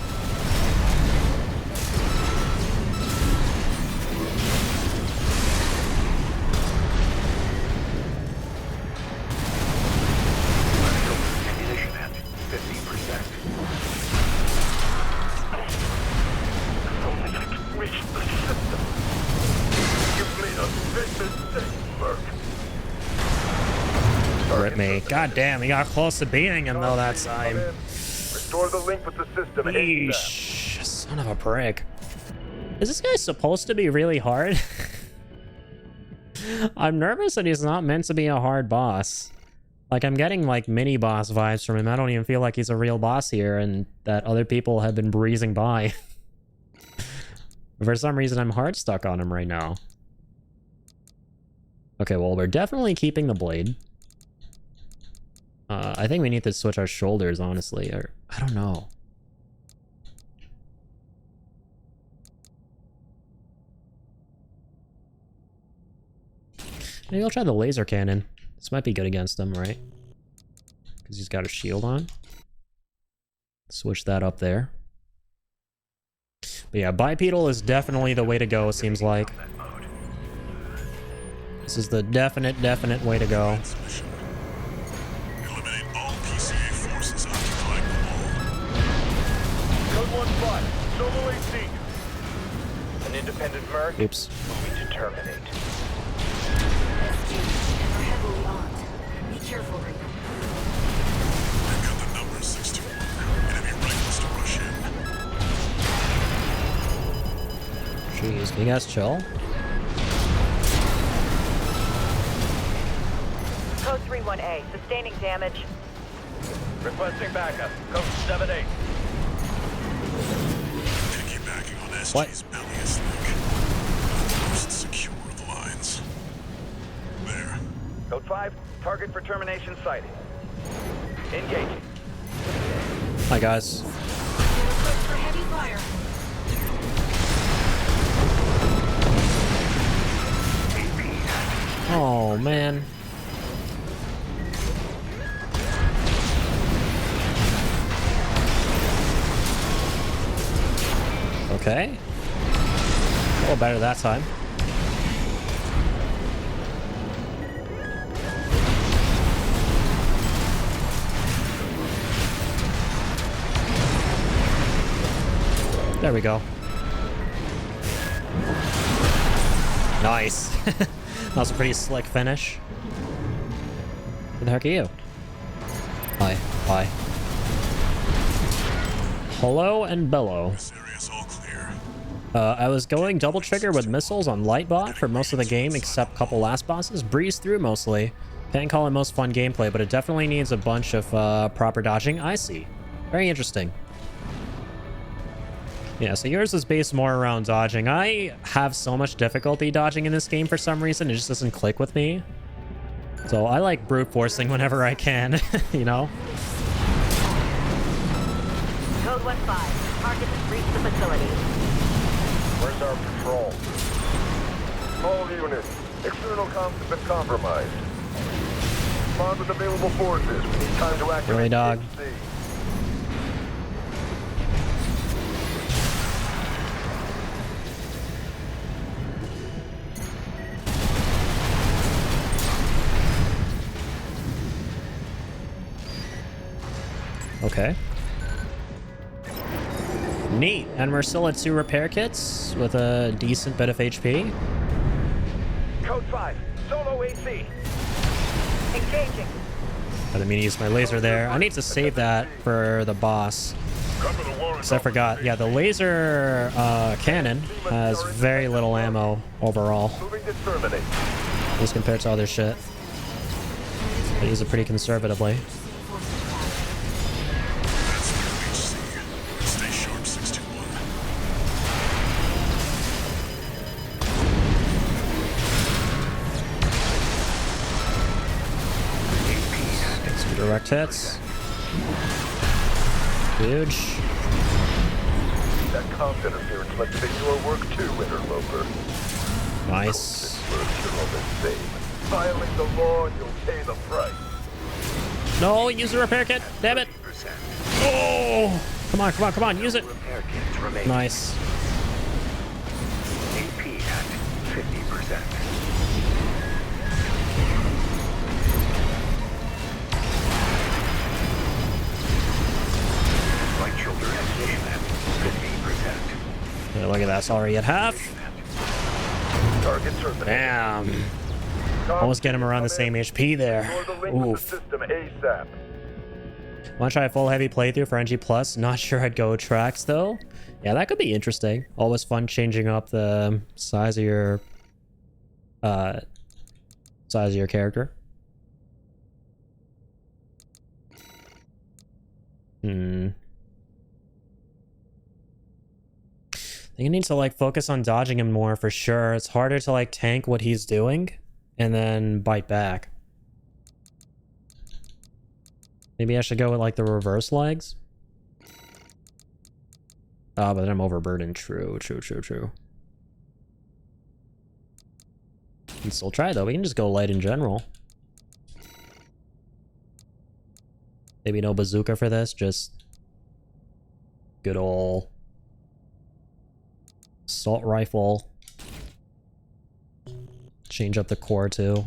Ammunition at 50%. Only I can reach the system. You've made a big mistake. hurt me. God damn, he got close to beating him though that time. Restore the link with the system. Yeesh, son of a prick. Is this guy supposed to be really hard? I'm nervous that he's not meant to be a hard boss. Like, I'm getting, like, mini-boss vibes from him. I don't even feel like he's a real boss here, and that other people have been breezing by. For some reason, I'm hard stuck on him right now. Okay, well, we're definitely keeping the blade. I think we need to switch our shoulders, honestly, or... I don't know. Maybe I'll try the laser cannon. This might be good against him, right? Because he's got a shield on. Switch that up there. But yeah, bipedal is definitely the way to go, it seems like. This is the definite way to go. Eliminate all PCA forces occupying the wall. Code 1-5, solo AC. An independent merc. Oops. Moving to terminate. We're heavily armed. Be careful, Reaper. I've got the number 61. Enemy rifles to rush in. Jeez, can you guys chill? Code 31A, sustaining damage. Requesting backup. Code 7-8. Piggybacking on What? SG's belliest link. The most secure of lines. There. Code 5, target for termination sighted. Engaging. Hi, guys. Equipped for heavy fire. Oh, man. Okay. A little better that time. There we go. Nice. That was a pretty slick finish. Who the heck are you? Hi. Hi. Hello and bellow. This area's all clear. I was going double trigger with missiles on Lightbot for most of the game, except a couple last bosses. Breezed through mostly. Can't call it most fun gameplay, but it definitely needs a bunch of proper dodging. I see. Very interesting. Yeah, so yours is based more around dodging. I have so much difficulty dodging in this game for some reason. It just doesn't click with me. So I like brute forcing whenever I can, you know? Code 1-5, target has reached the facility. Where's our patrol? All units, external comms have been compromised. Respond with available forces. We need time to activate. Really, dog? HC. Okay. Neat. And we're still at 2 repair kits with a decent bit of HP. Code 5, solo AC. Engaging. I didn't mean to use my laser there. I need to save that for the boss. Cover the warrant. Because I forgot. Yeah, the laser cannon has very little ammo overall, Moving to terminate. at least compared to other shit. I use it pretty conservatively. That's their HC. Stay sharp, 61. Some direct hits. Huge. That comms interference lets make your work too, interloper. Nice. You're all the same. Violate the law and you'll pay the price. No, use the repair kit. Damn it. Oh! Come on, come on, come on. Use it. Repair kits remain. Nice. AP at 50%. Right shoulder activation at 50%. Yeah, look at that. It's already at half. Target terminated. Damn. Almost get him around the same HP there. Oof. System ASAP. Want to try a full heavy playthrough for NG Plus? Not sure I'd go tracks though. Yeah, that could be interesting. Always fun changing up the size of your character. I think you need to like focus on dodging him more for sure. It's harder to like tank what he's doing and then bite back. Maybe I should go with like the reverse legs. Oh, but then I'm overburdened. True. We can still try though. We can just go light in general. Maybe no bazooka for this, just good ol' assault rifle. Change up the core too.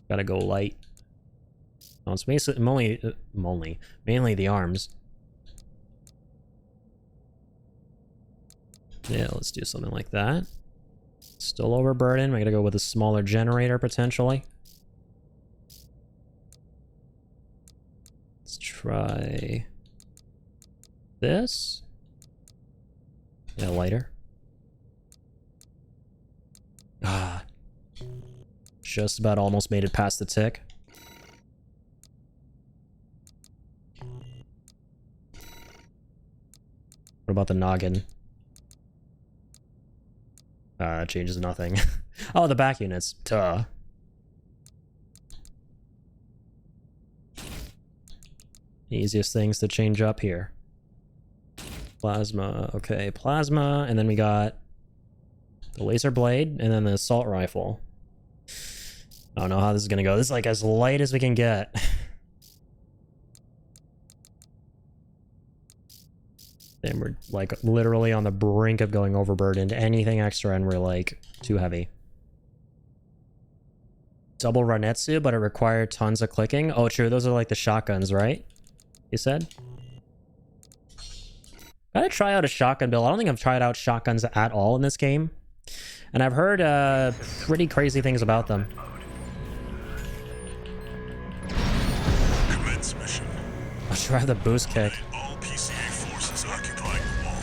Gotta go light. Oh, it's basically mainly the arms. Yeah, let's do something like that. Still overburdened. I gotta go with a smaller generator potentially. Let's try this. Yeah, lighter. Ah. Just about almost made it past the tick. What about the noggin? Changes nothing. Oh, the back units. Duh. Easiest things to change up here. Plasma. Okay, plasma. And then we got the laser blade and then the assault rifle. I don't know how this is gonna go. This is like as light as we can get. And we're like literally on the brink of going overburdened. Anything extra and we're like too heavy. Double Ranetsu, but it required tons of clicking. Oh, true. Those are like the shotguns, right? You said? Gotta try out a shotgun build. I don't think I've tried out shotguns at all in this game. And I've heard pretty crazy things about them. Commence mission. I'll try the boost kick. All PCA forces occupying the wall.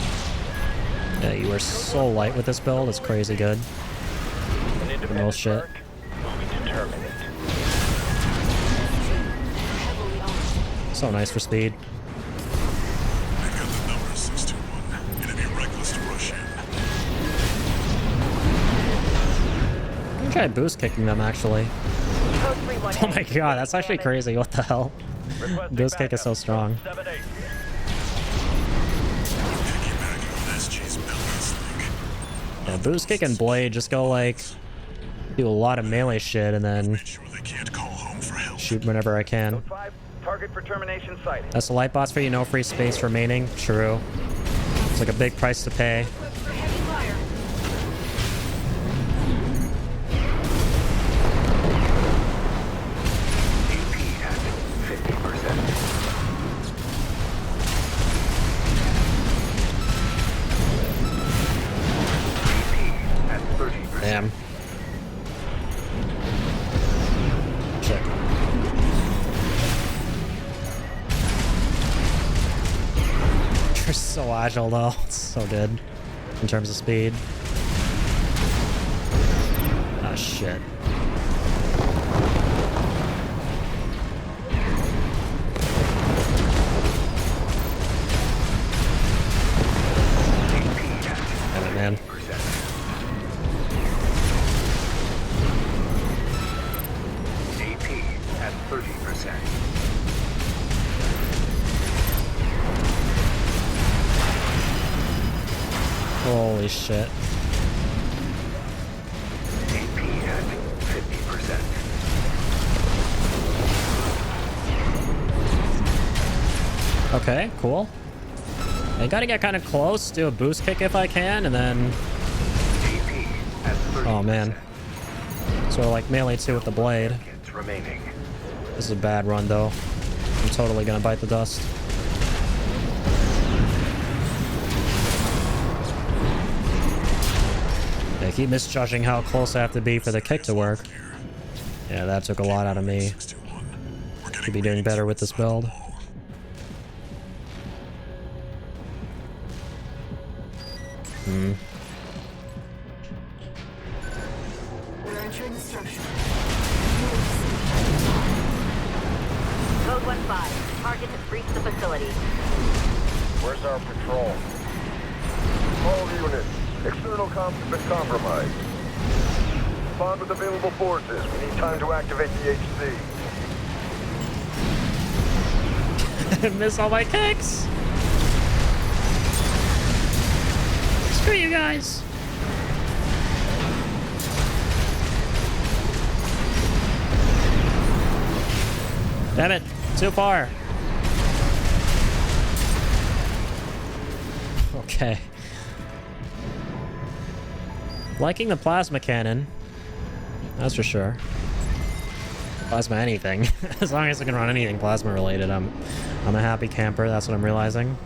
Yeah, you are so light with this build. It's crazy good. No shit. So nice for speed. I've got the number 621. It'd be reckless to rush in. I'm gonna try boost kicking them actually. Code 318. Oh my god, that's actually crazy. What the hell? Boost kick is so strong. Yeah, boost kick and blade just go like do a lot of melee shit and then shoot whenever I can. Target for termination sighted. That's the light bots for you. No free space remaining. True. It's like a big price to pay. Damn. Shit. You're so agile though. It's so good in terms of speed. Ah, shit. Damn it, man. At 30%. Holy shit. AP at 50%. Okay, cool. I gotta get kind of close, do a boost kick if I can, and then... AP at 30%. Oh man. Sort of like melee 2 with the blade. Remaining. This is a bad run though. I'm totally gonna bite the dust. Yeah, keep misjudging how close I have to be for the kick to work. Yeah, that took a lot out of me. Should be doing better with this build. We're entering the structure. Code 1-5. Target has breached the facility. Where's our patrol? All units, external comms have been compromised. Respond with available forces. We need time to activate the HC. Miss all my kicks! Screw you guys! Damn it, too far. Okay. Liking the plasma cannon. That's for sure. Plasma anything. As long as I can run anything plasma related, I'm a happy camper, that's what I'm realizing.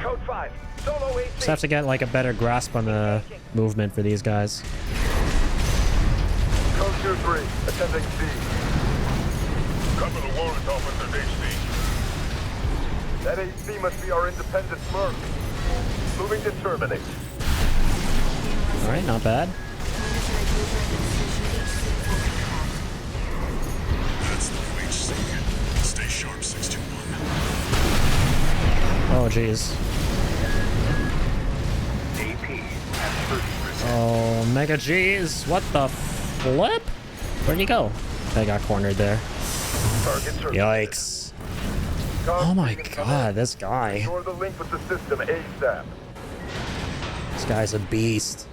Code 5, solo HC. Just have to get like a better grasp on the movement for these guys. Code 2-3, attending C. Cover the warrant officer's HC. That HC must be our independent merc. Moving to terminate. Alright, not bad. That's the new HC. Stay sharp, 621. Oh, jeez. AP at 30%. Oh, Mega G's. What the flip? Where'd he go? I got cornered there. Target terminated. Yikes. Oh my god, this guy. Restore the link with the system ASAP. This guy's a beast.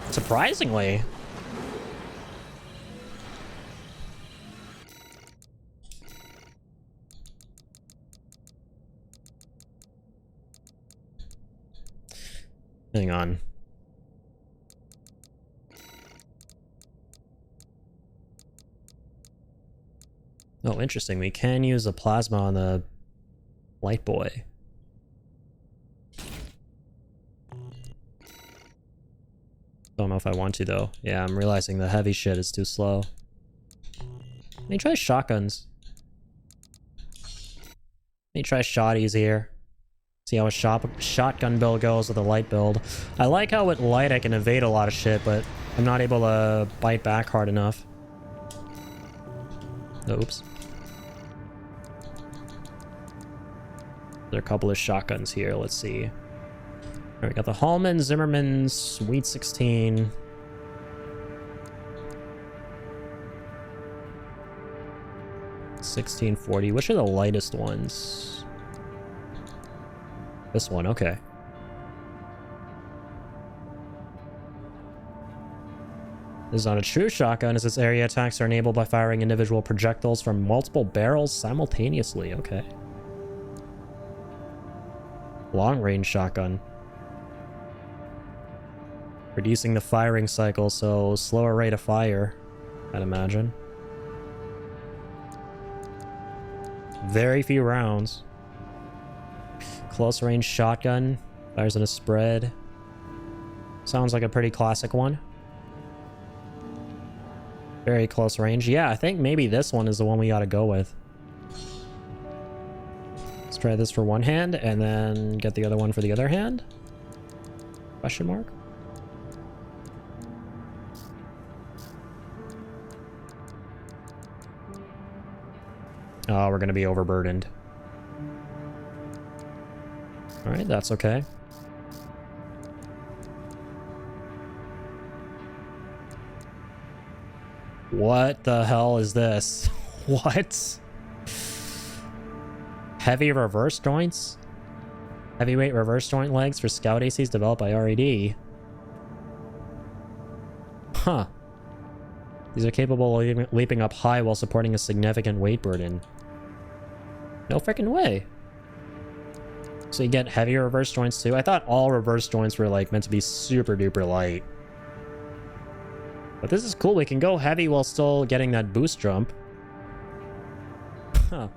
Surprisingly. Hang on. Oh, interesting. We can use the plasma on the light boy. Don't know if I want to though. Yeah, I'm realizing the heavy shit is too slow. Let me try shotguns. Let me try shotties here. See how a shotgun build goes with a light build. I like how with light I can evade a lot of shit, but I'm not able to bite back hard enough. Oops. There are a couple of shotguns here. Let's see. All right, we got the Hallman, Zimmerman, Sweet 16. $1640. Which are the lightest ones? This one, okay. This is not a true shotgun, as its area attacks are enabled by firing individual projectiles from multiple barrels simultaneously. Okay. Long-range shotgun. Reducing the firing cycle, so slower rate of fire, I'd imagine. Very few rounds. Close-range shotgun. Fires in a spread. Sounds like a pretty classic one. Very close range. Yeah, I think maybe this one is the one we ought to go with. Let's try this for one hand and then get the other one for the other hand? Question mark? Oh, we're gonna be overburdened. Alright, that's okay. What the hell is this? What? Heavy reverse joints? Heavyweight reverse joint legs for scout ACs developed by RAD. Huh. These are capable of leaping up high while supporting a significant weight burden. No freaking way. So you get heavy reverse joints too? I thought all reverse joints were like meant to be super duper light. But this is cool. We can go heavy while still getting that boost jump. Huh.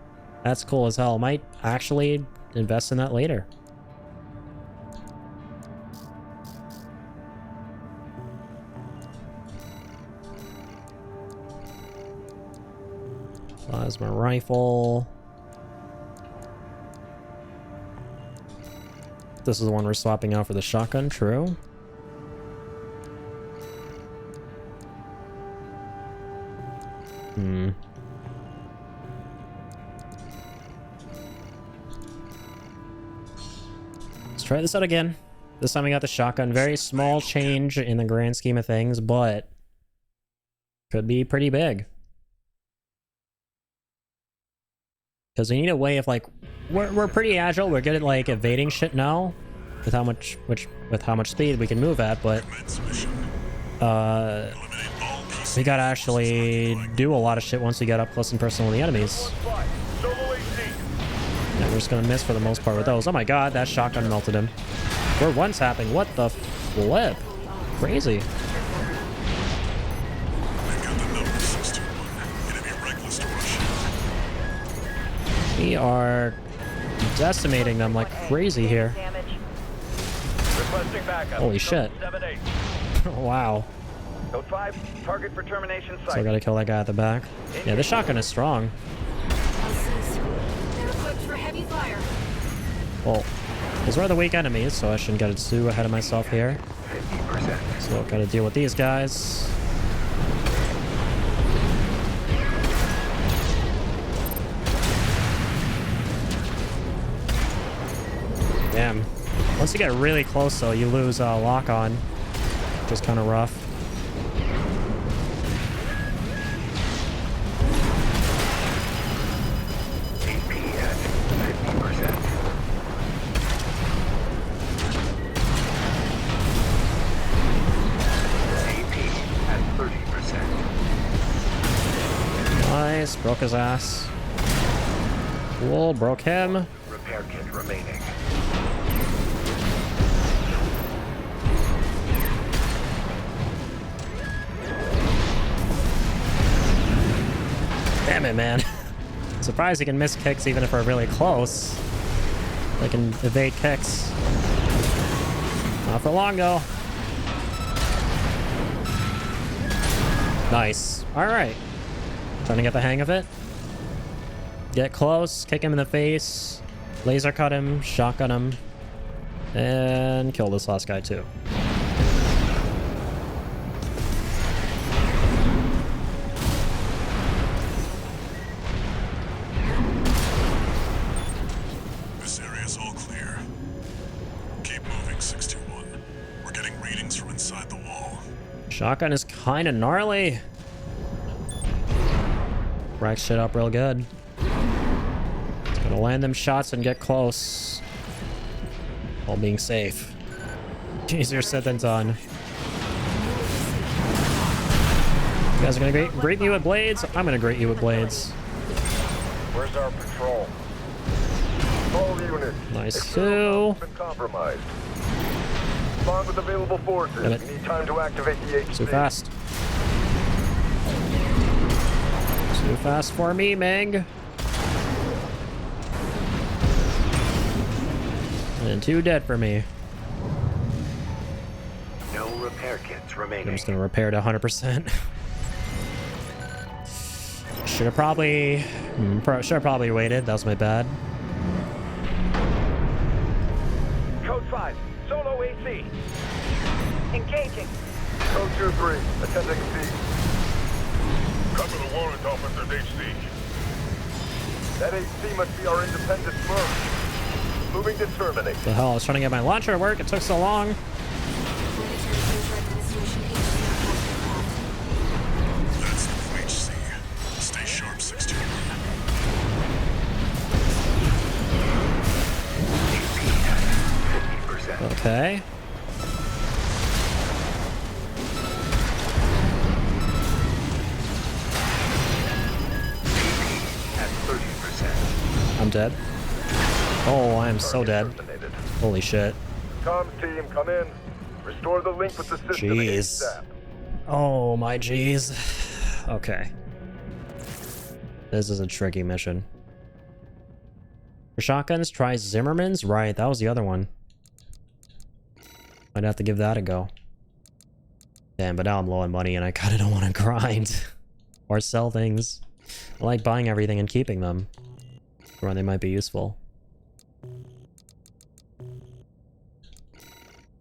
That's cool as hell. Might actually invest in that later. Plasma rifle. This is the one we're swapping out for the shotgun, true. Let's try this out again. This time we got the shotgun. Very small change in the grand scheme of things, but could be pretty big. Because we need a way of like, we're pretty agile. We're good at like evading shit now, with how much speed we can move at. But we gotta actually do a lot of shit once we get up close and personal with the enemies. Yeah, we're just gonna miss for the most part with those. Oh my god, that shotgun melted him. We're one-tapping. What the flip? Crazy. We are decimating them like crazy here. Holy shit. Wow. Code 5, target for termination site. So I gotta kill that guy at the back. Yeah, this shotgun is strong. They're equipped for heavy fire. Well, those were the weak enemies, so I shouldn't get too ahead of myself here. So I've gotta deal with these guys. Damn. Once you get really close, though, you lose lock on, which is kind of rough. AP at 50%. AP at 30%. Nice, broke his ass. Cool, broke him. Repair kit remaining. Damn it, man. Surprised he can miss kicks even if we're really close. They can evade kicks. Not for long, though. Nice. Alright. Trying to get the hang of it. Get close, kick him in the face, laser cut him, shotgun him, and kill this last guy, too. Shotgun is kind of gnarly. Rack shit up real good. It's gonna land them shots and get close. While being safe. Easier said than done. You guys are gonna greet me with blades? I'm gonna greet you with blades. Where's our patrol? All units. Nice too. Been compromised. Respond with available forces. We need time to activate the HC. Too fast. Too fast for me, Meng. And too dead for me. No repair kits remaining. I'm just gonna repair to 100%. Should have probably waited. That was my bad. Code 5, solo AC. Engaging. Code 2-3, attending C. Cover the warrant officer's HC. That HC must be our independent firm. Moving to terminate. The hell, I was trying to get my launcher to work. It took so long. That's the HC. Stay sharp, 16. Okay. At 30%. I'm dead. Oh, I am so dead. Holy shit. Comms team, come in. Restore the link with the system. Jeez. ASAP. Oh my jeez. Okay. This is a tricky mission. For shotguns, try Zimmerman's. Right, that was the other one. Might have to give that a go. Damn, but now I'm low on money and I kinda don't want to grind. Or sell things. I like buying everything and keeping them for when they might be useful.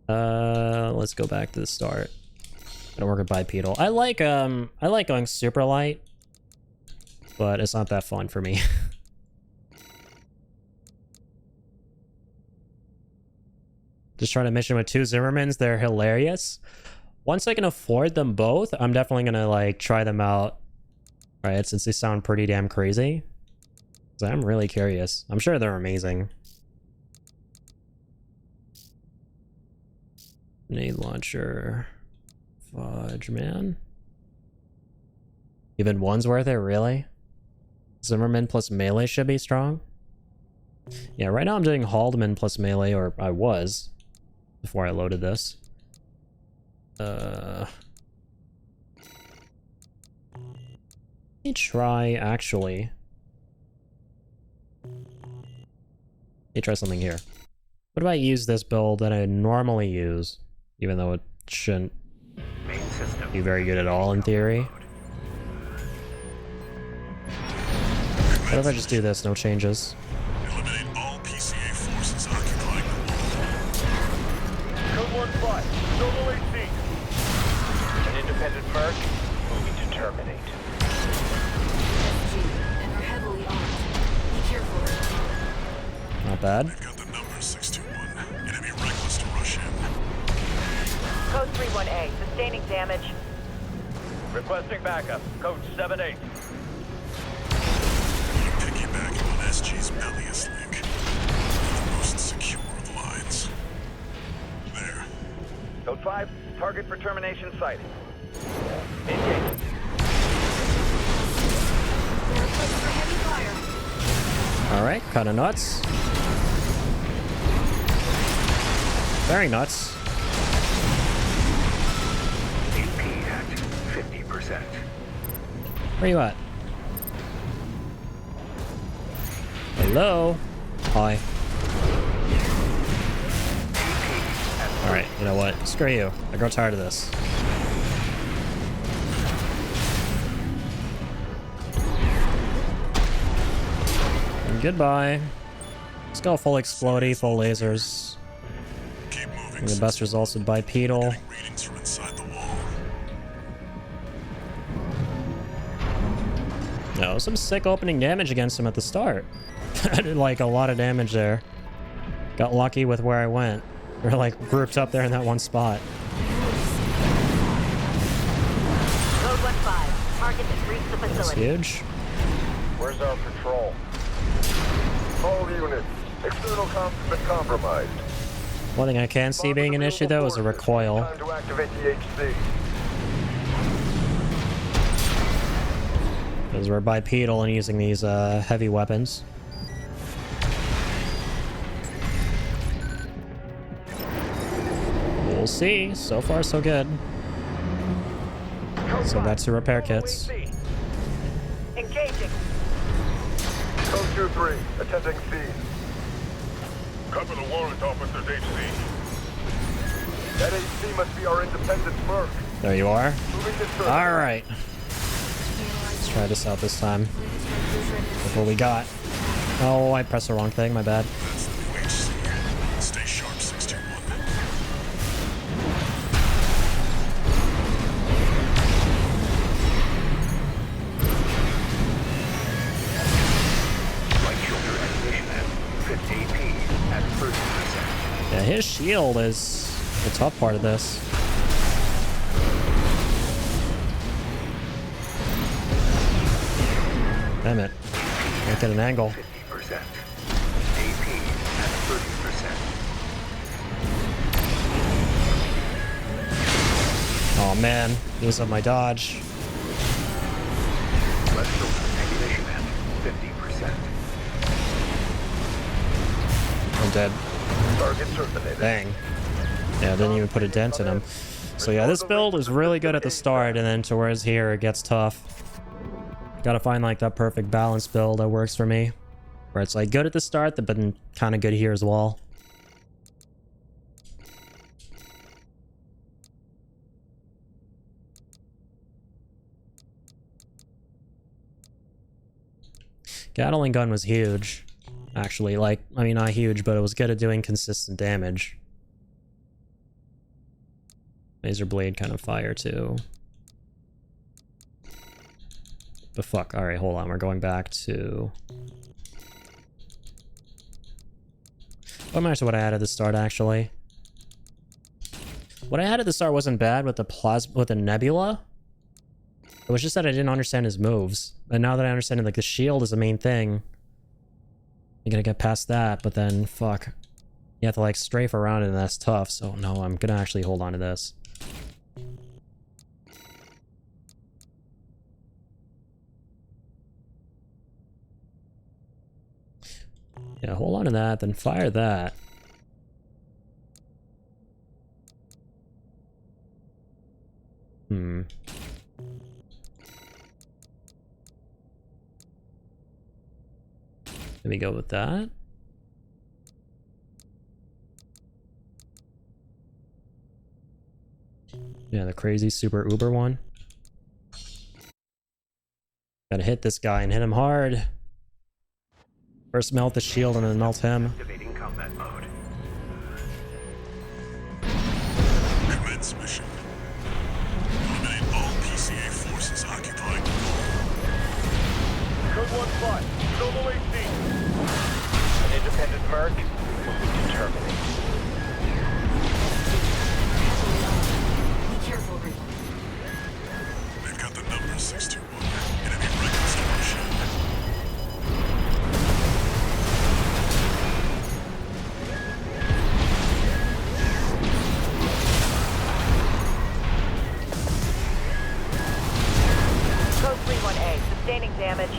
Let's go back to the start. I don't work with bipedal. I like going super light, but it's not that fun for me. Just trying to mission with 2 Zimmermans, they're hilarious. Once I can afford them both, I'm definitely gonna like try them out, right? Since they sound pretty damn crazy. So I'm really curious. I'm sure they're amazing. Grenade launcher. Fudge, man. Even one's worth it, really? Zimmerman plus melee should be strong. Yeah, right now I'm doing Haldeman plus melee, or I was before I loaded this. Let me try, actually. Let me try something here. What if I use this build that I normally use, even though it shouldn't be very good at all in theory? What if I just do this, no changes? Eliminate all PCA forces occupying the wall. Code 1-5, solo AC. An independent merc, moving to terminate. SG, and are heavily armed. Be careful. Not bad. They've got the number 621. It'd be reckless to rush in. Code 31A, sustaining damage. Requesting backup. Code 7-8. Piggybacking on SG's Melius link. The most secure of lines. There. Code 5, target for termination sighted. Engage. They're equipped for heavy fire. Alright, kinda nuts. Very nuts. AP at 50%. Where you at? Hello? Hi. Alright, you know what? Screw you. I grow tired of this. And goodbye. Let's go full explodey, full lasers. Keep moving. And the best results with bipedal. Getting readings from inside the wall. No, some sick opening damage against him at the start. I did like a lot of damage there. Got lucky with where I went. We're like grouped up there in that one spot. Code 1-5, target has reached the That's facility. huge. Where's our patrol? All units. External comms have been compromised. One thing I can see being an issue though is a recoil. Time to activate the HC. Because we're bipedal and using these heavy weapons. We'll see. So far, so good. So that's the repair kits. Engaging. Code 2-3, attending scene. Cover the warrant officer's HC. That HC must be our independent merc. There you are. Moving to service. Alright. Let's try this out this time. Look what we got. Oh, I pressed the wrong thing. My bad. That's the new HC. Stay sharp, 621. Right shoulder animation at 50 AP at 30%. Yeah, his shield is the tough part of this. Damn it. Can't get an angle. 50%. AP at 30%. Oh man, use up my dodge. Left shoulder ammunition at 50%. I'm dead. Target terminated. Dang. Yeah, I didn't even put a dent in him. So yeah, this build is really good at the start, and then towards here it gets tough. Gotta find like that perfect balance build that works for me. Where it's like good at the start, but kind of good here as well. Gatling gun was huge. Actually, like, I mean, not huge, but it was good at doing consistent damage. Laser blade kind of fire too. But fuck, alright, hold on, we're going back to... Going back to what I had at the start, actually. What I had at the start wasn't bad with the Nebula. It was just that I didn't understand his moves. And now that I understand it, like, the shield is the main thing. You gotta get past that, but then, fuck. You have to, like, strafe around it, and that's tough. So, no, I'm gonna actually hold on to this. Yeah, hold on to that, then fire that. Let me go with that. Yeah, the crazy super uber one. Gotta hit this guy and hit him hard. First melt the shield and then melt him. Activating combat mode. Commence mission. Eliminate all PCA forces occupying the Code 1-5, solo AC. An independent Merc moving to terminate. Be careful, Reaper. They've got the number 621. Enemy reconstruction. Code 31A, sustaining damage.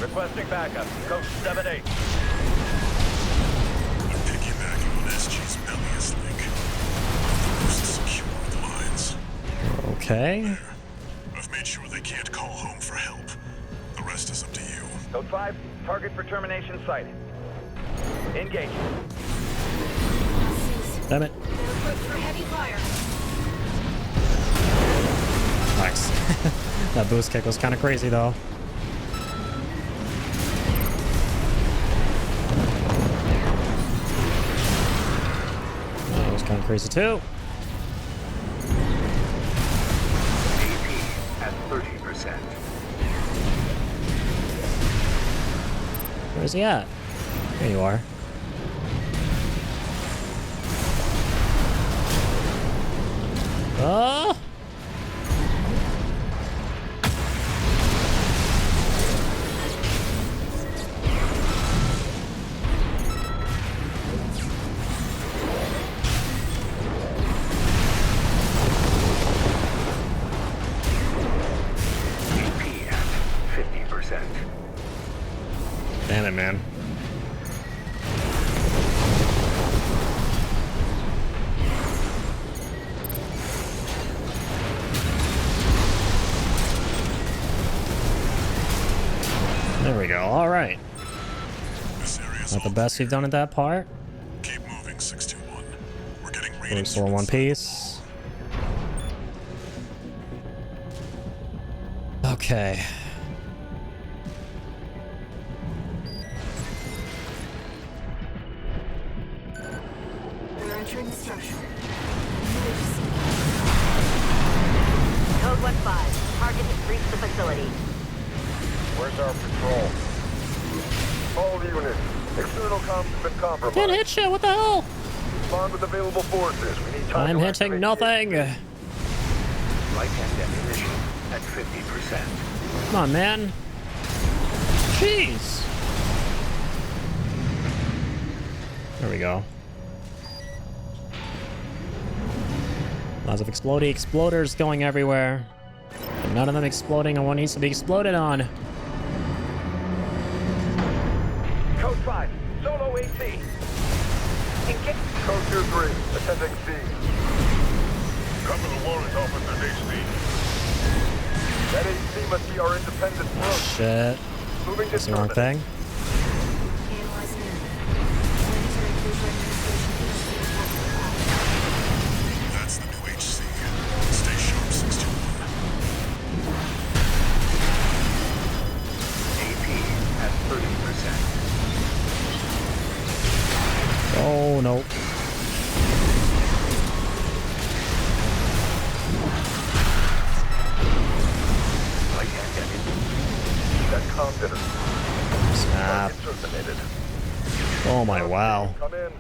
Requesting backup. Code 7-8. I'm piggybacking on SG's Bellius link. The most secure of the lines. Okay. I've made sure they can't call home for help. The rest is up to you. Code 5. Target for termination sighted. Engage. Damn it. They're equipped for heavy fire. Nice. That boost kick was kind of crazy, though. That was kind of crazy, too. AP at 30%. Where's he at? There you are. Oh! AP at 50%. Damn it, man. There we go. All right. This area's Not the all best clear. we've done at that part. Keep moving, 621. We're getting We're readings still in from one inside. piece. Okay. They're entering the structure. Code 1-5, target has reached the facility. Where's our patrol? All units, external comms have been compromised. Can't hit shit. What the hell? Respond with available forces. We need time I'm to hitting activate nothing. Light and ammunition at 50%. Come on, man. Jeez. There we go. Lots of explodey exploders going everywhere. But none of them exploding on what needs to be exploded on. Code 5. Solo AC. Engage. Code 2-3, attending C. Cover the warrant officer, HD. That AC must be our independent front. Shit. Moving to That's the wrong terminate. thing. Analyze now. Planetary Cruiser Administration That's the new HC. Stay sharp, 621. AP Oh, no. I can't get in. That comm center. Snap. Terminated. Oh, my, wow. Come in.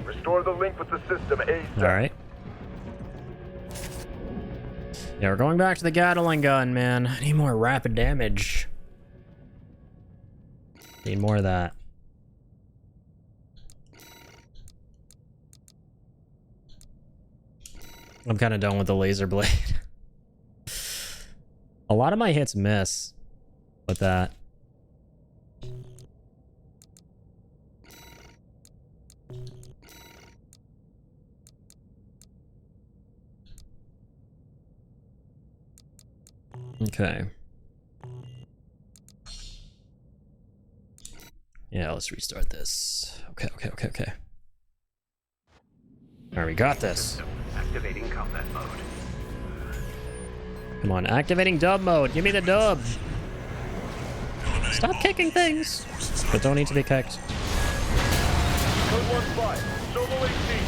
Restore the link with the system ASAP. Alright. Yeah, we're going back to the Gatling gun, man. I need more rapid damage. Need more of that. I'm kind of done with the laser blade. A lot of my hits miss with that. Okay. Yeah, let's restart this. Okay. Alright, we got this. Activating combat mode. Come on, activating dub mode. Give me the dub. Eliminate Stop all kicking VA things. forces But don't need to be kicked. Code 1-5. Solo AC.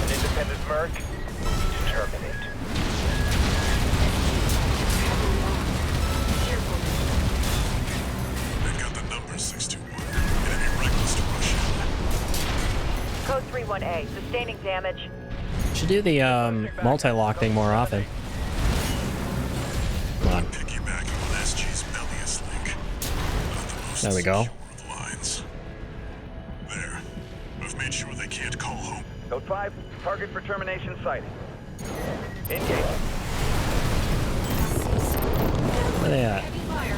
An independent merc moving to terminate. They've got the number 621. Enemy reckless to rush in. Code 31A, sustaining damage. Should do the multi-lock thing more often. Come on. Piggybacking on SG's Bellius link. Not the most There we go. secure of lines. There. I've made sure they can't call home. Code 5, target for termination sighted. Engage. Where they at? Heavy fire.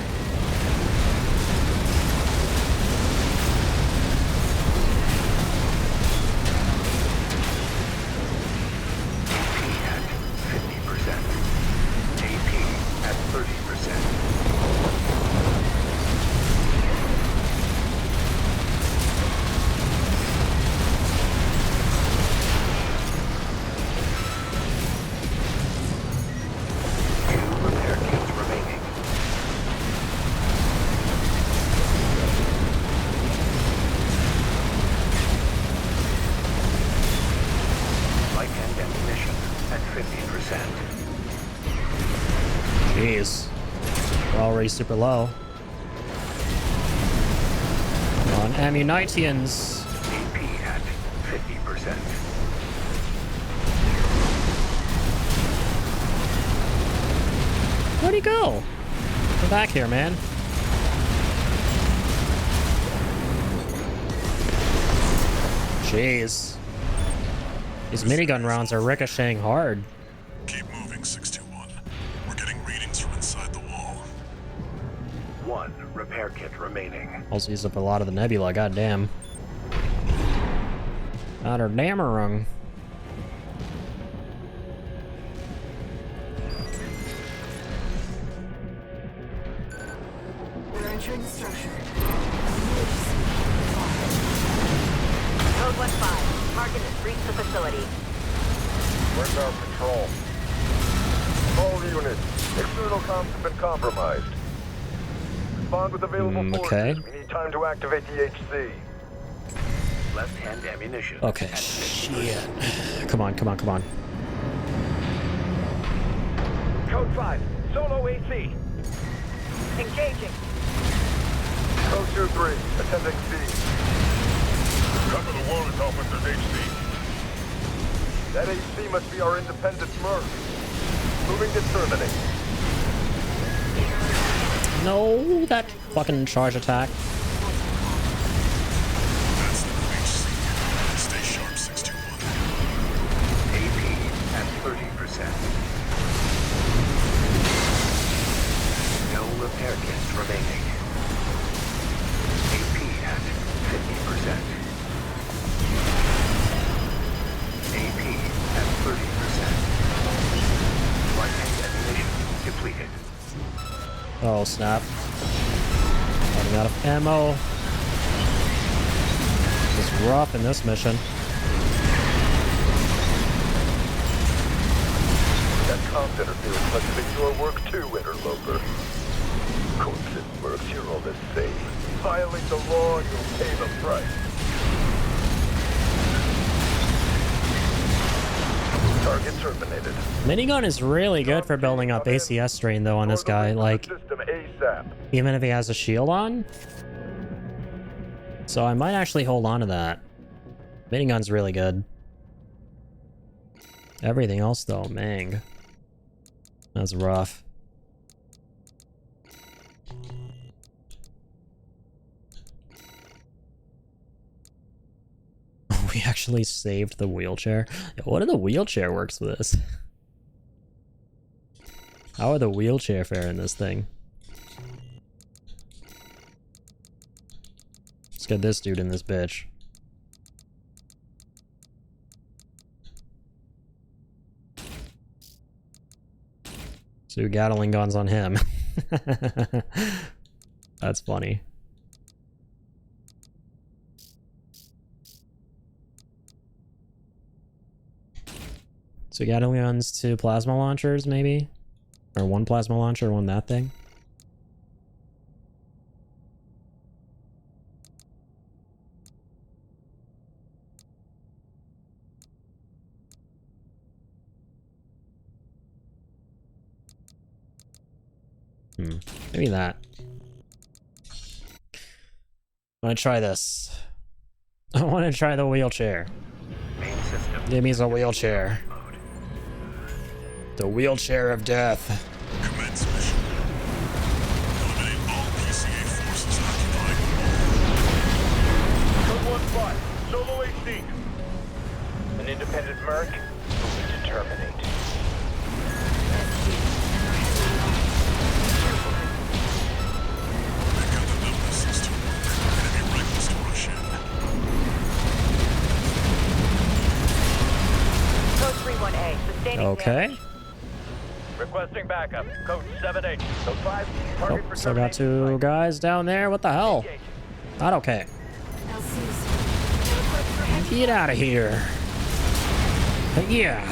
Jeez. We're already super low. Come on, Ammunitians. AP at 50%. Where'd he go? Come back here, man. Jeez. These minigun rounds are ricocheting hard. Keep moving, 621. We're getting readings from inside the wall. 1 repair kit remaining. Also use up a lot of the nebula, goddamn. Not her dammerung. We're entering the structure. Code 1-5, target has reached the facility. Where's our patrol? All units, external comms have been compromised. Respond with available okay. forces. We need time to activate the HC. Left-hand ammunition. Okay, shit. Come on. Code 5, solo AC. Engaging. Code 2-3, attending C. Cover the wall is Officer's HC. That HC must be our independent merc. Moving to terminate. No, that fucking charge attack. That's the new HC. Stay sharp, 621. AP at 30%. No repair kits remaining. AP at 50%. AP at 30%. Right-hand ammunition depleted. Oh, snap. Running out of ammo. It's rough in this mission. That comms interference must have been your work too, interloper. Corpse and mercs, you're all the same. Violate the law and you'll pay the price. terminated. Minigun is really good for building up ACS strain though on this guy. Like, System ASAP. even if he has a shield on. So I might actually hold on to that. Minigun's really good. Everything else though, mang. That's rough. We actually saved the wheelchair. Yo, what are the wheelchair works with this? How are the wheelchair faring this thing? Let's get this dude in this bitch. Two Gatling guns on him. That's funny. So Gatling guns, 2 plasma launchers, maybe? Or 1 plasma launcher, 1 that thing? Maybe that. I want to try this. I want to try the wheelchair. Give me the wheelchair. The wheelchair of death. Commence mission. Eliminate all PCA forces occupying Code 1-5, solo AC. An independent merc, moving to terminate. Pick up the numbers system. Enemy reckless to rush in. Code 31A, sustaining Okay. damage. Requesting backup. Code 7-8. Code 5, target Oh, for still got termination. 2 guys down there. What the hell? Not okay. LC's. Get out of here. Yeah.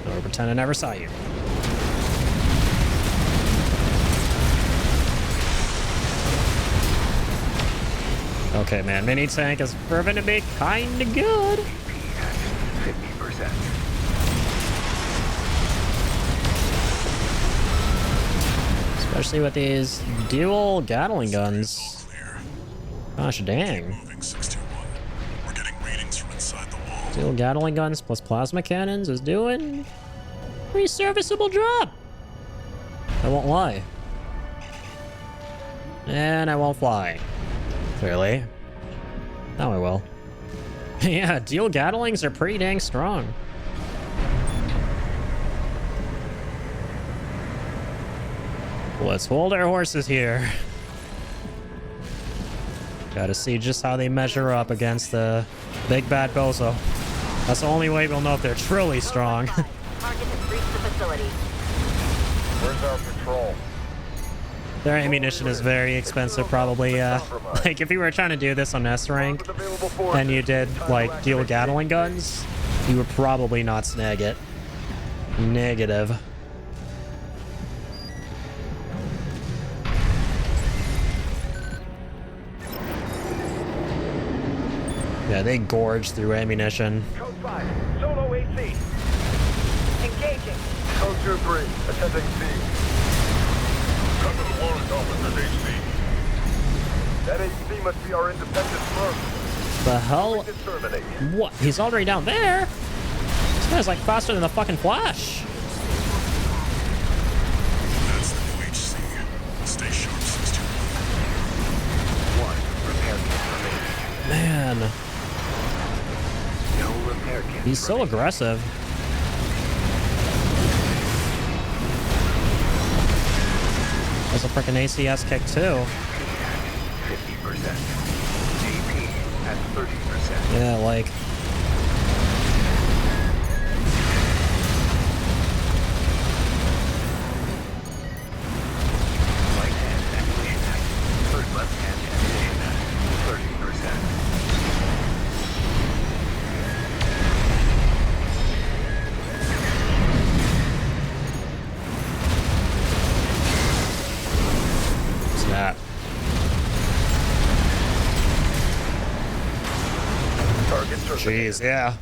Or pretend I never saw you. Okay, man. Mini tank is proven to be kinda good. 50%. Especially with these dual Gatling guns. Clear. Gosh dang. Moving 621. We're getting readings from inside the wall. Dual Gatling guns plus plasma cannons is doing a pretty serviceable job. I won't lie. And I won't fly. Clearly. Now I will. Yeah, dual Gatlings are pretty dang strong. Let's hold our horses here. Gotta see just how they measure up against the big bad bozo. That's the only way we'll know if they're truly strong. Target has reached the facility. Where's our patrol? Their ammunition is very expensive, probably. Like, if you were trying to do this on S rank, and you did, like, dual Gatling guns, you would probably not snag it. Negative. Yeah, they gorge through ammunition. Code 5, solo AC. Engaging. Code 2-3, attending C. Cover the warrant officer's HC. That AC must be our independent merc. The hell? To terminate. What? He's already down there? This guy's like faster than the fucking Flash. That's the new HC. Stay sharp, 621. 1, repair kit remaining. Man, No repair kit. he's so aggressive. There's a freaking ACS kick too. 50%. GP at 30%. Yeah, like. Right hand ammunition at third left hand ammunition at 30%. What's that? Target terminated. Jeez, yeah.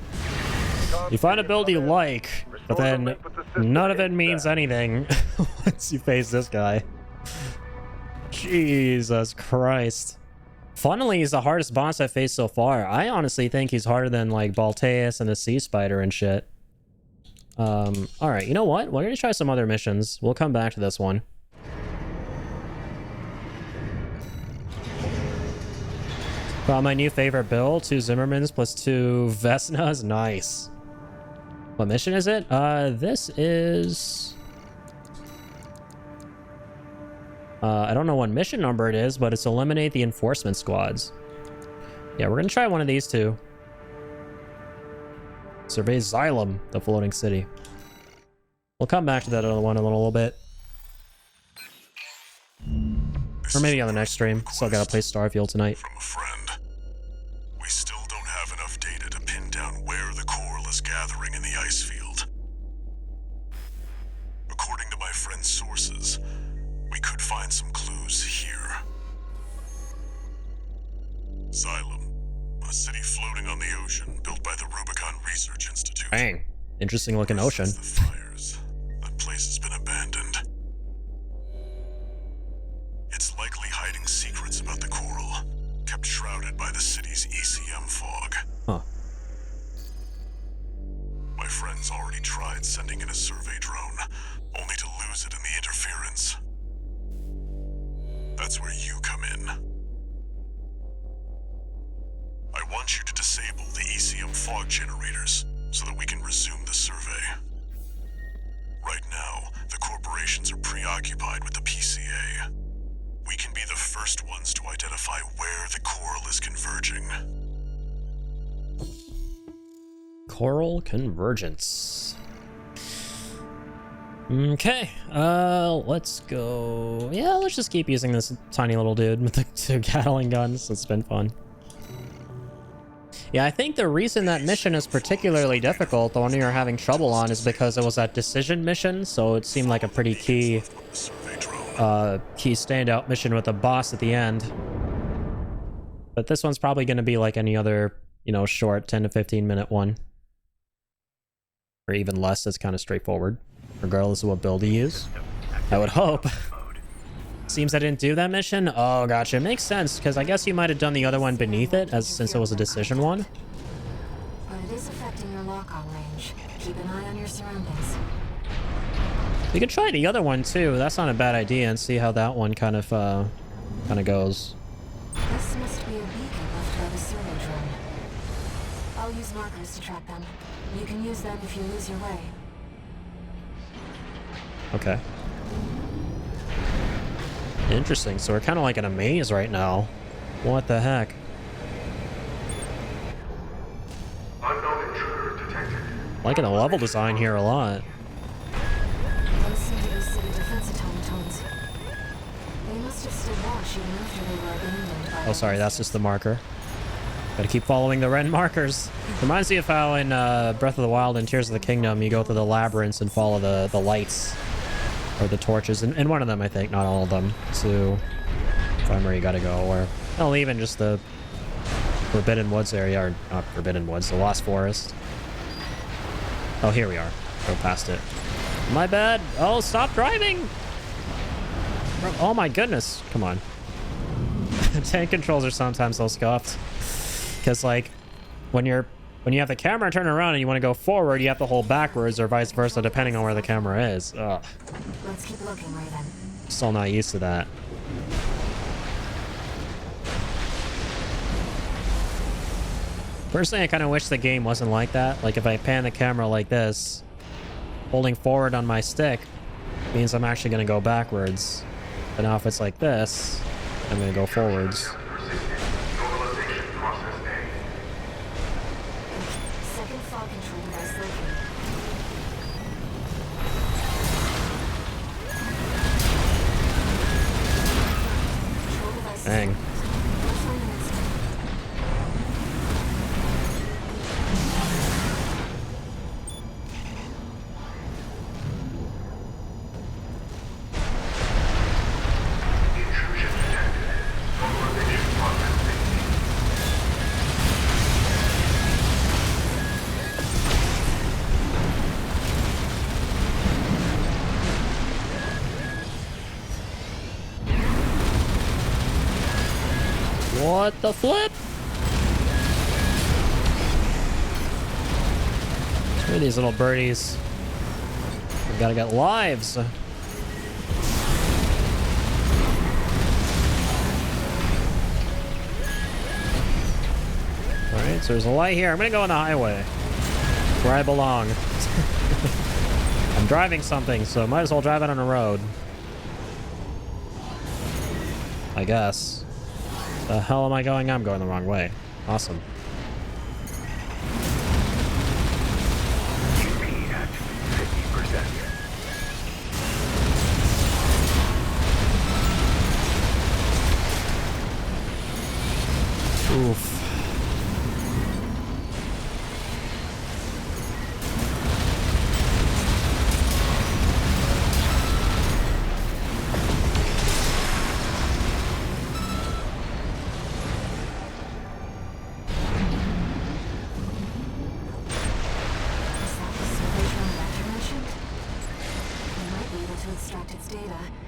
You find a build you like, but then none of it means anything once you face this guy. Jesus Christ. Funnily, he's the hardest boss I've faced so far. I honestly think he's harder than, like, Balteus and the Sea Spider and shit. Alright, you know what? We're gonna try some other missions. We'll come back to this one. Got my new favorite build, 2 Zimmermans plus 2 Vesnas. Nice. What mission is it? This is... I don't know what mission number it is, but it's eliminate the enforcement squads. Yeah, we're gonna try one of these two. Survey Xylem, the floating city. We'll come back to that other one in a little bit. Or maybe on the next stream. Still gotta play Starfield tonight. From a friend. We still don't have enough data to pin down where the coral is gathering in the ice field. According to my friend's sources, we could find some clues here. Xylem, a city floating on the ocean, built by the Rubicon Research Institute. Bang. Interesting looking ocean. Since the fires, that place has been abandoned. It's likely hiding secrets about the coral, kept shrouded by the city's ECM fog. Huh. My friend's already tried sending in a survey drone, only to lose it in the interference. That's where you come in. I want you to disable the ECM fog generators so that we can resume the survey. Right now, the corporations are preoccupied with the PCA. We can be the first ones to identify where the coral is converging. Coral convergence. Okay, let's go. Yeah, let's just keep using this tiny little dude with the 2 Gatling guns. It's been fun. Yeah, I think the reason that mission is particularly difficult, the one you're having trouble on, is because it was that decision mission, so it seemed like a pretty key standout mission with a boss at the end. But this one's probably going to be like any other, you know, short 10 to 15 minute one. Or even less. It's kind of straightforward, regardless of what build you use. I would hope. Seems I didn't do that mission? Oh, gotcha. Makes sense, because I guess you might have done the other one beneath it, since it was a decision one. But it is affecting your lock-on range. Keep an eye on your surroundings. We could try the other one too. That's not a bad idea, and see how that one kind of goes. This must be a beacon left by the survey drone. I'll use markers to track them. You can use them if you lose your way. Okay. Interesting. So we're kind of like in a maze right now. What the heck? Unknown intruder detected. Liking the level design here a lot. Those seem to be city defense automatons. They must have stood watch even after they were abandoned by... Oh, sorry, that's just the marker. Gotta keep following the red markers. Reminds me of how in Breath of the Wild and Tears of the Kingdom, you go through the labyrinths and follow the lights. Or the torches. And one of them, I think, not all of them. To find where you gotta go. Or, hell, even just the Forbidden Woods area. Or, not Forbidden Woods, the Lost Forest. Oh, here we are. Go past it. My bad. Oh, stop driving! Oh my goodness. Come on. Tank controls are sometimes so scuffed. Because, like, when you have the camera turn around and you want to go forward, you have to hold backwards or vice versa, depending on where the camera is. Ugh. Let's keep looking, Raven. Still not used to that. Personally, I kind of wish the game wasn't like that. Like, if I pan the camera like this, holding forward on my stick means I'm actually going to go backwards. But now if it's like this, I'm going to go forwards. Second fog control device located. Control device. Dang. We'll find an instant. Intrusion detected. Normalization What the flip? Screw these little birdies. We gotta get lives. Alright, so there's a light here. I'm gonna go on the highway. Where I belong. I'm driving something, so might as well drive it on the road. I guess. The hell am I going? I'm going the wrong way. Awesome. GP at 50%. Oof.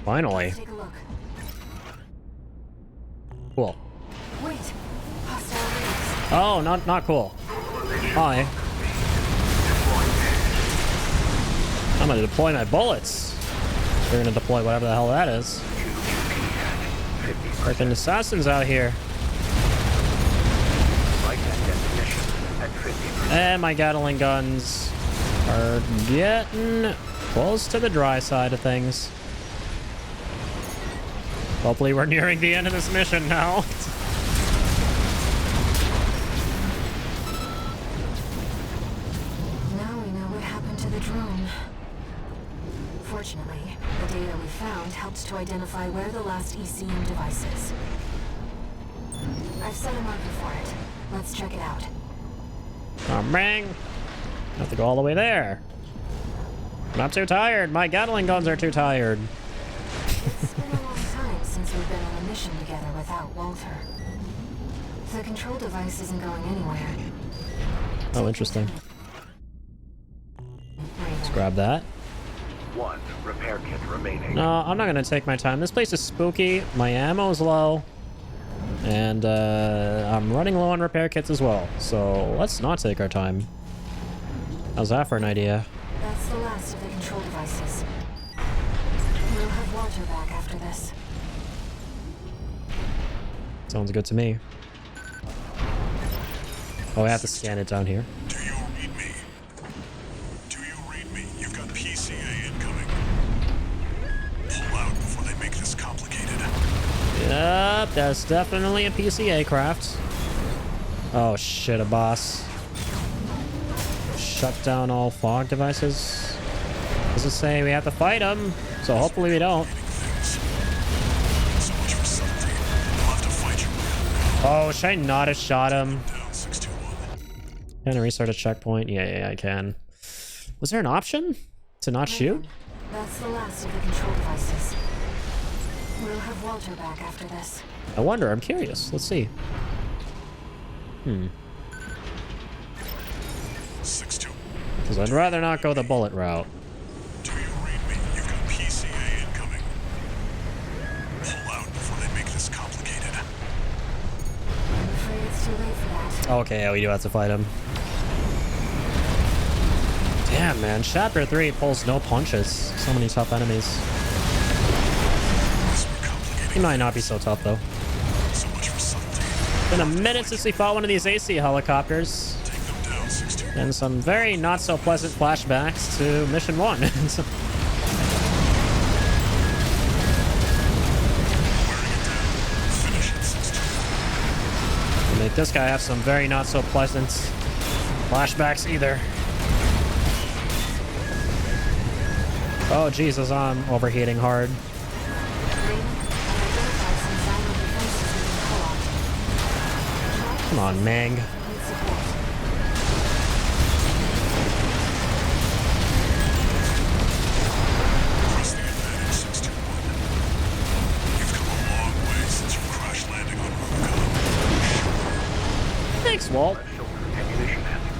Finally. Take a look. Cool. Wait. Hostile waves. Oh, not cool. Hi. I'm gonna deploy my bullets. They're gonna deploy whatever the hell that is. Freaking assassins out here. And my Gatling guns are getting close to the dry side of things. Hopefully we're nearing the end of this mission now. Now we know what happened to the drone. Fortunately, the data we found helped to identify where the last ECM device is. I've set a marker for it. Let's check it out. Oh, bang. Have to go all the way there. Not too tired. My Gatling guns are too tired. It's been a long time since we've been on a mission together without Walter. The control device isn't going anywhere. Oh, interesting. Let's grab that. One repair kit remaining. No, I'm not gonna take my time. This place is spooky. My ammo's low. And I'm running low on repair kits as well. So let's not take our time. How's that for an idea? That's the last of the control devices. We'll have Walter back after this. Sounds good to me. Oh, I have to scan it down here. Do you read me? Do you read me? You've got PCA incoming. Pull out before they make this complicated. Yep, that's definitely a PCA craft. Oh shit, a boss. Shut down all fog devices. Does it say we have to fight them? So hopefully we don't. So much for subtlety. You'll have to fight your way out now. Oh, should I not have shot him? Down 621. Can I restart a checkpoint? Yeah, I can. Was there an option to not shoot? That's the last of the control devices. We'll have Walter back after this. I wonder, I'm curious. Let's see. 621. Because I'd rather not go the bullet route. Do you read me? You've got PCA incoming. Pull out before they make this complicated. I'm afraid it's too late for that. Okay, yeah, we do have to fight him. Damn, man. Chapter 3 pulls no punches. So many tough enemies. He might not be so tough, though. So much for subtlety. Been a minute since we fought one of these AC helicopters. Take them down 621. And some very not so pleasant flashbacks to Mission 1. So- Finish it 621. Make this guy have some very not so pleasant flashbacks either. Oh Jesus, I'm overheating hard. Come on, Mang. Press the advantage 621. You've come a long way since your crash landing on Rubicon. Thanks, Walt.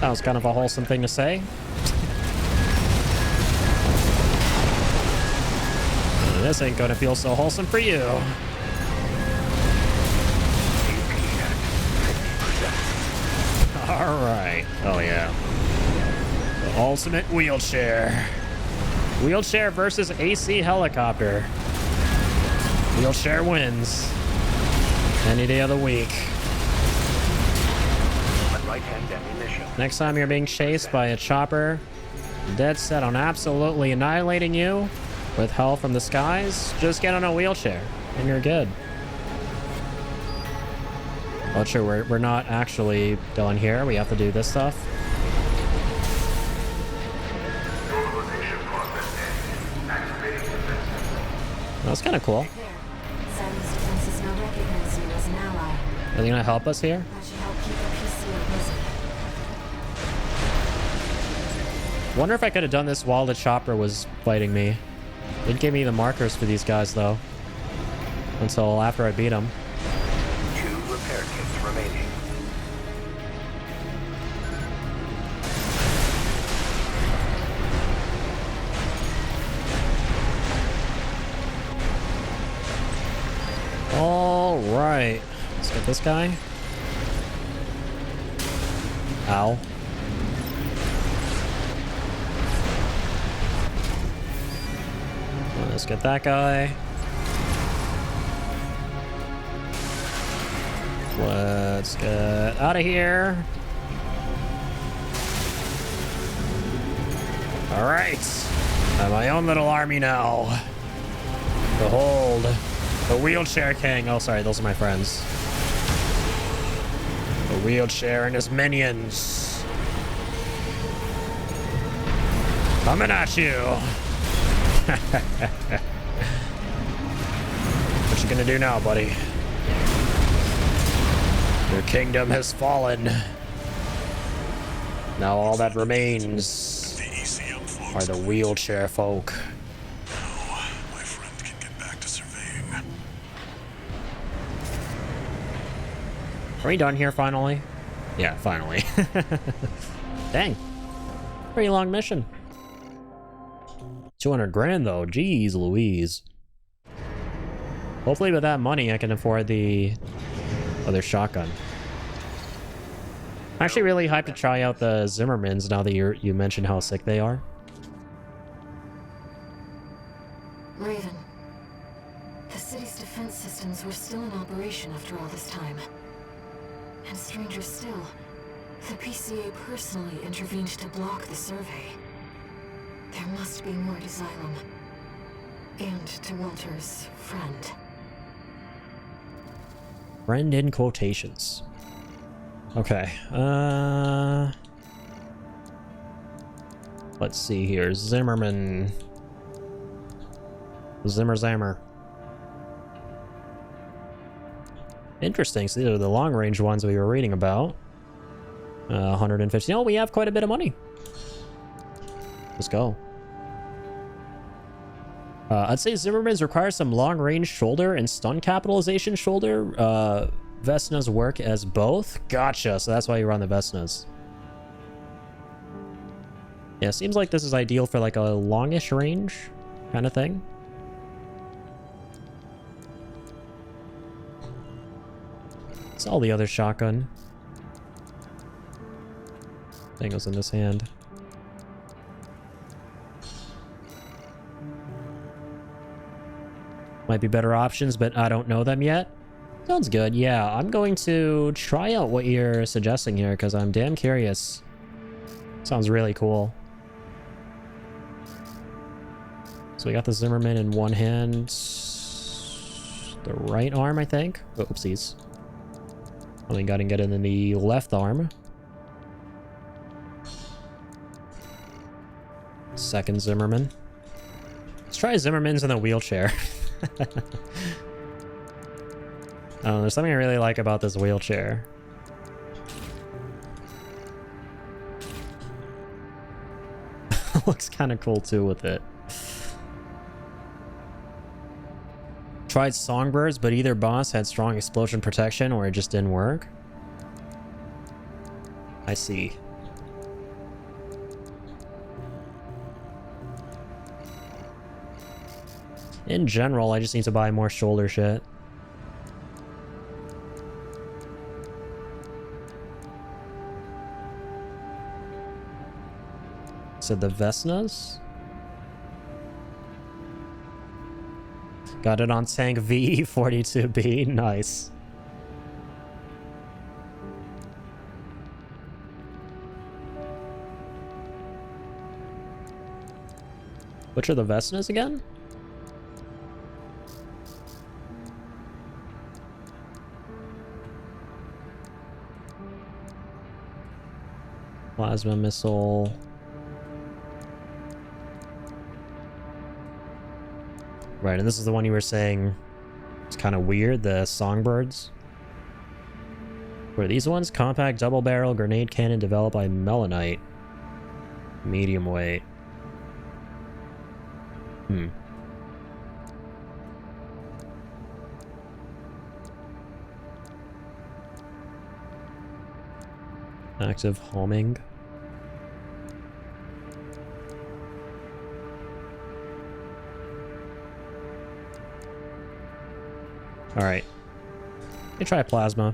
That was kind of a wholesome thing to say. This ain't gonna feel so wholesome for you. All right. Oh, yeah. The ultimate wheelchair. Wheelchair versus AC helicopter. Wheelchair wins. Any day of the week. Right-hand ammunition. Next time you're being chased by a chopper, dead set on absolutely annihilating you with hell from the skies, just get on a wheelchair and you're good. Oh, sure, we're not actually done here. We have to do this stuff. That's kind of cool. There. Silence defenses now recognize you as an ally. Are they gonna help us here? That should help keep the PCA busy. Wonder if I could have done this while the chopper was fighting me. Didn't give me the markers for these guys though, until after I beat them. 2 repair kits remaining. All right, let's get this guy. Ow. Let's get that guy. Let's get out of here. All right, I have my own little army now. Behold, the Wheelchair King. Oh, sorry, those are my friends. The Wheelchair and his minions. Coming at you. What you gonna do now, buddy? Your kingdom has fallen. Now all that remains The ECM folks are the wheelchair folk. Now, my friend can get back to surveying. Are we done here finally? Yeah, finally. Dang. Pretty long mission. 200 grand though, jeez Louise. Hopefully with that money I can afford the other shotgun. I'm actually really hyped to try out the Zimmermans now that you mentioned how sick they are. Raven. The city's defense systems were still in operation after all this time. And stranger still, the PCA personally intervened to block the survey. There must be more to Xylem. And to Walter's friend. Friend in quotations. Okay, let's see here. Zimmerman. Zimmer. Interesting. So these are the long-range ones we were reading about. 150. Oh, we have quite a bit of money. Let's go. I'd say Zimmerman's requires some long-range shoulder and stun capitalization shoulder. Vesna's work as both. Gotcha. So that's why you run the Vesnas. Yeah, seems like this is ideal for like a longish range kind of thing. It's all the other shotgun. Thing was in this hand. Might be better options, but I don't know them yet. Sounds good. Yeah, I'm going to try out what you're suggesting here because I'm damn curious. Sounds really cool. So we got the Zimmerman in one hand. The right arm, I think. Oh, oopsies. Only got to get it in the left arm. Second Zimmerman. Let's try Zimmerman's in the wheelchair. There's something I really like about this wheelchair. Looks kind of cool too with it. Tried Songbirds, but either boss had strong explosion protection or it just didn't work. I see. In general, I just need to buy more shoulder shit. So the Vesnas? Got it on tank VE42B. Nice. Which are the Vesnas again? Plasma missile. Right, and this is the one you were saying it's kind of weird, the Songbirds. What are these ones? Compact double barrel grenade cannon developed by Melanite. Medium weight. Active homing. Alright. Let me try plasma.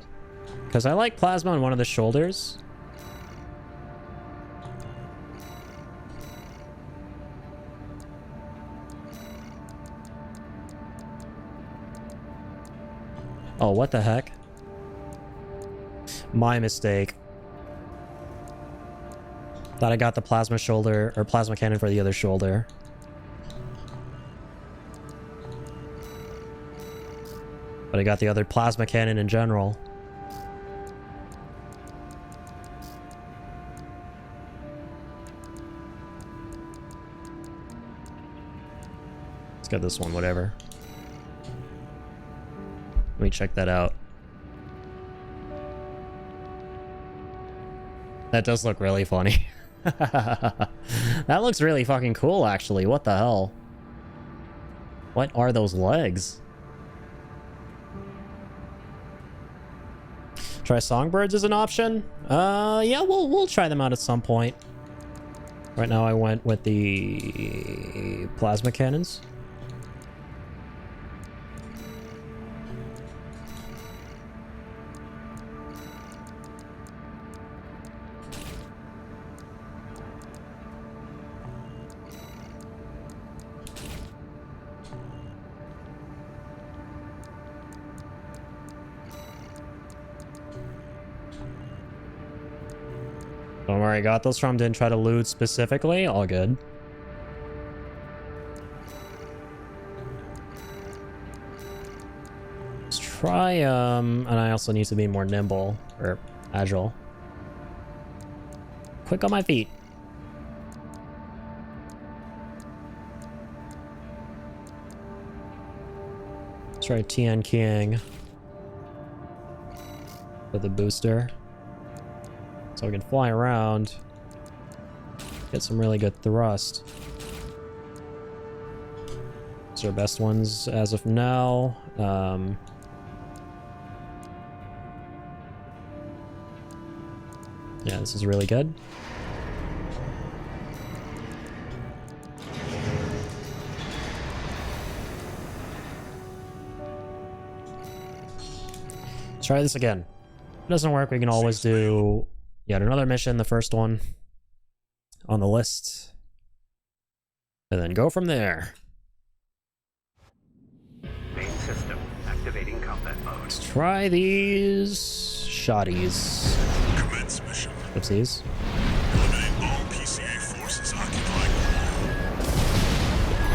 Because I like plasma on one of the shoulders. Oh, what the heck? My mistake. Thought I got the plasma shoulder, or plasma cannon for the other shoulder. But I got the other plasma cannon in general. Let's get this one, whatever. Let me check that out. That does look really funny. That looks really fucking cool, actually. What the hell? What are those legs? Try Songbirds as an option? Yeah, we'll try them out at some point. Right now I went with the plasma cannons. Don't worry, I got those from, didn't try to loot specifically. All good. Let's try, and I also need to be more nimble, or agile. Quick on my feet. Let's try Tian King with the booster. So we can fly around, get some really good thrust. These are our best ones as of now. Yeah, this is really good. Let's try this again. If it doesn't work, we can always do yet another mission, the first one on the list, and then go from there. Main system activating combat mode. Let's try these shotties. Commence mission. Oopsies. Eliminate all PCA forces occupying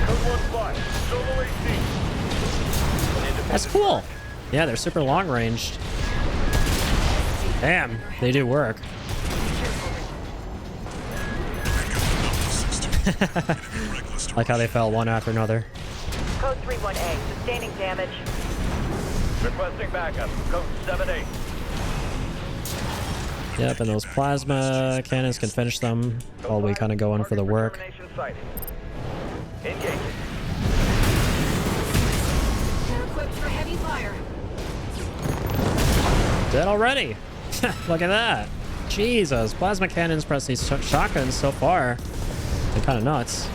Code 1-5, solo AC. That's cool. Yeah, they're super long ranged. Damn, they do work. Like how they fell one after another. Code 31A, sustaining damage. Requesting backup. Code 7-8. Yep, and those plasma cannons can finish them while we kind of go in for the work. Engaging. They're equipped for heavy fire. Dead already. Look at that. Jesus, plasma cannons press these shotguns so far. They're kind of nuts.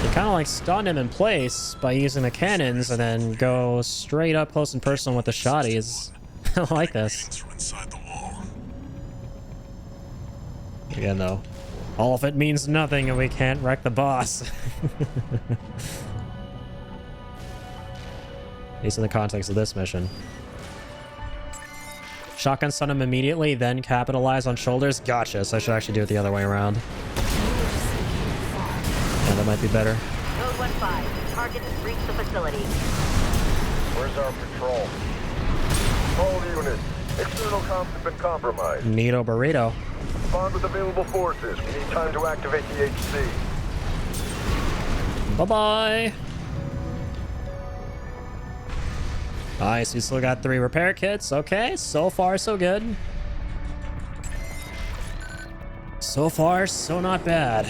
You kind of like stun him in place by using the cannons and then go straight up close and personal with the shotties. I like this. Means you're inside the wall. Again, though, all of it means nothing and we can't wreck the boss. At least in the context of this mission. Shotgun stun him immediately, then capitalize on shoulders. Gotcha, so I should actually do it the other way around. Yeah, that might be better. Code 1-5. Target has reached the facility. Where's our patrol? All units. External comms have been compromised. Neato burrito. Bond with available forces. We need time to activate the HC. Bye-bye. Nice, we still got 3 repair kits. Okay, so far so good. So far, so not bad.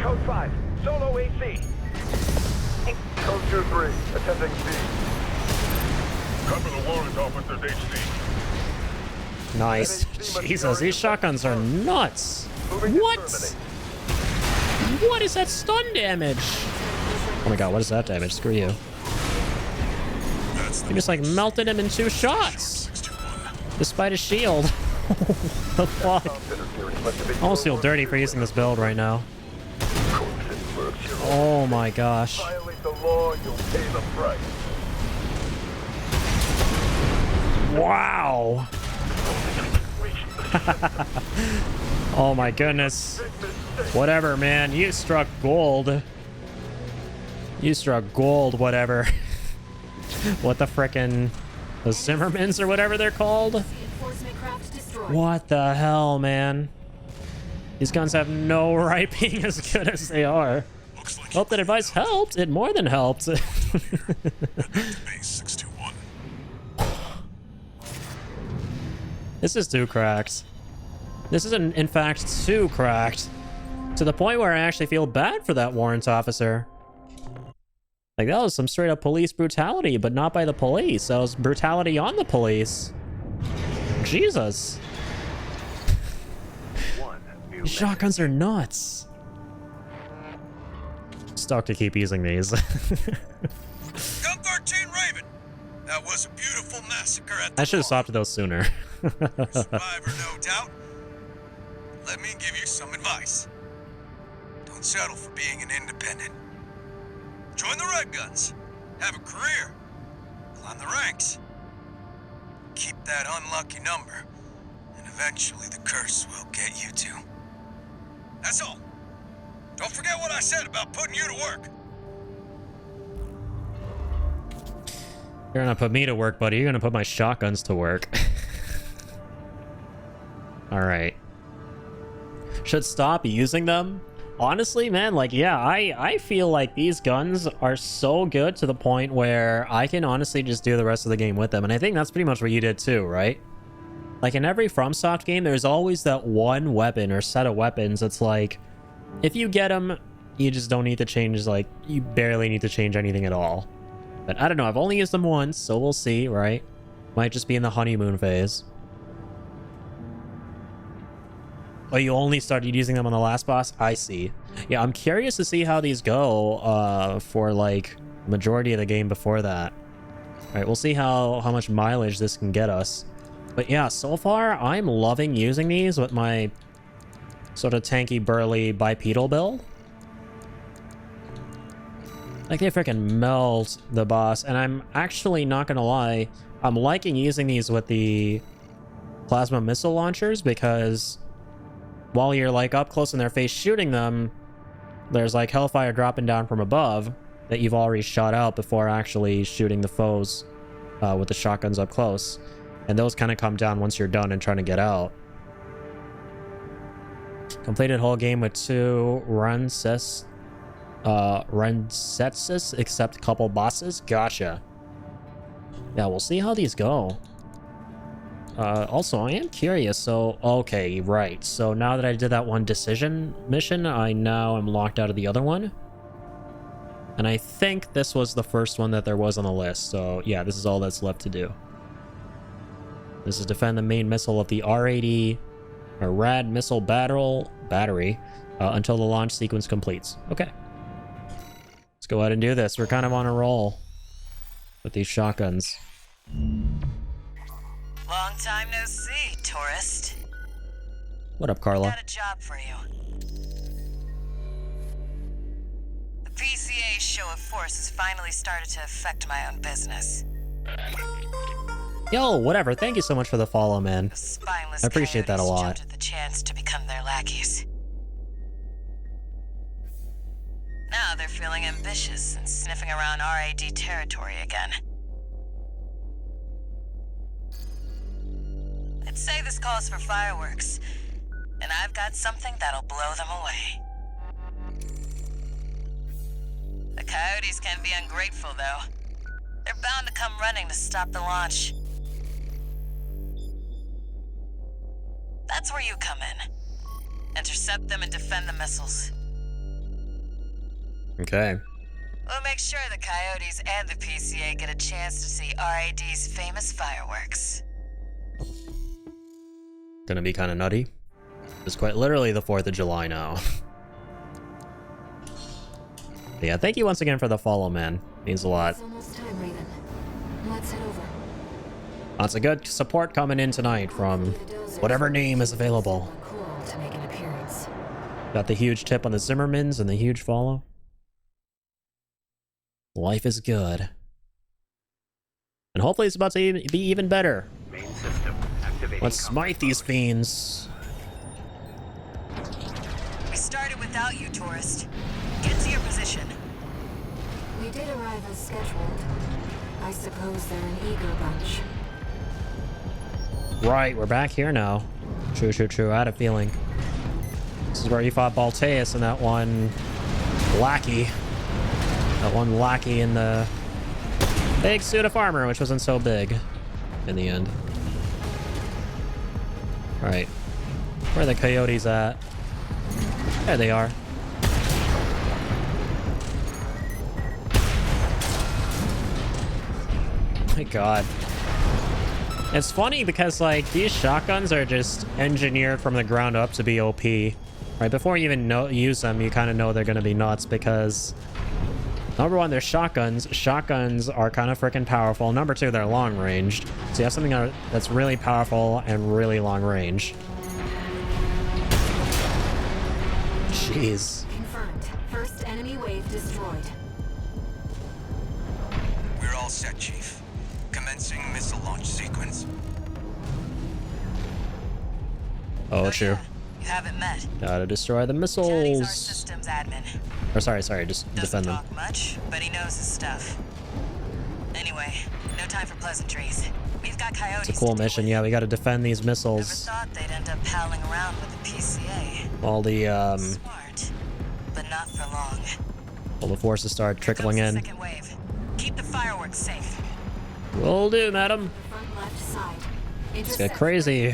Code 5. Solo AC. Code 2-3. Attending C. Cover the warrant officer's HC. Nice. Jesus, these shotguns are nuts. What? What is that stun damage? Oh my god, what is that damage? Screw you. You just like melted him in 2 shots. Despite his shield. The fuck? I almost feel dirty for using this build right now. Oh my gosh. Violate the law, you'll pay the price. Wow. Oh my goodness. Whatever, man. You struck gold. You struck gold, whatever. What the frickin'... The Zimmermans or whatever they're called? What the hell, man? These guns have no right being as good as they are. Hope that advice helped. It more than helped. Base 621. This is too cracked. This is, in fact, too cracked. To the point where I actually feel bad for that warrant officer. Like, that was some straight-up police brutality, but not by the police. That was brutality on the police. Jesus. These shotguns are nuts. Stuck to keep using these. Gun 13 Raven. That was a beautiful massacre at the I should have stopped those sooner. survivor, no doubt. Let me give you some advice. Don't settle for being an independent. Join the Red Guns. Have a career. Climb the ranks. Keep that unlucky number, and eventually the curse will get you too. That's all. Don't forget what I said about putting you to work. You're gonna put me to work, buddy. You're gonna put my shotguns to work. Alright. Should stop using them. Honestly, man, like, yeah, I feel like these guns are so good to the point where I can honestly just do the rest of the game with them. And I think that's pretty much what you did too, right? Like, in every FromSoft game, there's always that one weapon or set of weapons that's like, if you get them, you just don't need to change, like, you barely need to change anything at all. But I don't know, I've only used them once, so we'll see, right? Might just be in the honeymoon phase. Oh, you only started using them on the last boss? I see. Yeah, I'm curious to see how these go for, like, majority of the game before that. Alright, we'll see how much mileage this can get us. But yeah, so far, I'm loving using these with my sort of tanky, burly, bipedal build. Like, they freaking melt the boss. And I'm actually not gonna lie, I'm liking using these with the plasma missile launchers because while you're, like, up close in their face shooting them, there's, like, hellfire dropping down from above that you've already shot out before actually shooting the foes with the shotguns up close. And those kind of come down once you're done and trying to get out. Completed whole game with 2 runs except a couple bosses. Gotcha. Yeah, we'll see how these go. Also, I am curious. So, okay, right. So now that I did that one decision mission, I now am locked out of the other one. And I think this was the first one that there was on the list. So yeah, this is all that's left to do. This is defend the main missile of the R80 or Rad Missile Battery until the launch sequence completes. Okay. Let's go ahead and do this. We're kind of on a roll. with these shotguns. Long time no see, tourist. What up, Carla? Got a job for you. The PCA's show of force has finally started to affect my own business. Yo, whatever. Thank you so much for the follow, man. The spineless I appreciate that a coyotes lot. jumped at the chance to become their lackeys. Now they're feeling ambitious and sniffing around RAD territory again. I'd say this calls for fireworks, and I've got something that'll blow them away. The coyotes can be ungrateful, though. They're bound to come running to stop the launch. That's where you come in. Intercept them and defend the missiles. Okay. We'll make sure the coyotes and the PCA get a chance to see RAD's famous fireworks. Gonna be kind of nutty. It's quite literally the 4th of July now. But yeah, thank you once again for the follow, man. Means a lot. It's almost time, Raven. Let's head over. Lots of good support coming in tonight from whatever name is available. Coral to make an appearance. Got the huge tip on the Zimmermans and the huge follow. Life is good. And hopefully it's about to be even better. Main system activating. Let's smite these fiends. We started without you, tourist. Get to your position. We did arrive as scheduled. I suppose they're an eager bunch. Right, we're back here now. True. I had a feeling. This is where you fought Balteus and that one lackey. That one lackey in the big suit of armor, which wasn't so big in the end. Alright. Where are the coyotes at? There they are. My god. It's funny because, like, these shotguns are just engineered from the ground up to be OP. Right, before you even use them, you kind of know they're going to be nuts because... Number one, they're shotguns. Shotguns are kind of freaking powerful. Number two, they're long ranged. So you have something that's really powerful and really long range. Jeez. Confirmed. First enemy wave destroyed. We're all set, Chief. Commencing missile launch sequence. Oh, true. Yeah. You haven't met. Gotta destroy the Jenny's our missiles. systems admin. Or sorry, just Doesn't defend them. talk much, but he knows his stuff. Anyway, no time for pleasantries. We've got coyotes. It's a cool to deal mission. with. Yeah, we gotta defend these Never missiles. thought they'd end up palling around with the PCA. All the Smart, but not for long. all the forces start trickling Here comes in. the second wave. Keep the fireworks safe. Will do, madam. Front left side. Let's get crazy.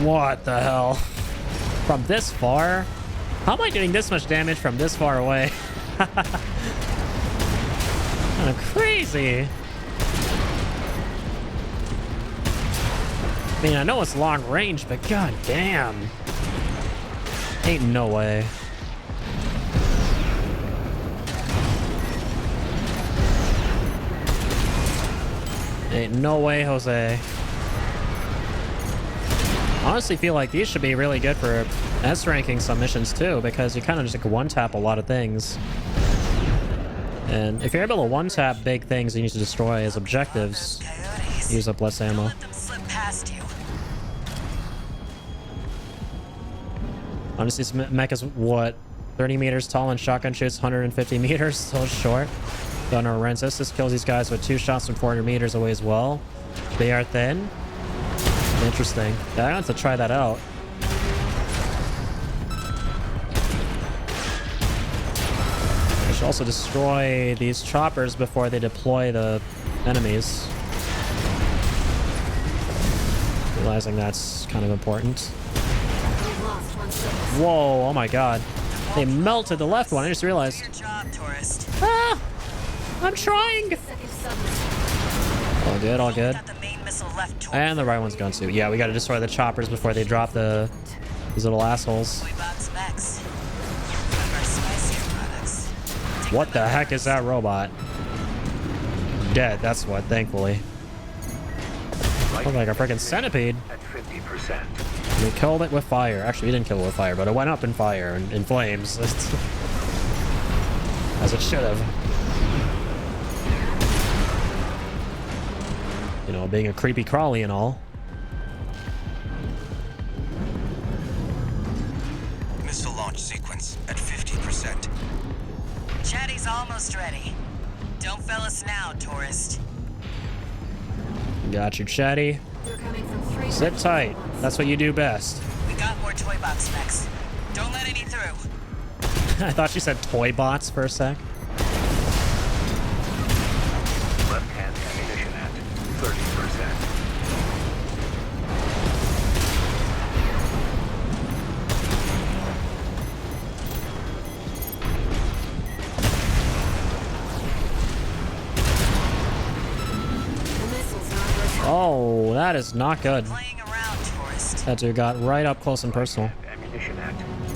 What the hell? From this far? How am I doing this much damage from this far away? Kind of crazy. I mean, I know it's long range, but god damn. Ain't no way. Ain't no way, Jose. Honestly feel like these should be really good for S-ranking some missions too, because you kind of just one-tap a lot of things. And if you're able to one-tap big things you need to destroy as objectives, use up less ammo. Let them slip past you. Honestly, this mech is, what, 30 meters tall and shotgun shoots 150 meters, so short. Gunner Rensis. This kills these guys with 2 shots from 400 meters away as well. They are thin. Interesting. Yeah, I want to try that out. I should also destroy these choppers before they deploy the enemies. Realizing that's kind of important. Whoa, oh my god. They melted the left one, I just realized. Do your job, tourist. Ah! I'm trying! All good, all good. Got the main missile left toward And the right one's gone too. Yeah, we gotta destroy the choppers before they drop the These little assholes. Toy Box Max. One of our spicier products. What the heck is that robot? Dead, that's what, thankfully. Looked like a freaking centipede. At 50%. We killed it with fire. Actually, we didn't kill it with fire, but it went up in fire and in flames. As it should have. You know, being a creepy crawly and all. Missile launch sequence at 50%. Chatty's almost ready. Don't fail us now, tourist. Got you, Chatty. They're coming from 3 Sit tight. That's what you do best. We got more Toy Box Max. Don't let any through. I thought she said toy bots for a sec. Left-hand ammunition at 30%. The missile's not working. Oh, that is not good. Playing around, tourist. That dude got right up close and personal. Ammunition at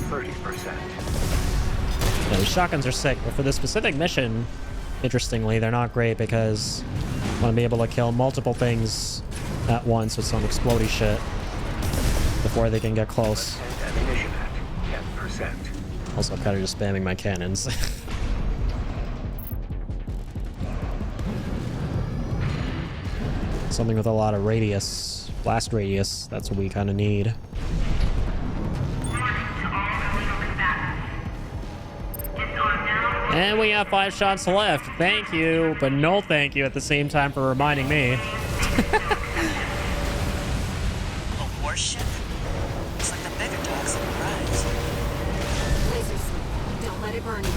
30%. Yeah, the shotguns are sick, but for this specific mission, interestingly, they're not great because I want to be able to kill multiple things at once with some explodey shit before they can get close. And ammunition at 10%. Also, I'm kind of just spamming my cannons. Something with a lot of radius, blast radius, that's what we kind of need. And we have 5 shots left. Thank you, but no thank you at the same time for reminding me. A warship? Looks like the bigger dogs have arrived. Laser sweep. Don't let it burn you.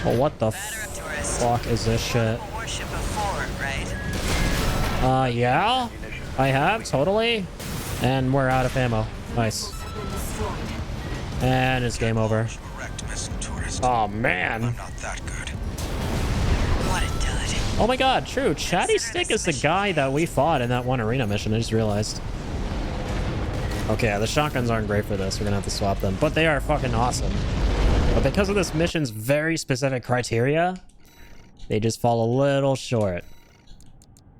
Well, what the Batter up, tourist. fuck is this shit? A warship before, right? Yeah, I have, totally. And we're out of ammo. Nice. Missiles have been destroyed. And it's game over. Correct, missile tourist. Oh, man. I'm not that good. What a dud. Oh my god, true. Chatty Stick is the guy that we fought in that one arena mission. I just realized. Okay, yeah, the shotguns aren't great for this. We're gonna have to swap them. But they are fucking awesome. But because of this mission's very specific criteria, they just fall a little short.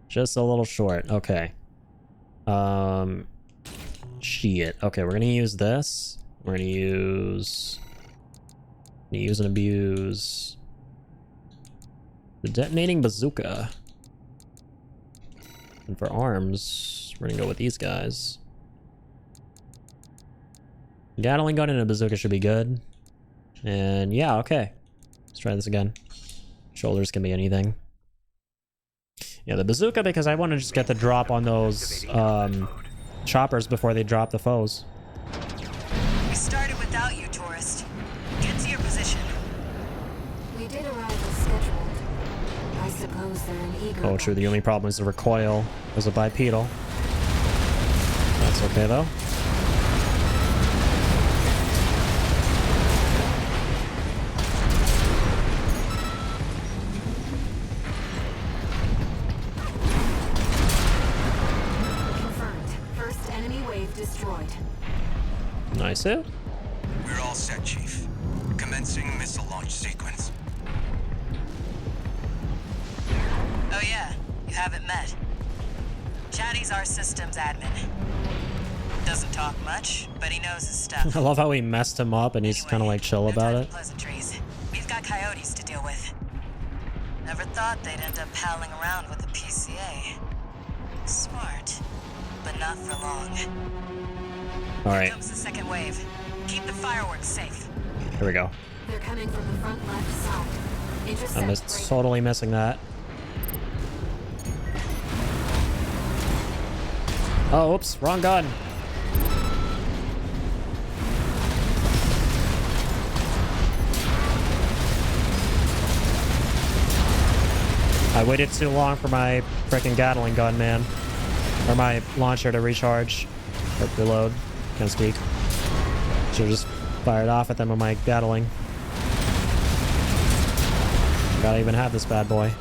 Just a little short. Okay. Shit. Okay, we're gonna use this. We're gonna use and abuse the detonating bazooka. And for arms, we're gonna go with these guys. Gatling gun and a bazooka should be good. And yeah, okay. Let's try this again. Shoulders can be anything. Yeah, the bazooka because I want to just get the drop on those choppers before they drop the foes. We started without you, tourist. Get to your position. We did arrive as scheduled. I suppose they're an eager. Oh, true. The only problem is the recoil was a bipedal. That's okay, though. Confirmed. First enemy wave destroyed. Nice. We're all set, Chief. Commencing missile launch sequence. Oh yeah, you haven't met. Chatty's our systems admin. Doesn't talk much, but he knows his stuff. I love how we messed him up and he's kind of like chill no about time it. for pleasantries. We've got coyotes to deal with. Never thought they'd end up palling around with the PCA. Smart, but not for long. All Here right, comes the second wave. Keep the fireworks safe. here we go. They're coming from the front left side. Intercept. I'm just break. totally missing that. Oh, oops, wrong gun. I waited too long for my freaking Gatling gun, man. Or my launcher to recharge. Or reload. Can't speak. Should've just fired off at them with my Gatling. Gotta even have this bad boy.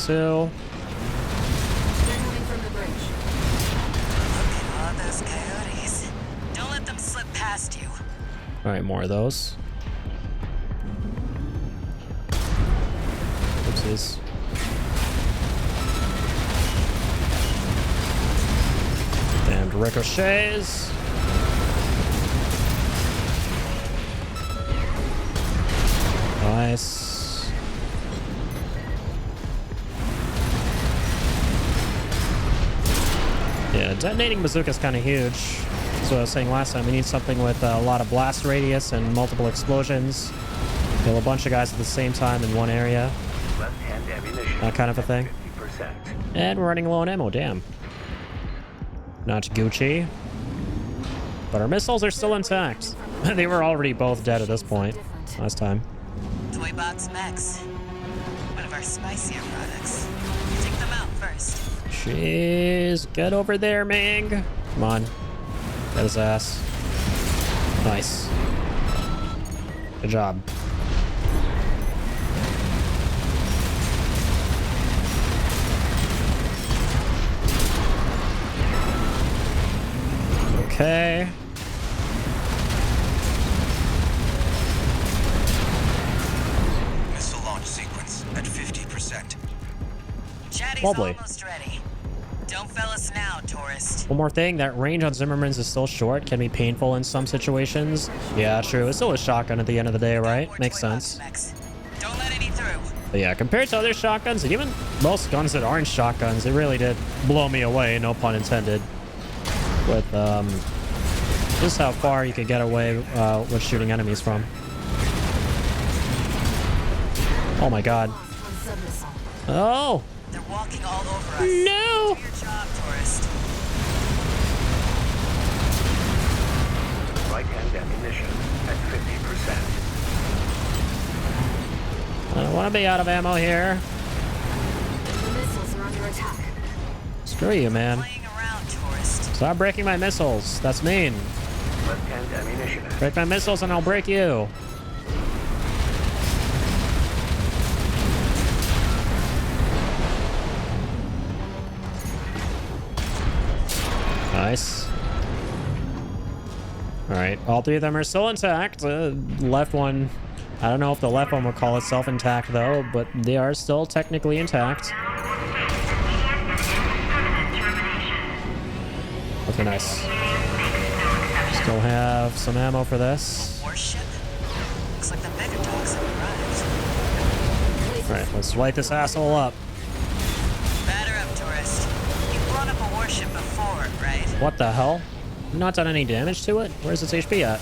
too. They're coming from the bridge. Oh, those coyotes. Don't let them slip past you. All right, more of those. Oopsies. Damned ricochets. Nice. Yeah, detonating bazooka is kind of huge. That's what I was saying last time. We need something with a lot of blast radius and multiple explosions. Kill a bunch of guys at the same time in one area. Left-hand ammunition. That kind of a thing. 50%. And we're running low on ammo, damn. Not Gucci. But our missiles are still intact. They were already both dead at this point. Last time. Toy Box Max. One of our spicier products. Take them out first. Jeez. Get over there, Mang. Come on. Get his ass. Nice. Good job. Okay. Missile launch sequence at 50%. Chatty's Lovely. almost ready. Don't fail us now, tourist. One more thing, that range on Zimmerman's is still short, can be painful in some situations. Yeah, true. It's still a shotgun at the end of the day, right? Makes sense. Don't let any through. But yeah, compared to other shotguns, and even most guns that aren't shotguns, it really did blow me away, no pun intended. With, just how far you could get away with shooting enemies from. Oh my god. Oh! They're walking all over us. No! Do your job, tourist. Right-hand ammunition at 50%. I don't want to be out of ammo here. The missiles are under attack. Screw you, man. Playing around, tourist. Stop breaking my missiles. That's mean. Left-hand ammunition at Break my missiles and I'll break you. Nice. Alright, all three of them are still intact. Left one, I don't know if the left one would call itself intact though, but they are still technically intact. Okay, nice. Still have some ammo for this. Warship? Looks like the bigger dogs have arrived. Alright, let's light this asshole up. Batter up, tourist. You've blown up a warship before, right? What the hell? Not done any damage to it? Where's its HP at?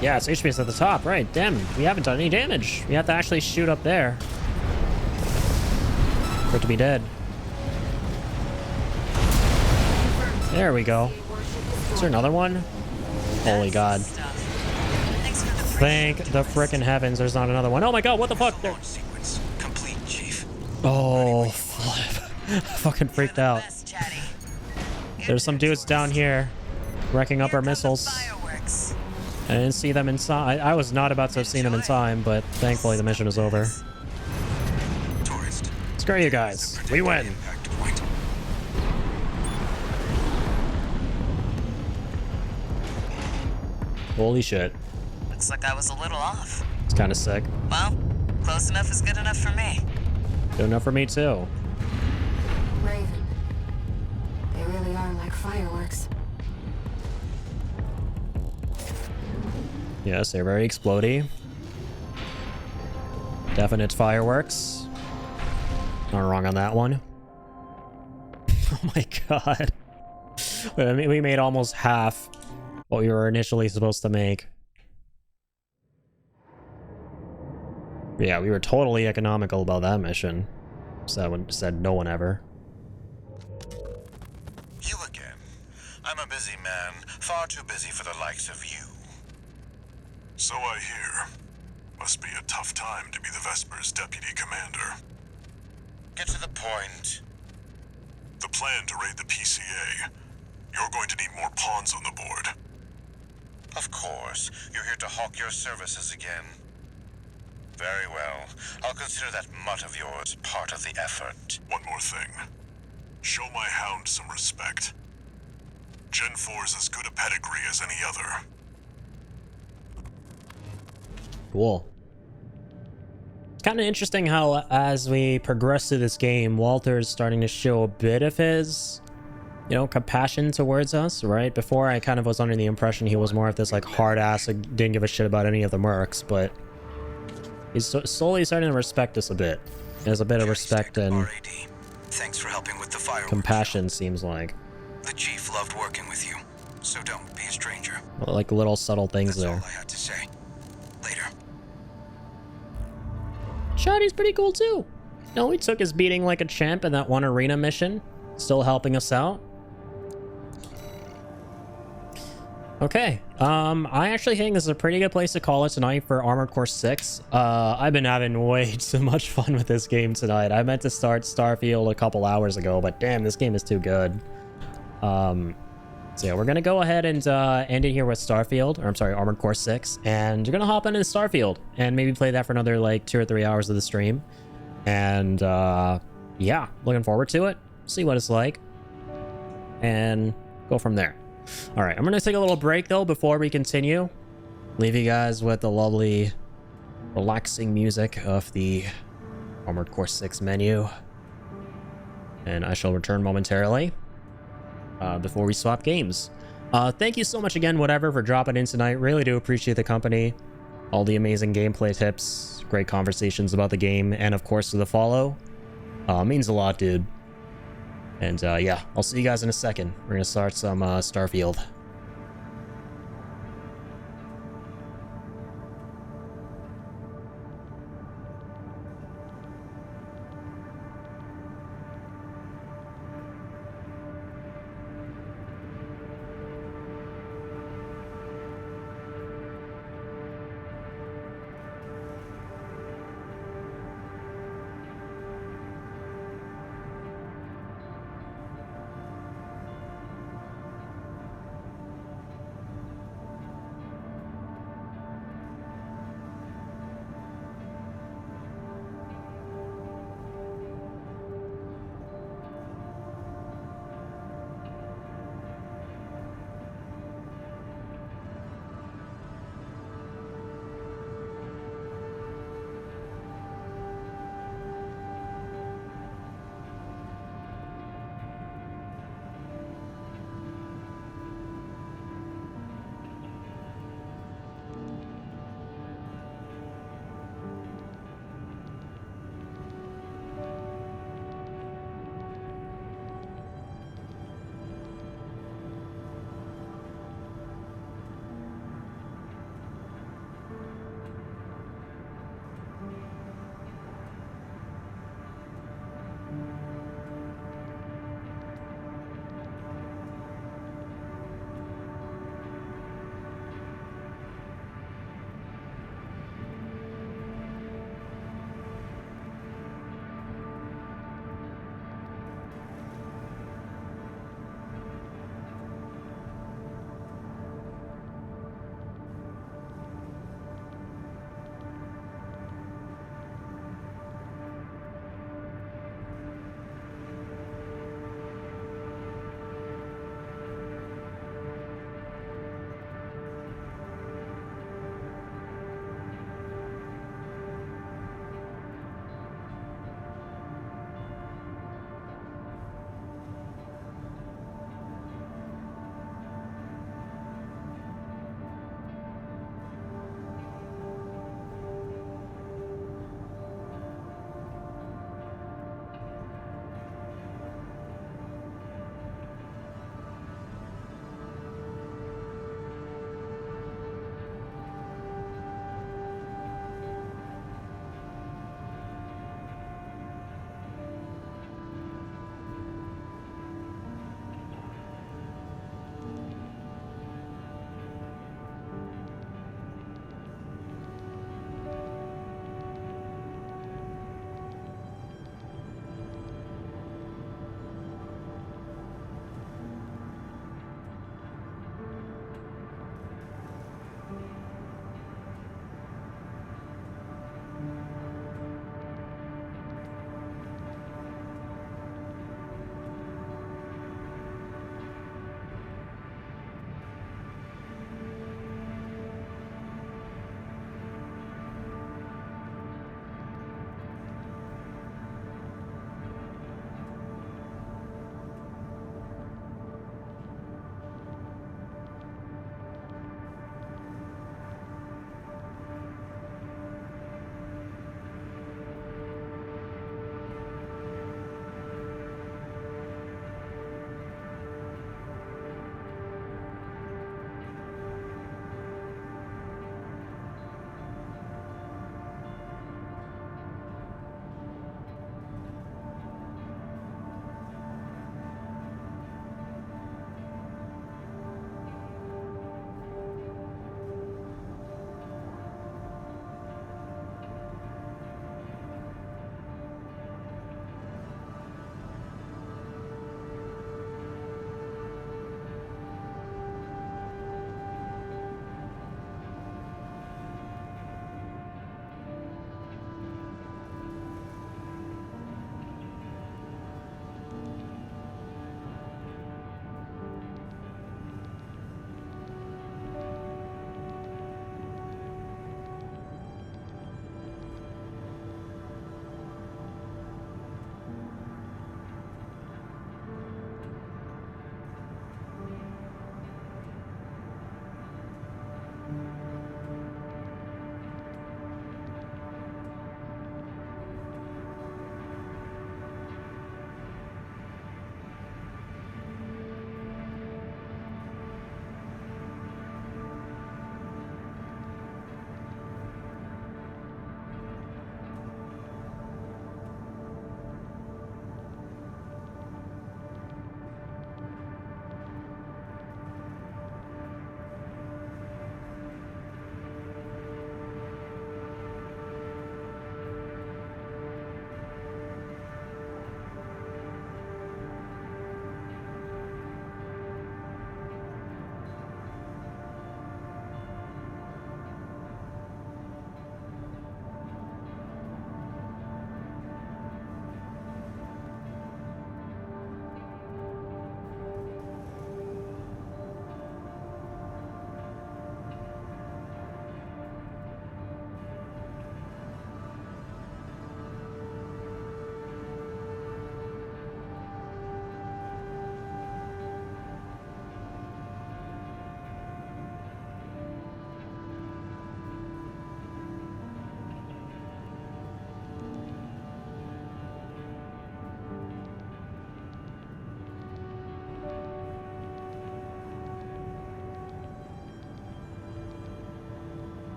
Yeah, its HP is at the top, right. Damn, we haven't done any damage. We have to actually shoot up there for it to be dead. There we go. Is there another one? Holy god. Thanks for the Thank the frickin' heavens there's not another one. Oh my god, what the fuck? There- Launch sequence complete, Chief. Oh, flip. Fucking freaked out. best, Chatty. There's some dudes down here wrecking up our missiles. Fireworks. I didn't see them in time. I was not about to have seen them in time, but thankfully the mission is over. Tourist. Screw you guys. We win. Impact point. Holy shit. Looks like I was a little off. It's kind of sick. Well, close enough is good enough for me. Good enough for me too. Raven. They really are like fireworks. Yes, they're very explodey. Definite fireworks. Not wrong on that one. Oh my god. I mean, we made almost half what we were initially supposed to make. Yeah, we were totally economical about that mission. Said no one ever. You again. I'm a busy man, far too busy for the likes of you. So I hear. Must be a tough time to be the Vesper's deputy commander. Get to the point. The plan to raid the PCA. You're going to need more pawns on the board. Of course. course. You're here to hawk your services again. Very well. I'll consider that mutt of yours part of the effort. One more thing. Show my hound some respect. Gen 4's as good a pedigree as any other. Cool. It's kind of interesting how as we progress through this game, Walter's starting to show a bit of his, you know, compassion towards us, right? Before I kind of was under the impression he was more of this like hard ass, like, didn't give a shit about any of the mercs, but he's slowly starting to respect us a bit. There's a bit of respect and thanks for helping with the fire. Compassion seems like. The chief loved working with you, so don't be a stranger. Well, like little subtle things That's there. all I had to say. Later. Shotty's pretty cool too. No, he took his beating like a champ in that one arena mission. Still helping us out. Okay, I actually think this is a pretty good place to call it tonight for Armored Core 6. I've been having way too much fun with this game tonight. I meant to start Starfield a couple hours ago, but damn, this game is too good. So yeah, we're gonna go ahead and end it here with Starfield, or I'm sorry, Armored Core 6, and you're gonna hop into Starfield and maybe play that for another like 2 or 3 hours of the stream. And yeah, looking forward to it. See what it's like, and go from there. All right, I'm gonna take a little break though before we continue. Leave you guys with the lovely, relaxing music of the Armored Core 6 menu, and I shall return momentarily before we swap games. Thank you so much again, whatever, for dropping in tonight. Really do appreciate the company, all the amazing gameplay tips, great conversations about the game, and of course the follow. Means a lot, dude. And yeah, I'll see you guys in a second. We're gonna start some Starfield.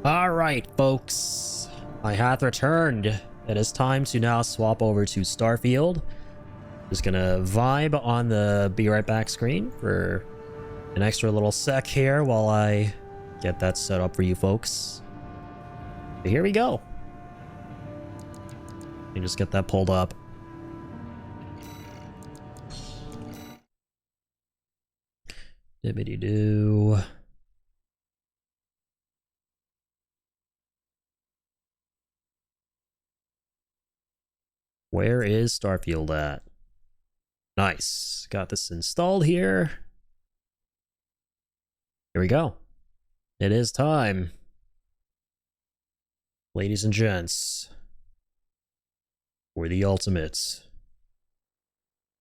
Alright, folks. I hath returned. It is time to now swap over to Starfield. Just gonna vibe on the be right back screen for an extra little sec here while I get that set up for you folks. But here we go. Let me just get that pulled up. Dibbity-doo. Where is Starfield at? Nice. Got this installed here. Here we go. It is time. Ladies and gents. For the ultimate.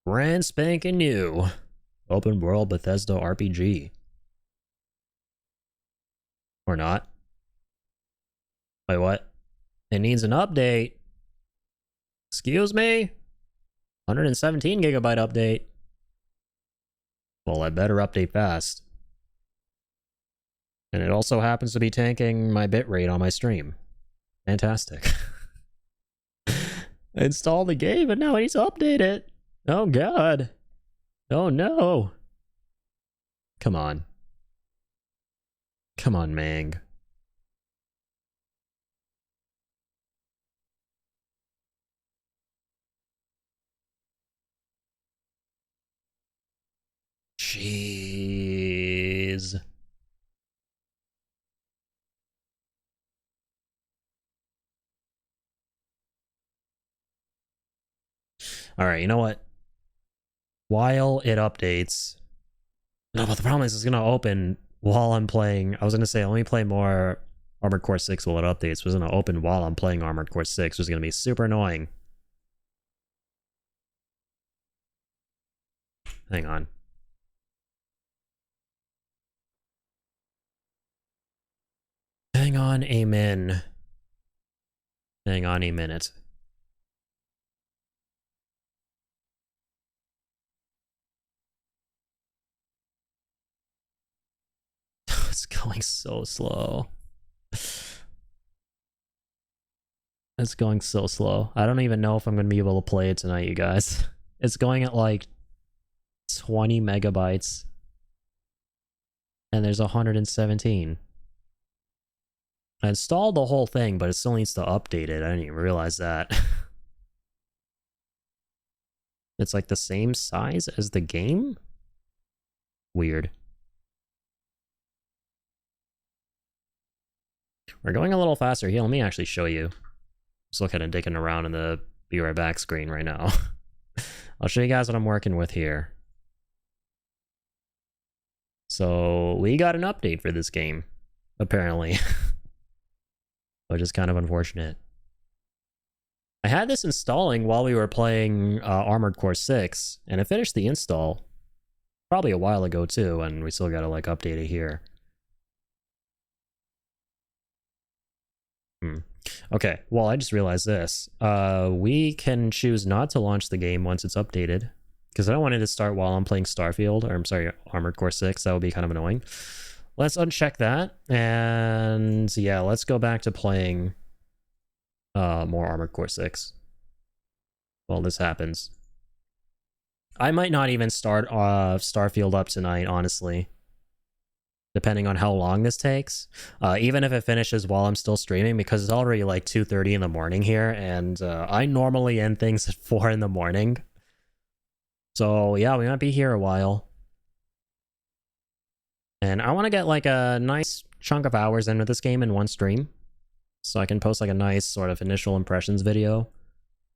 Brand spanking new. Open world Bethesda RPG. Or not. Wait, what? It needs an update. Excuse me? 117 gigabyte update. Well, I better update fast. And it also happens to be tanking my bitrate on my stream. Fantastic. I installed the game and now I need to update it. Oh god. Oh no. Come on. Come on, Mang. Jeez. Alright, you know what? While it updates... No, but the problem is it's going to open while I'm playing... I was going to say, let me play more Armored Core 6 while it updates. It was going to open while I'm playing Armored Core 6, which is going to be super annoying. Hang on. Hang on a min. Hang on a minute. It's going so slow. It's going so slow. I don't even know if I'm going to be able to play it tonight, you guys. It's going at like 20 megabytes. And there's 117. I installed the whole thing, but it still needs to update it. I didn't even realize that. It's like the same size as the game? Weird. We're going a little faster here. Let me actually show you. Just looking and digging around in the be right back screen right now. I'll show you guys what I'm working with here. So we got an update for this game, apparently. Which is kind of unfortunate. I had this installing while we were playing Armored Core 6, and I finished the install probably a while ago too, and we still gotta like update it here. Okay, well, I just realized this. We can choose not to launch the game once it's updated, because I don't want it to start while I'm playing Starfield, or I'm sorry, Armored Core 6. That would be kind of annoying. Let's uncheck that, and yeah, let's go back to playing more Armored Core 6 while this happens. I might not even start Starfield up tonight, honestly, depending on how long this takes. Even if it finishes while I'm still streaming, because it's already like 2:30 in the morning here, and I normally end things at 4 in the morning. So yeah, we might be here a while. And I want to get like a nice chunk of hours into this game in one stream, so I can post like a nice sort of initial impressions video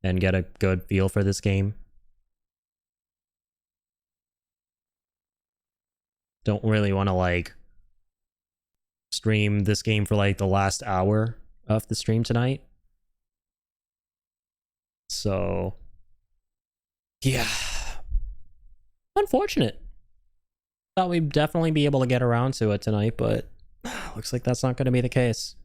and get a good feel for this game. Don't really want to like stream this game for like the last hour of the stream tonight. So yeah, unfortunate. Thought we'd definitely be able to get around to it tonight, but looks like that's not going to be the case.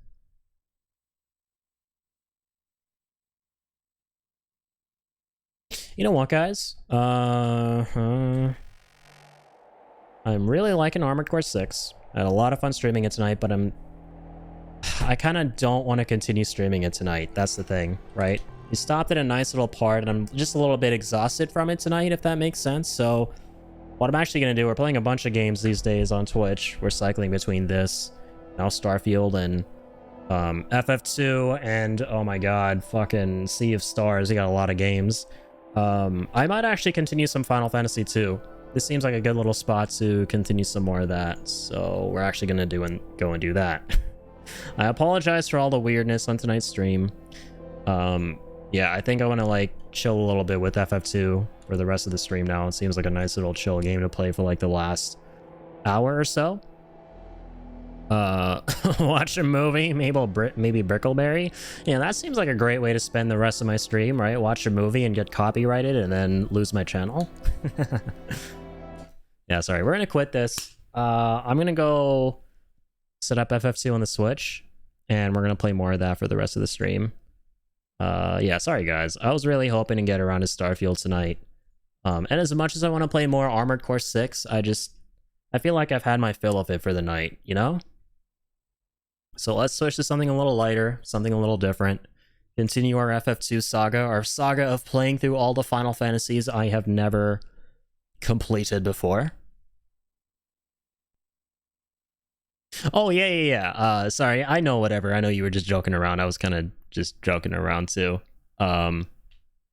You know what, guys? I'm really liking Armored Core 6. I had a lot of fun streaming it tonight, but I kind of don't want to continue streaming it tonight. That's the thing, right? We stopped at a nice little part, and I'm just a little bit exhausted from it tonight, if that makes sense. So what I'm actually going to do, we're playing a bunch of games these days on Twitch. We're cycling between this, now Starfield, and FF2, and oh my god, fucking Sea of Stars. We got a lot of games. I might actually continue some Final Fantasy 2. This seems like a good little spot to continue some more of that, so we're actually going to go and do that. I apologize for all the weirdness on tonight's stream. Yeah, I think I want to like chill a little bit with FF2 for the rest of the stream now. It seems like a nice little chill game to play for like the last hour or so. Watch a movie, maybe Brickleberry. Yeah, that seems like a great way to spend the rest of my stream, right? Watch a movie and get copyrighted and then lose my channel. Yeah, sorry, we're gonna quit this. I'm gonna go set up FF2 on the Switch, and we're gonna play more of that for the rest of the stream. Yeah, sorry guys. I was really hoping to get around to Starfield tonight. And as much as I want to play more Armored Core 6, I feel like I've had my fill of it for the night, you know? So let's switch to something a little lighter, something a little different. Continue our FF2 saga, our saga of playing through all the Final Fantasies I have never completed before. Oh, yeah. Sorry, I know whatever. I know you were just joking around. I was kind of just joking around too. I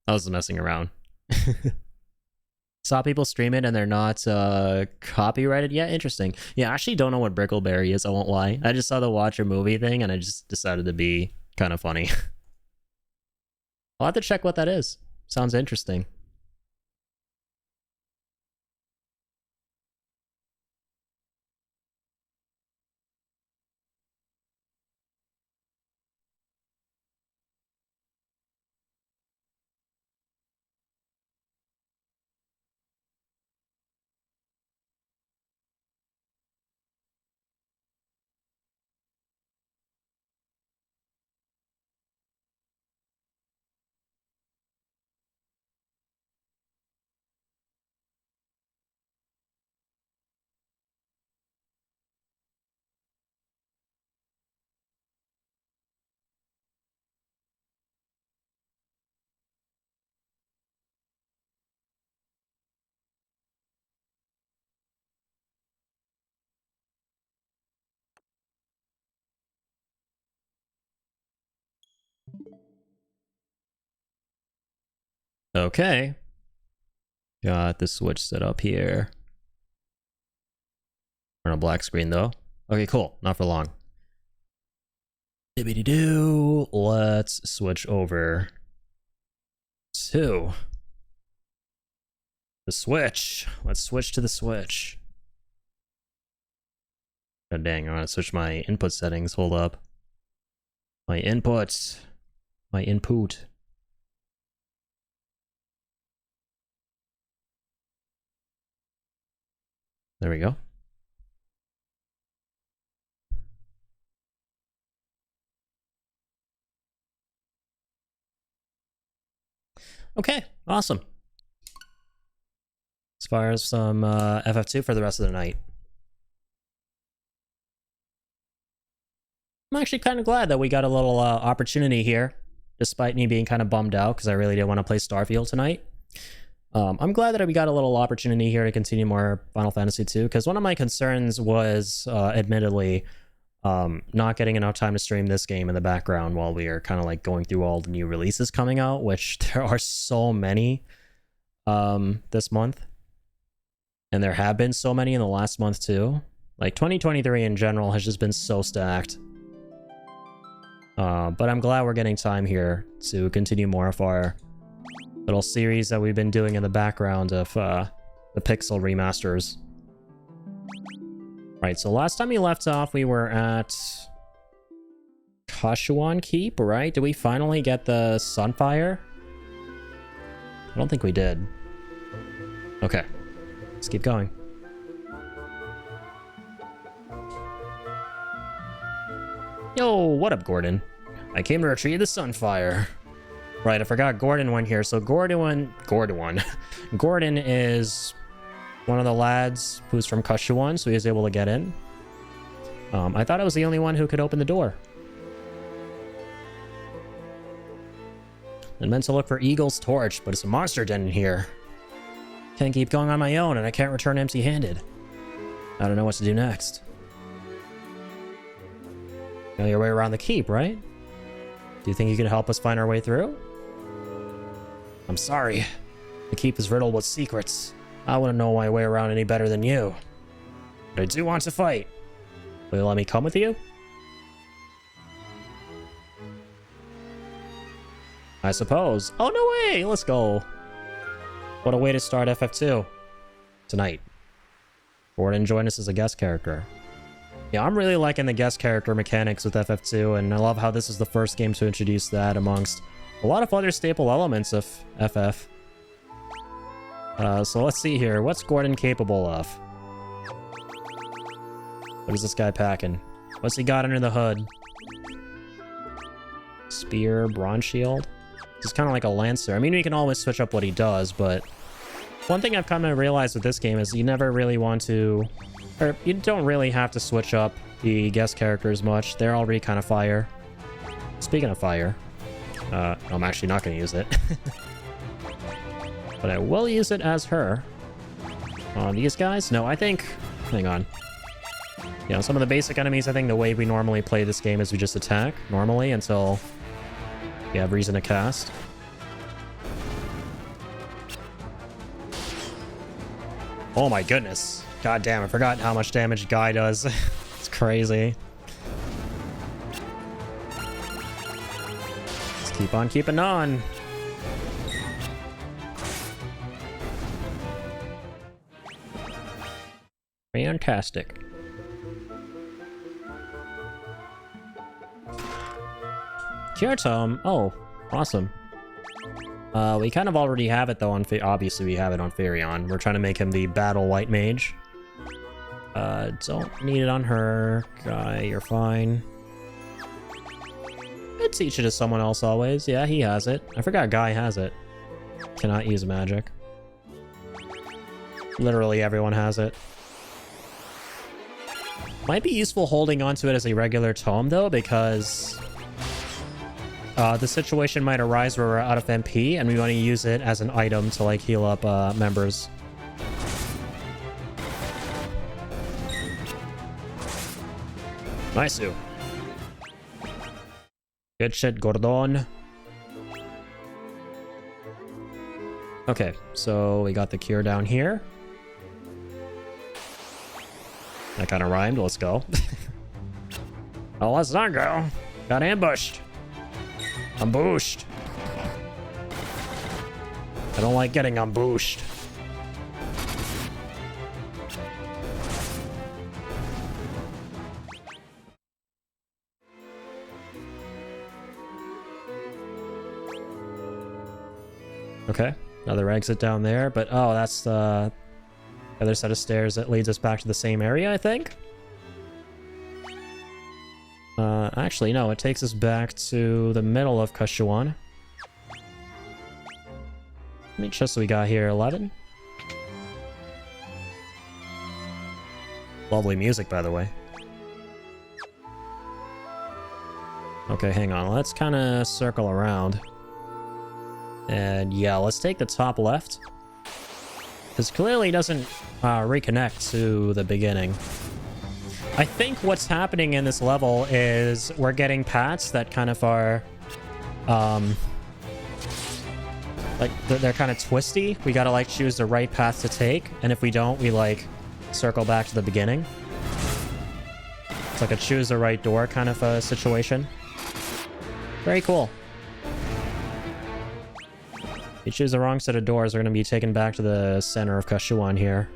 was messing around. Saw people stream it and they're not copyrighted yet. Interesting. Yeah, I actually don't know what Brickleberry is, I won't lie. I just saw the watch a movie thing and I just decided to be kind of funny. I'll have to check what that is. Sounds interesting. Okay. Got the Switch set up here. We're on a black screen though. Okay, cool. Not for long. Dibbity-doo. Let's switch over to the Switch. Let's switch to the Switch. God dang, I want to switch my input settings. Hold up. My input. My input. There we go. Okay, awesome. As far as some FF2 for the rest of the night. I'm actually kind of glad that we got a little opportunity here, despite me being kind of bummed out because I really didn't want to play Starfield tonight. I'm glad that we got a little opportunity here to continue more Final Fantasy 2, because one of my concerns was, admittedly, not getting enough time to stream this game in the background while we are kind of like going through all the new releases coming out, which there are so many this month. And there have been so many in the last month too. Like 2023 in general has just been so stacked. But I'm glad we're getting time here to continue more of our little series that we've been doing in the background of the Pixel remasters. Right, so last time we left off, we were at Kashuan Keep, right? Did we finally get the Sunfire? I don't think we did. Okay, let's keep going. Yo, what up, Gordon? I came to retrieve the Sunfire. Right, I forgot Gordon went here. So Gordon is one of the lads who's from Kashuan, so he was able to get in. I thought I was the only one who could open the door. I meant to look for Eagle's torch, but it's a monster den in here. Can't keep going on my own, and I can't return empty-handed. I don't know what to do next. You know your way around the keep, right? Do you think you can help us find our way through? I'm sorry. The keep is riddled with secrets. I wouldn't know my way around any better than you. But I do want to fight. Will you let me come with you? I suppose. Oh, no way! Let's go. What a way to start FF2. Tonight. Gordon joined us as a guest character. Yeah, I'm really liking the guest character mechanics with FF2, and I love how this is the first game to introduce that amongst a lot of other staple elements of FF. So let's see here. What's Gordon capable of? What is this guy packing? What's he got under the hood? Spear, bronze shield? He's kind of like a lancer. I mean, we can always switch up what he does, but one thing I've come to realize with this game is you never really want to, or you don't really have to switch up the guest characters much. They're already kind of fire. Speaking of fire, I'm actually not going to use it. But I will use it as her. On these guys? No, I think... Hang on. You know, some of the basic enemies, I think the way we normally play this game is we just attack normally until we have reason to cast. Oh my goodness. God damn, I forgot how much damage Guy does. It's crazy. Let's keep on keeping on. Fantastic. Cure Tome. Oh, awesome. We kind of already have it though on obviously we have it on Firion. We're trying to make him the Battle White Mage. Don't need it on her. Guy, you're fine. I'd teach it to someone else always. Yeah, he has it. I forgot Guy has it. Cannot use magic. Literally everyone has it. Might be useful holding onto it as a regular tome though, because the situation might arise where we're out of MP and we want to use it as an item to like heal up members. Nice. Good shit, Gordon. Okay, so we got the cure down here. That kind of rhymed. Let's go. Oh, let's not go. Got ambushed. Ambushed. I don't like getting ambushed. Okay, another exit down there, but oh, that's the other set of stairs that leads us back to the same area, I think. Actually, no, it takes us back to the middle of Kashuan. How many chests we got here? 11? Lovely music, by the way. Okay, hang on. Let's kind of circle around. And yeah, let's take the top left. This clearly doesn't reconnect to the beginning. I think what's happening in this level is we're getting paths that kind of are, like they're kind of twisty. We gotta like choose the right path to take, and if we don't, we like circle back to the beginning. It's like a choose the right door kind of a situation. Very cool. If you choose the wrong set of doors, we're gonna be taken back to the center of Kashuan here.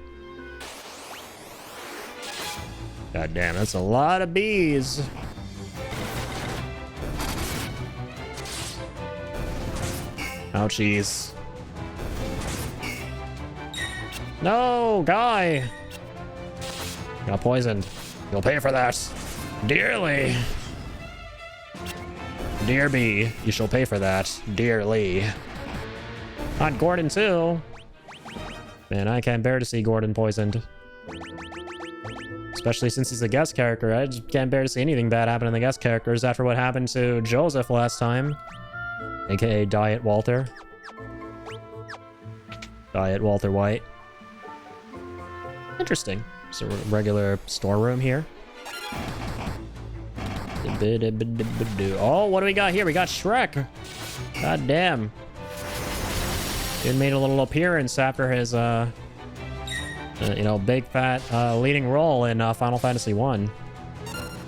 God damn, that's a lot of bees. Ouchies. No, Guy! Got poisoned. You'll pay for that. Dearly. Dear bee, you shall pay for that. Dearly. Not Gordon too. Man, I can't bear to see Gordon poisoned. Especially since he's a guest character. I just can't bear to see anything bad happen to the guest characters after what happened to Joseph last time. AKA Diet Walter. Diet Walter White. Interesting. It's a regular storeroom here. Oh, what do we got here? We got Shrek. God damn. He made a little appearance after his, you know, big fat leading role in Final Fantasy 1.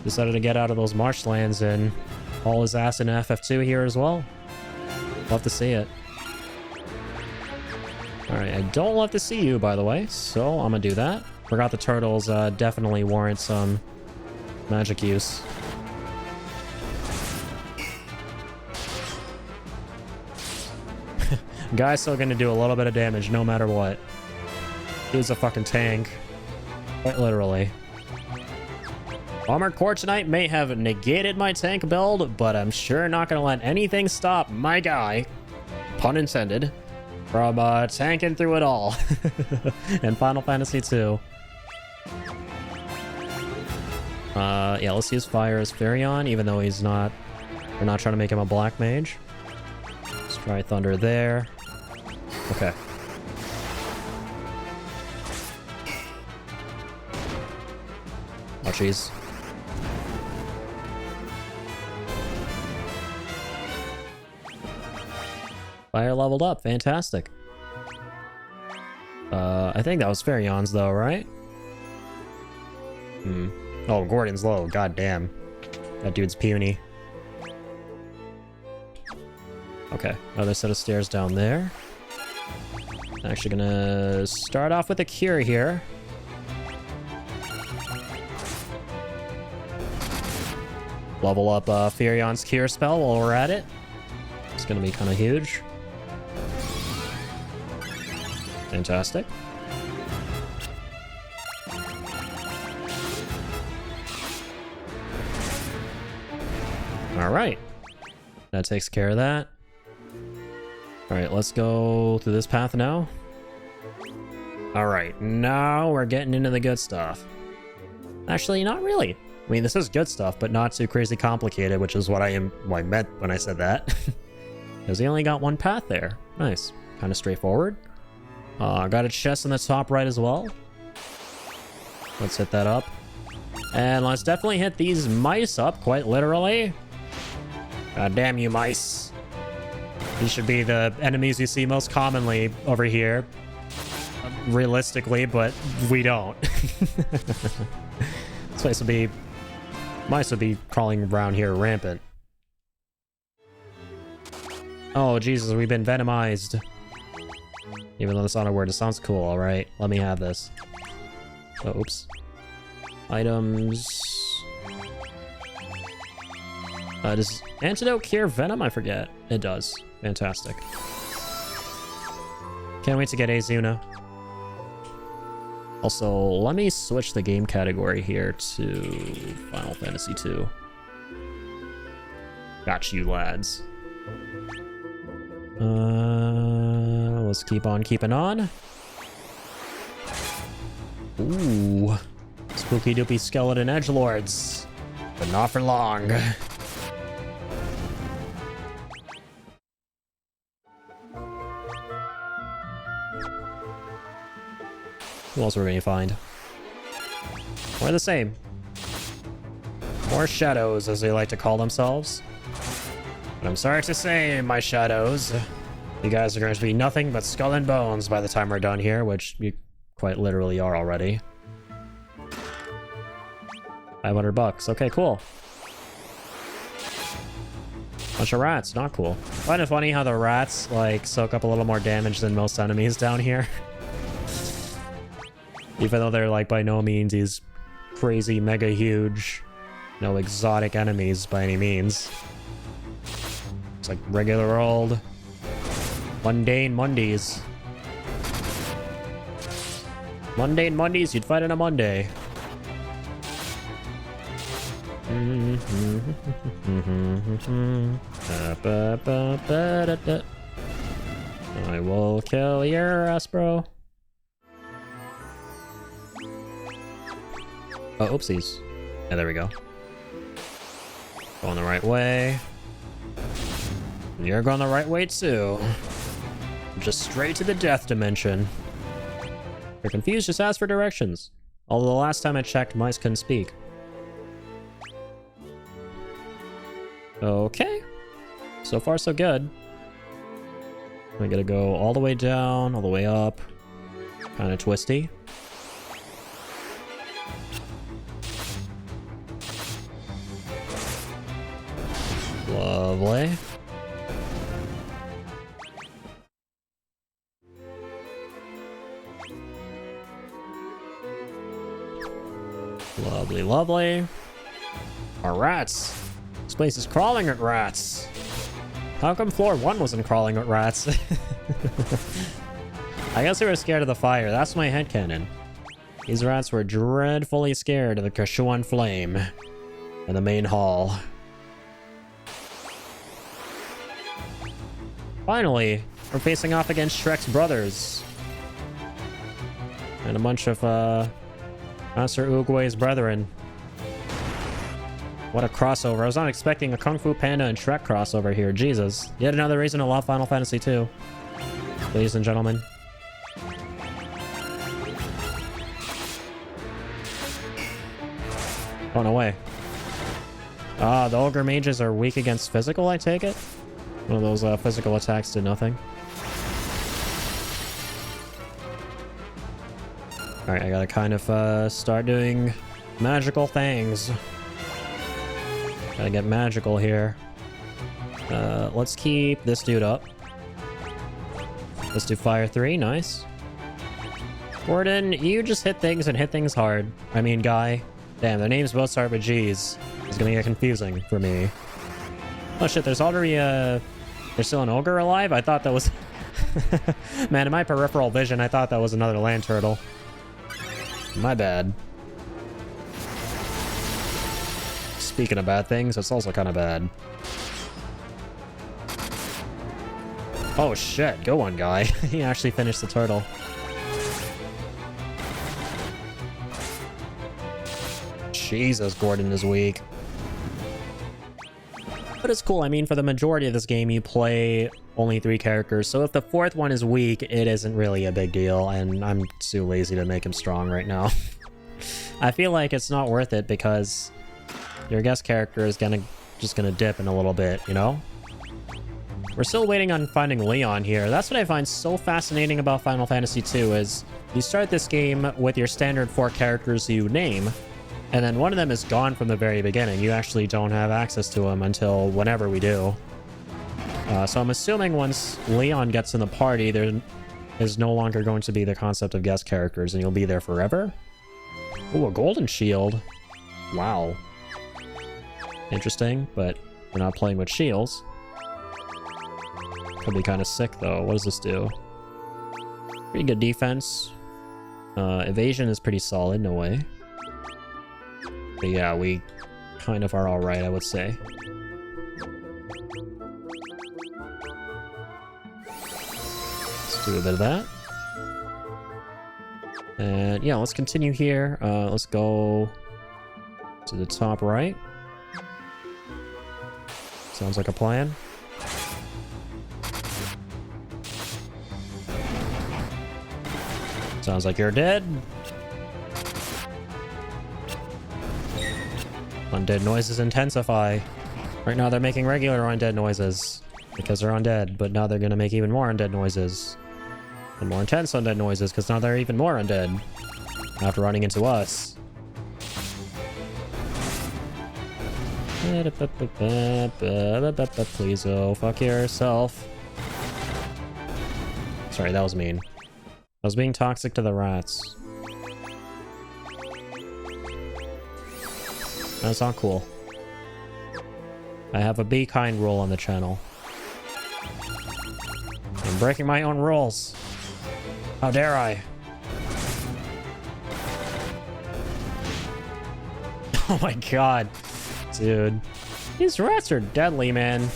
Decided to get out of those marshlands and haul his ass in FF2 here as well. Love to see it. Alright, I don't love to see you, by the way, so I'm gonna do that. Forgot the turtles definitely warrant some magic use. Guy's still gonna do a little bit of damage no matter what. He's a fucking tank. Quite literally. Armored Core tonight may have negated my tank build, but I'm sure not gonna let anything stop my guy, pun intended, from tanking through it all in Final Fantasy 2. Yeah, let's use Fire as Furion, even though he's not... We're not trying to make him a black mage. Let's try Thunder there. Okay. Oh, jeez. Fire leveled up. Fantastic. I think that was Ferion's though, right? Oh, Gordon's low. God damn. That dude's puny. Okay, another set of stairs down there. Actually gonna start off with a cure here. Level up Ferion's cure spell while we're at it. It's gonna be kind of huge. Fantastic. Alright. That takes care of that. Alright, let's go through this path now. Alright, now we're getting into the good stuff. Actually, not really. I mean, this is good stuff, but not too crazy complicated, which is what I meant when I said that. Because he only got one path there. Nice. Kind of straightforward. Got a chest in the top right as well. Let's hit that up. And let's definitely hit these mice up, quite literally. God damn you, mice. These should be the enemies you see most commonly over here. Realistically, but we don't. This place would be... Mice would be crawling around here rampant. Oh, Jesus, we've been venomized. Even though that's not a word, it sounds cool, alright. Let me have this. Oh, oops. Items... does Antidote cure Venom? I forget. It does. Fantastic. Can't wait to get Azuna. Also, let me switch the game category here to Final Fantasy 2. Got you, lads. Let's keep on keeping on. Ooh. Spooky doopy skeleton edgelords. But not for long. Who else are we gonna find? We're the same. More shadows, as they like to call themselves. But I'm sorry to say, my shadows, you guys are going to be nothing but skull and bones by the time we're done here, which you quite literally are already. 500 bucks. Okay, cool. Bunch of rats. Not cool. Kind of funny how the rats, like, soak up a little more damage than most enemies down here. Even though they're, like, by no means these crazy, mega huge, no exotic enemies by any means. It's like regular old mundane Mondays. Mundane Mondays, you'd fight on a Monday. I will kill your ass, bro. Oh, oopsies. Yeah, there we go. Going the right way. You're going the right way too. Just straight to the death dimension. If you're confused, just ask for directions. Although the last time I checked, mice couldn't speak. Okay. So far, so good. I gotta go all the way down, all the way up. Kind of twisty. Lovely. Lovely, lovely. Our rats. This place is crawling with rats. How come floor 1 wasn't crawling with rats? I guess they were scared of the fire. That's my headcanon. These rats were dreadfully scared of the Kashuan flame in the main hall. Finally, we're facing off against Shrek's brothers. And a bunch of, Master Oogway's brethren. What a crossover. I was not expecting a Kung Fu Panda and Shrek crossover here. Jesus. Yet another reason to love Final Fantasy II. Ladies and gentlemen. Oh, no way. Ah, the Ogre Mages are weak against physical, I take it? One of those physical attacks did nothing. Alright, I gotta kind of start doing magical things. Gotta get magical here. Let's keep this dude up. Let's do Fire 3, nice. Gordon, you just hit things and hit things hard. I mean, guy. Damn, their names both start with G's. It's gonna get confusing for me. Oh shit, there's already there's still an ogre alive? I thought that was... Man, in my peripheral vision, I thought that was another land turtle. My bad. Speaking of bad things, it's also kind of bad. Oh shit, go on, guy. He actually finished the turtle. Jesus, Gordon is weak. But it's cool. I mean, for the majority of this game, you play only 3 characters. So if the 4th one is weak, it isn't really a big deal. And I'm too lazy to make him strong right now. I feel like it's not worth it because your guest character is just gonna dip in a little bit, you know? We're still waiting on finding Leon here. That's what I find so fascinating about Final Fantasy II is you start this game with your standard 4 characters you name, and then one of them is gone from the very beginning. You actually don't have access to him until whenever we do. So I'm assuming once Leon gets in the party, there is no longer going to be the concept of guest characters, and you'll be there forever. Ooh, a golden shield. Wow. Interesting, but we're not playing with shields. Could be kind of sick, though. What does this do? Pretty good defense. Evasion is pretty solid, no way. But yeah, we kind of are alright, I would say. Let's do a bit of that. And yeah, let's continue here. Let's go to the top right. Sounds like a plan. Sounds like you're dead. Undead noises intensify. Right now they're making regular undead noises because they're undead, but now they're gonna make even more undead noises. And more intense undead noises because now they're even more undead after running into us. Please go fuck yourself. Sorry, that was mean. I was being toxic to the rats. That's not cool. I have a be kind rule on the channel. I'm breaking my own rules. How dare I? Oh my god. Dude. These rats are deadly, man.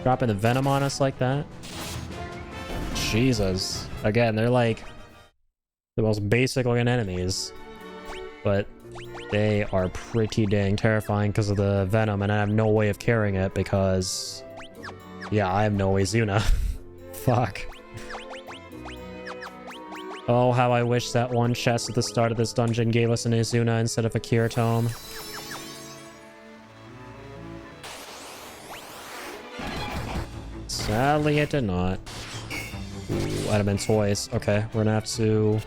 Dropping the venom on us like that. Jesus. Again, they're like the most basic looking enemies. But they are pretty dang terrifying because of the venom, and I have no way of carrying it because Yeah, I have no Izuna. Fuck. Oh, how I wish that one chest at the start of this dungeon gave us an Izuna instead of a Cure Tome. Sadly, it did not. Ooh, Adamant toys. Okay, we're gonna have to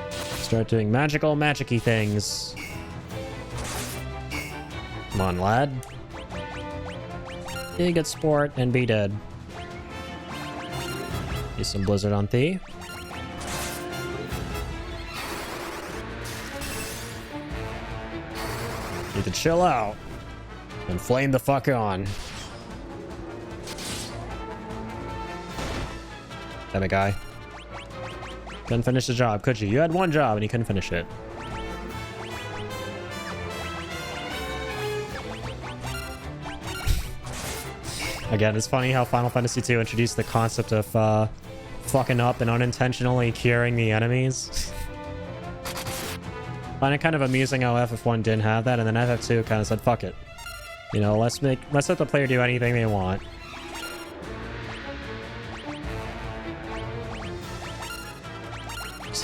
start doing magic-y things. Come on, lad. Be a good sport and be dead. Use some Blizzard on Thea. Need to chill out and flame the fuck on. Damn it, guy. Couldn't finish the job, could you? You had one job and you couldn't finish it. Again, it's funny how Final Fantasy II introduced the concept of fucking up and unintentionally curing the enemies. Find it kind of amusing how FF1 didn't have that, and then FF2 kind of said, fuck it. You know, let's let the player do anything they want.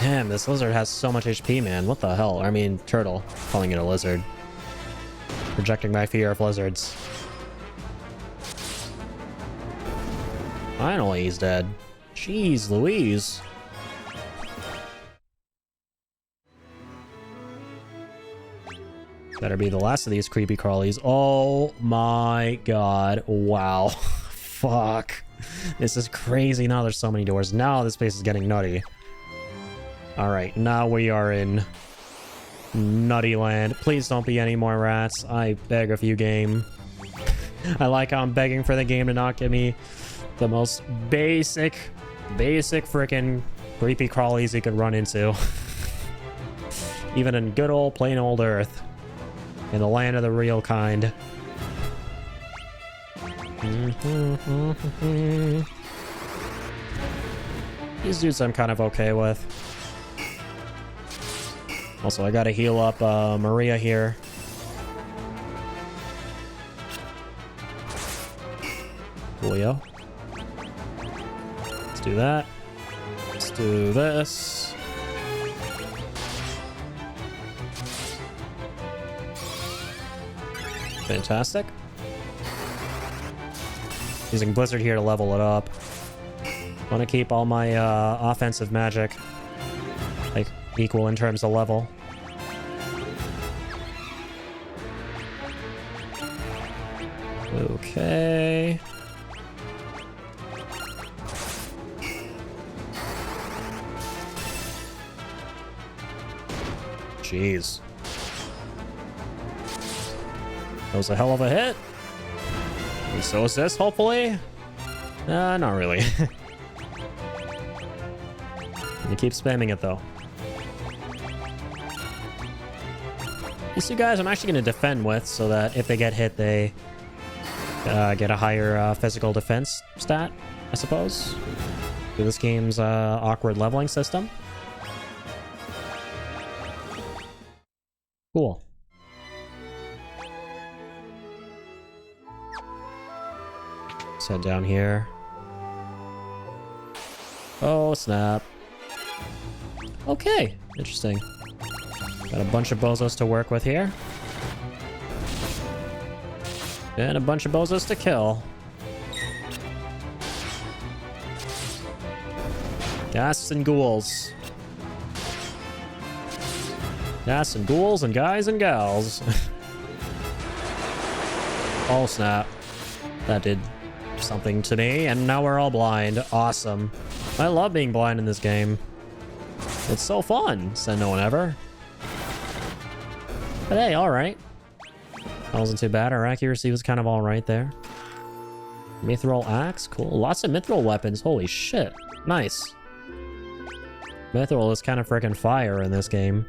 Damn, this lizard has so much HP, man. What the hell? I mean, turtle. Calling it a lizard. Projecting my fear of lizards. Finally, he's dead. Jeez Louise. Better be the last of these creepy crawlies. Oh my god. Wow. Fuck. This is crazy. Now there's so many doors. Now this place is getting nutty. Alright, now we are in Nutty Land. Please don't be any more rats. I beg of you, game. I like how I'm begging for the game to not give me the most basic frickin' creepy crawlies you could run into. Even in good old plain old Earth. In the land of the real kind. These dudes I'm kind of okay with. Also, I gotta heal up Maria here. Coolio. Let's do that. Let's do this. Fantastic. Using Blizzard here to level it up. Want to keep all my offensive magic like equal in terms of level. Okay. Jeez. That was a hell of a hit. And so is this, hopefully. Not really. You keep spamming it, though. These two guys I'm actually going to defend with, so that if they get hit, they get a higher physical defense stat, I suppose. Through this game's awkward leveling system. Cool. Let's head down here. Oh, snap. Okay, interesting. Got a bunch of bozos to work with here. And a bunch of bozos to kill. Ghasts and ghouls. Ghasts and ghouls and guys and gals. Oh, snap. That did something to me, and now we're all blind. Awesome. I love being blind in this game. It's so fun, said no one ever. But hey, alright. That wasn't too bad. Our accuracy was kind of alright there. Mithril axe? Cool. Lots of mithril weapons. Holy shit. Nice. Mithril is kind of freaking fire in this game.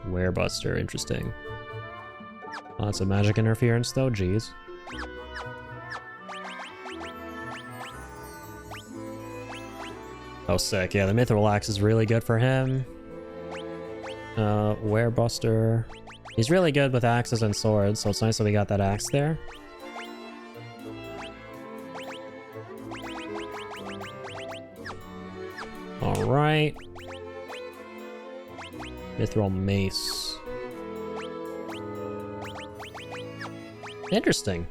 Werebuster, interesting. Lots of magic interference though, jeez. Oh, sick. Yeah, the Mithril Axe is really good for him. Werebuster. He's really good with axes and swords, so it's nice that we got that axe there. Alright. Mithril Mace. Interesting.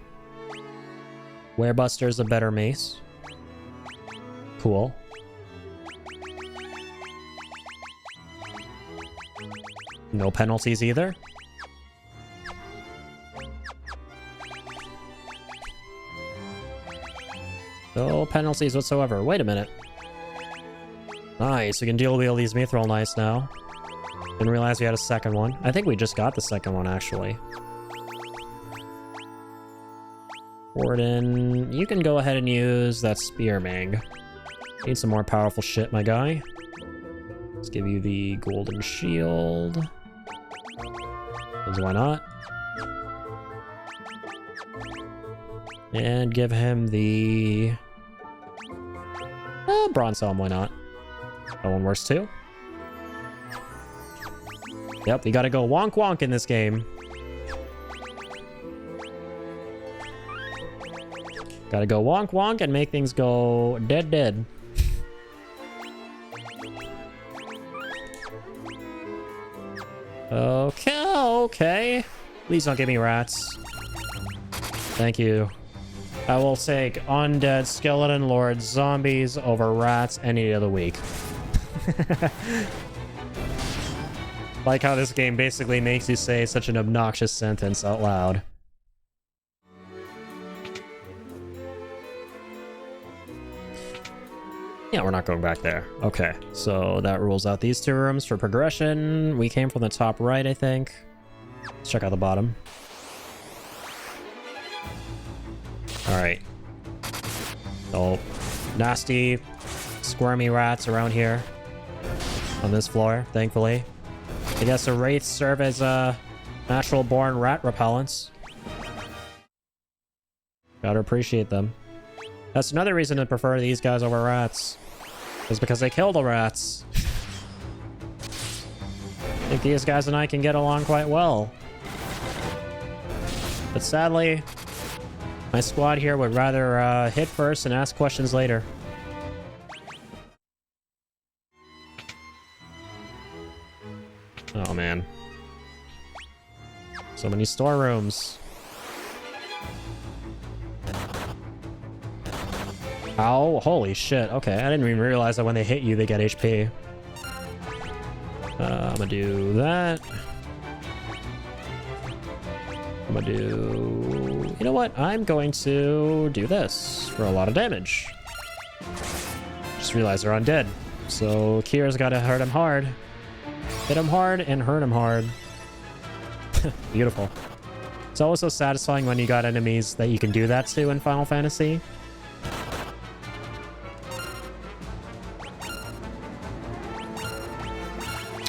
Werebuster's a better mace. Cool. No penalties either. No penalties whatsoever. Wait a minute. Nice, we can deal with all these Mithril Knights now. Didn't realize we had a second one. I think we just got the second one, actually. Warden, you can go ahead and use that Spearmang. Need some more powerful shit, my guy. Let's give you the Golden Shield. Because why not? And give him the... Bronze Helm, why not? That one works too. Yep, we gotta go wonk wonk in this game. Gotta go wonk wonk and make things go dead dead. Okay. Please don't give me rats. Thank you. I will take undead skeleton lords, zombies over rats any day of the week. Like how this game basically makes you say such an obnoxious sentence out loud. Yeah, we're not going back there. Okay, so that rules out these two rooms for progression. We came from the top right, I think. Let's check out the bottom. Alright. So, nasty, squirmy rats around here. On this floor, thankfully. I guess the wraiths serve as natural-born rat repellents. Gotta appreciate them. That's another reason to prefer these guys over rats. Is because they kill the rats. I think these guys and I can get along quite well. But sadly, my squad here would rather hit first and ask questions later. Oh man. So many storerooms. Ow, holy shit. Okay, I didn't even realize that when they hit you, they get HP. I'm gonna do that. I'm gonna do... You know what? I'm going to do this for a lot of damage. Just realized they're undead. So Kira's gotta hurt him hard. Hit him hard and hurt him hard. Beautiful. It's always so satisfying when you got enemies that you can do that to in Final Fantasy.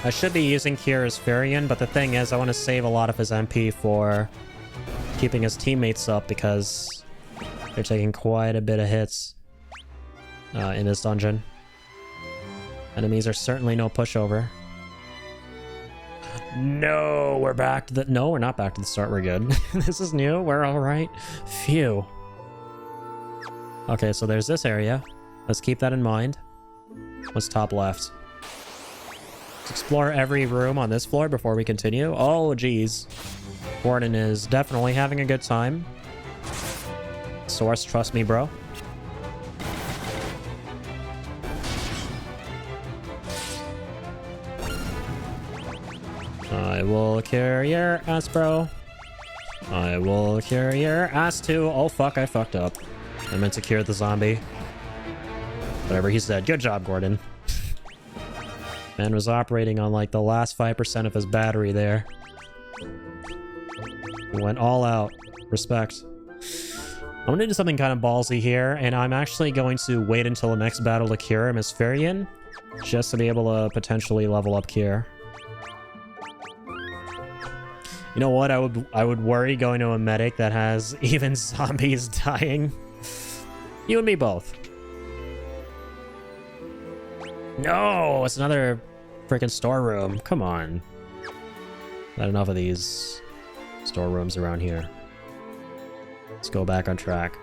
I should be using Kira's Firion, but the thing is, I want to save a lot of his MP for keeping his teammates up because they're taking quite a bit of hits in this dungeon. Enemies are certainly no pushover. No, we're back to the... No, we're not back to the start. We're good. This is new. We're all right. Phew. Okay, so there's this area. Let's keep that in mind. What's top left? Let's explore every room on this floor before we continue. Oh, geez. Warden is definitely having a good time. Source, trust me, bro. I will cure your ass, bro. I will cure your ass, too. Oh, fuck, I fucked up. I meant to cure the zombie. Whatever he said. Good job, Gordon. Man was operating on like the last 5% of his battery there. He went all out. Respect. I'm gonna do something kind of ballsy here, and I'm actually going to wait until the next battle to cure him as Firion, just to be able to potentially level up Cure. You know what? I would worry going to a medic that has even zombies dying. You and me both. No, it's another freaking storeroom. Come on. Not enough of these storerooms around here. Let's go back on track.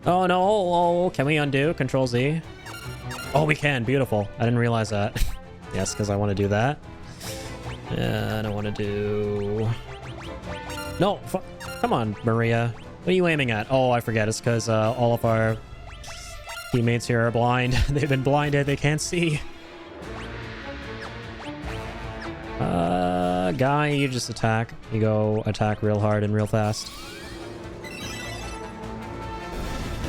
Oh no, oh, can we undo? Control Z? Oh, we can, beautiful. I didn't realize that. Yes, because I want to do that. Yeah, I don't want to do... No, come on, Maria. What are you aiming at? Oh, I forget. It's because all of our teammates here are blind. They've been blinded. They can't see. Guy, you just attack. You go attack real hard and real fast.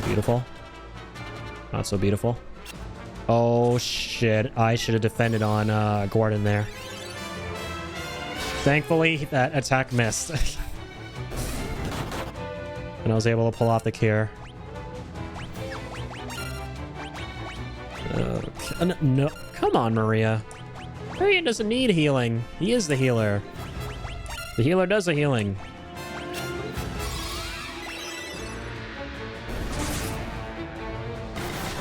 Beautiful. Not so beautiful. Oh, shit. I should have defended on Gordon there. Thankfully, that attack missed. And I was able to pull off the cure. No, come on, Maria. Marion doesn't need healing. He is the healer. The healer does the healing.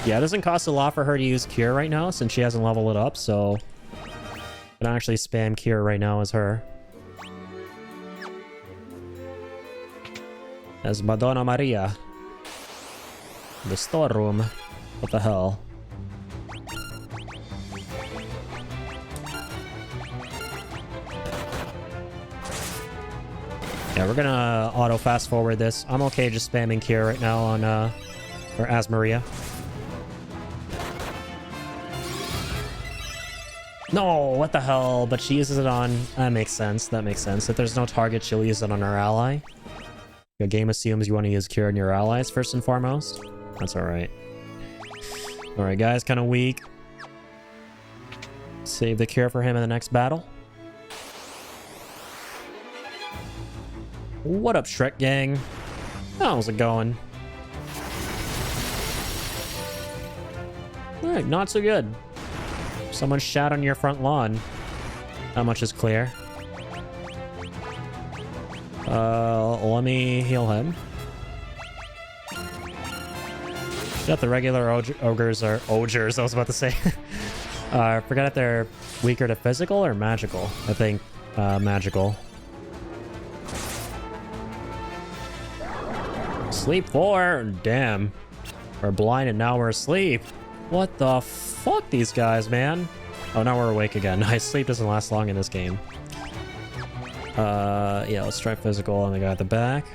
Yeah, it doesn't cost a lot for her to use Cure right now since she hasn't leveled it up, so... I can actually spam Cure right now as her. As Madonna Maria. The storeroom. What the hell? Yeah, we're gonna auto fast forward this. I'm okay just spamming Cure right now on, or as Maria. No, what the hell? But she uses it on... That makes sense. That makes sense. If there's no target, she'll use it on her ally. The game assumes you want to use Cure on your allies first and foremost. That's alright. Alright, guys, kind of weak. Save the Cure for him in the next battle. What up, Shrek gang? How's it going? Alright, not so good. Someone shot on your front lawn. How much is clear? Let me heal him. Got the regular ogres or ogres, I was about to say. I forgot if they're weaker to physical or magical. I think magical. Sleep 4? Damn. We're blind and now we're asleep. What the fuck, these guys, man? Oh, now we're awake again. Nice. Sleep doesn't last long in this game. Yeah, let's try physical on the guy at the back.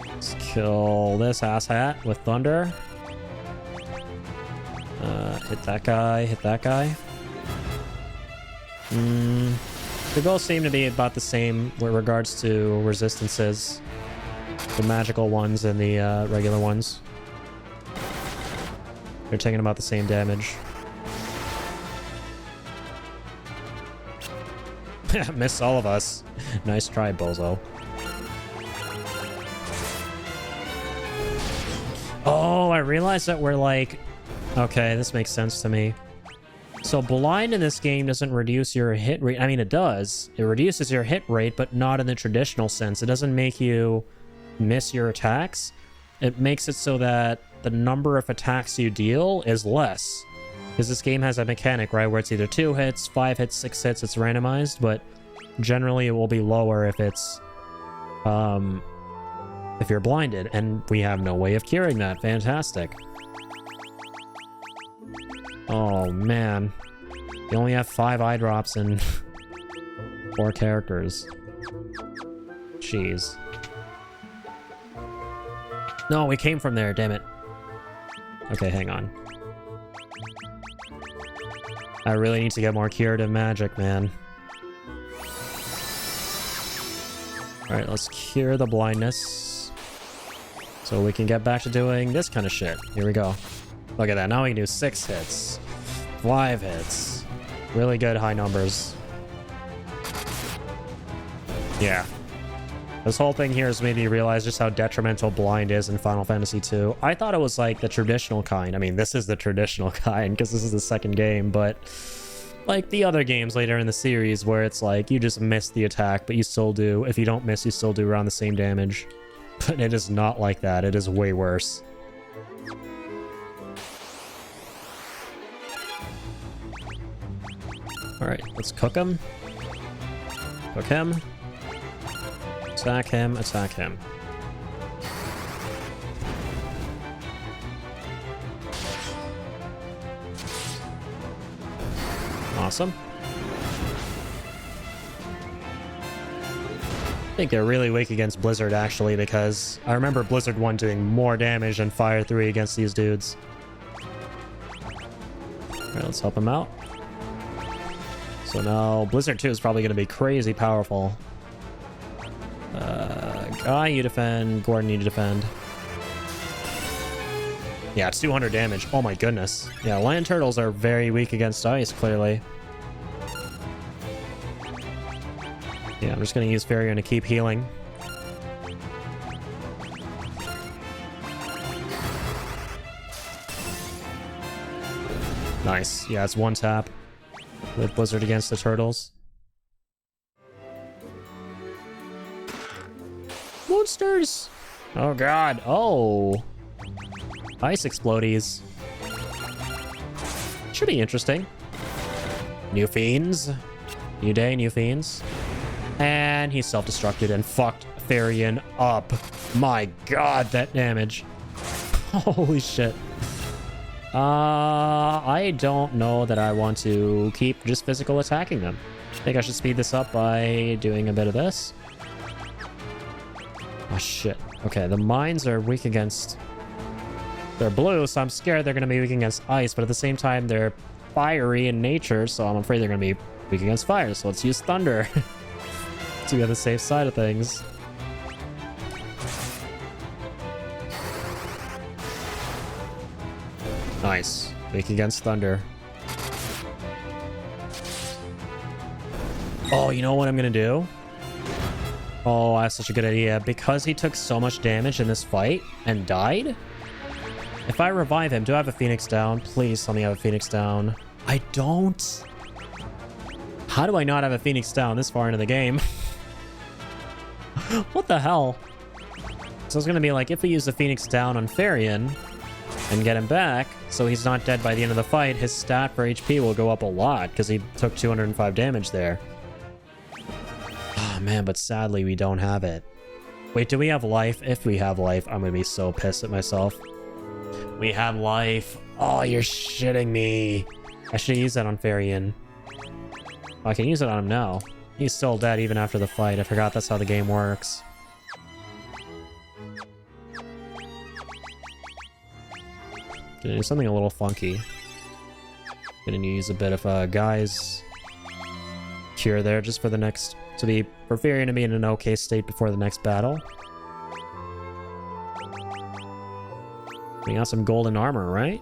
Let's kill this asshat with thunder. Hit that guy, hit that guy. They both seem to be about the same with regards to resistances. The magical ones and the regular ones. They're taking about the same damage. Missed all of us. Nice try, bozo. Oh, I realized that we're like... Okay, this makes sense to me. So blind in this game doesn't reduce your hit rate. I mean, it does. It reduces your hit rate, but not in the traditional sense. It doesn't make you miss your attacks. It makes it so that the number of attacks you deal is less. Because this game has a mechanic, right, where it's either 2 hits, 5 hits, 6 hits, it's randomized, but generally it will be lower if it's, if you're blinded, and we have no way of curing that. Fantastic. Oh, man. You only have 5 eye drops and 4 characters. Jeez. No, we came from there, damn it. Okay, hang on. I really need to get more curative magic, man. Alright, let's cure the blindness. So we can get back to doing this kind of shit. Here we go. Look at that. Now we can do 6 hits. 5 hits. Really good high numbers. Yeah. This whole thing here has made me realize just how detrimental blind is in Final Fantasy II. I thought it was like the traditional kind. I mean, this is the traditional kind because this is the second game, but like the other games later in the series where it's like you just miss the attack, but you still do. If you don't miss, you still do around the same damage. But it is not like that. It is way worse. Alright, let's cook him. Cook him. Attack him, attack him. Awesome. I think they're really weak against Blizzard, actually, because I remember Blizzard 1 doing more damage than Fire 3 against these dudes. Alright, let's help him out. So now Blizzard 2 is probably going to be crazy powerful. Guy, you defend. Gordon, you defend. Yeah, it's 200 damage. Oh my goodness. Yeah, land turtles are very weak against ice, clearly. Yeah, I'm just going to use Farion to keep healing. Nice. Yeah, it's one tap with Blizzard against the turtles. Monsters! Oh god. Oh. Ice explodies. Should be interesting. New fiends. New day, new fiends. And he self-destructed and fucked Farion up. My god, that damage. Holy shit. I don't know that I want to keep just physical attacking them. I think I should speed this up by doing a bit of this. Oh shit. Okay, the mines are weak against... They're blue, so I'm scared they're going to be weak against ice, but at the same time they're fiery in nature, so I'm afraid they're going to be weak against fire, so let's use thunder. To be on the safe side of things. Nice. Weak against thunder. Oh, you know what I'm gonna do? Oh, I have such a good idea. Because he took so much damage in this fight and died, if I revive him, do I have a Phoenix down? Please tell me I have a Phoenix down. I don't. How do I not have a Phoenix down this far into the game? What the hell? So it's gonna be like, if we use the Phoenix down on Farion and get him back, so he's not dead by the end of the fight, his stat for HP will go up a lot, because he took 205 damage there. Oh man, but sadly we don't have it. Wait, do we have life? If we have life, I'm gonna be so pissed at myself. We have life. Oh, you're shitting me. I should use that on Farion. Oh, I can use it on him now. He's still dead even after the fight. I forgot that's how the game works. Gonna do something a little funky. Gonna use a bit of a Guy's cure there just for the next... for Farion to be in an okay state before the next battle. We got some golden armor, right?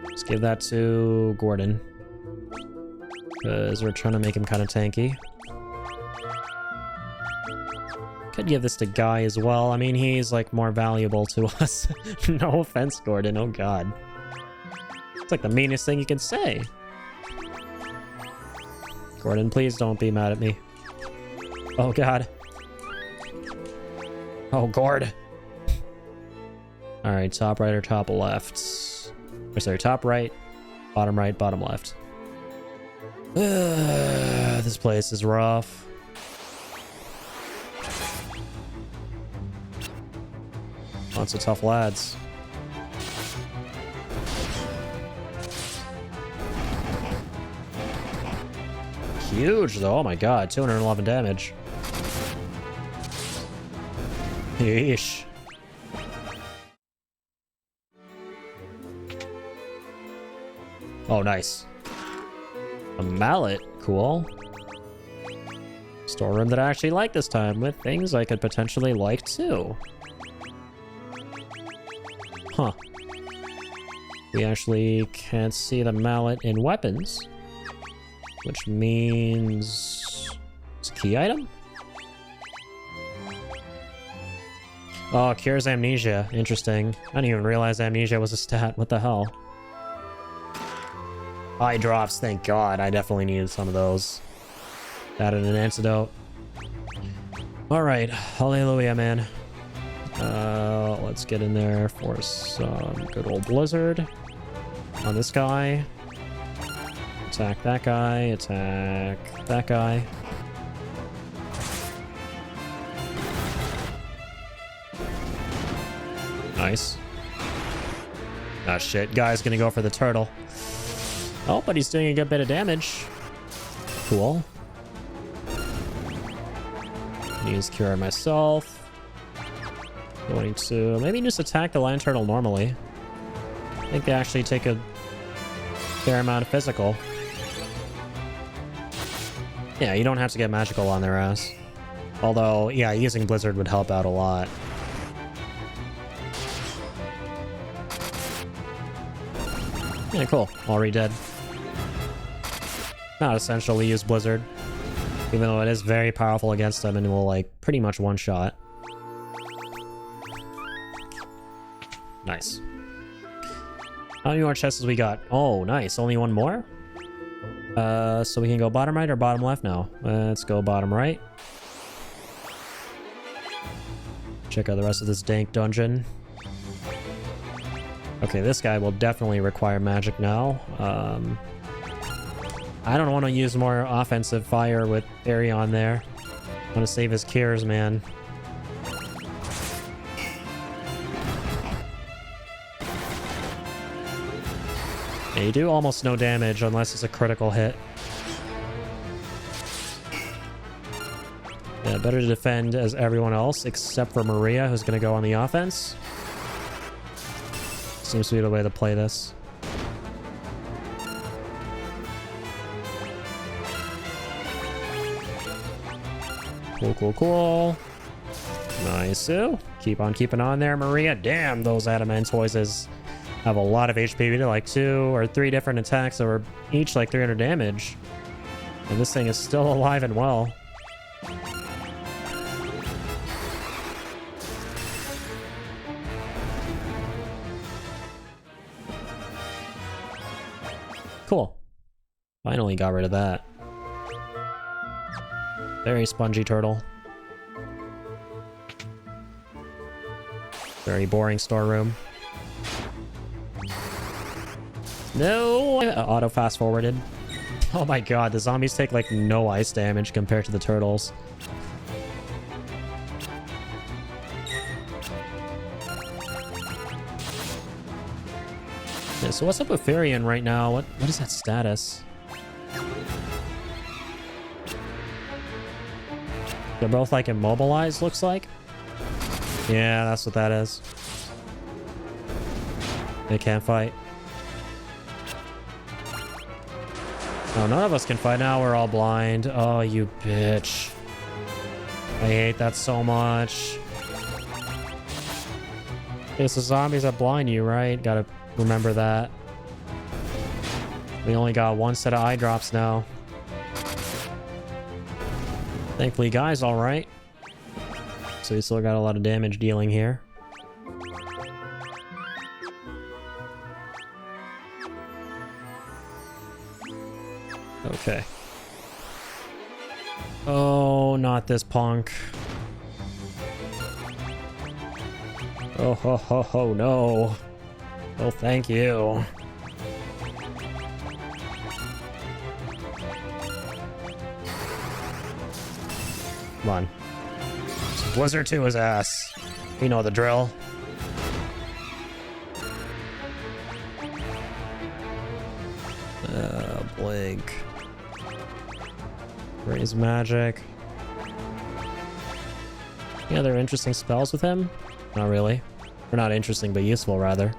Let's give that to Gordon. Because we're trying to make him kind of tanky. Could give this to Guy as well. I mean, he's like more valuable to us. No offense, Gordon. Oh god. It's like the meanest thing you can say. Gordon, please don't be mad at me. Oh god. Oh, Gord. Alright, top right or top left? Or sorry, top right, bottom left. This place is rough. Lots of tough lads. Huge though, oh my god, 211 damage. Yeesh. Oh, nice. A mallet, cool. Storeroom that I actually like this time, with things I could potentially like too. Huh. We actually can't see the mallet in weapons. Which means... it's a key item? Oh, cures amnesia. Interesting. I didn't even realize amnesia was a stat. What the hell? Eye drops, thank god. I definitely needed some of those. Added an antidote. Alright. Hallelujah, man. Let's get in there for some good old blizzard on this guy. Attack that guy, attack that guy. Nice. Ah, shit. Guy's gonna go for the turtle. Oh, but he's doing a good bit of damage. Cool. Use cure myself. Going to maybe just attack the land turtle normally. I think they actually take a fair amount of physical. Yeah, you don't have to get magical on their ass. Although, yeah, using Blizzard would help out a lot. Yeah, cool. Already dead. Not essential we use Blizzard. Even though it is very powerful against them and will, like, pretty much one-shot. Nice. How many more chests we got? Oh, nice. Only one more? So we can go bottom right or bottom left now? Let's go bottom right. Check out the rest of this dank dungeon. Okay, this guy will definitely require magic now. I don't want to use more offensive fire with Arion there. I want to save his cures, man. Yeah, you do almost no damage unless it's a critical hit. Yeah, better to defend as everyone else, except for Maria, who's going to go on the offense. Seems to be the way to play this. Cool, cool, cool. Nice. Keep on keeping on there, Maria. Damn, those Adamantoises have a lot of HP. We did like 2 or 3 different attacks that were each like 300 damage. And this thing is still alive and well. Cool. Finally got rid of that. Very spongy turtle. Very boring storeroom. No! Auto fast forwarded. Oh my god, the zombies take like no ice damage compared to the turtles. Yeah, so what's up with Furion right now? What is that status? They're both like immobilized, looks like. Yeah, that's what that is. They can't fight. Oh, none of us can fight now. We're all blind. Oh, you bitch. I hate that so much. It's the zombies that blind you, right? Gotta remember that. We only got 1 set of eye drops now. Thankfully, Guy's alright. So we still got a lot of damage dealing here. Okay. Oh, not this punk. Oh, ho, ho, ho, no. Oh, thank you. Come on. Blizzard to his ass. You know the drill. Blink. Raise magic. Any other interesting spells with him? Not really. Or not interesting, but useful, rather.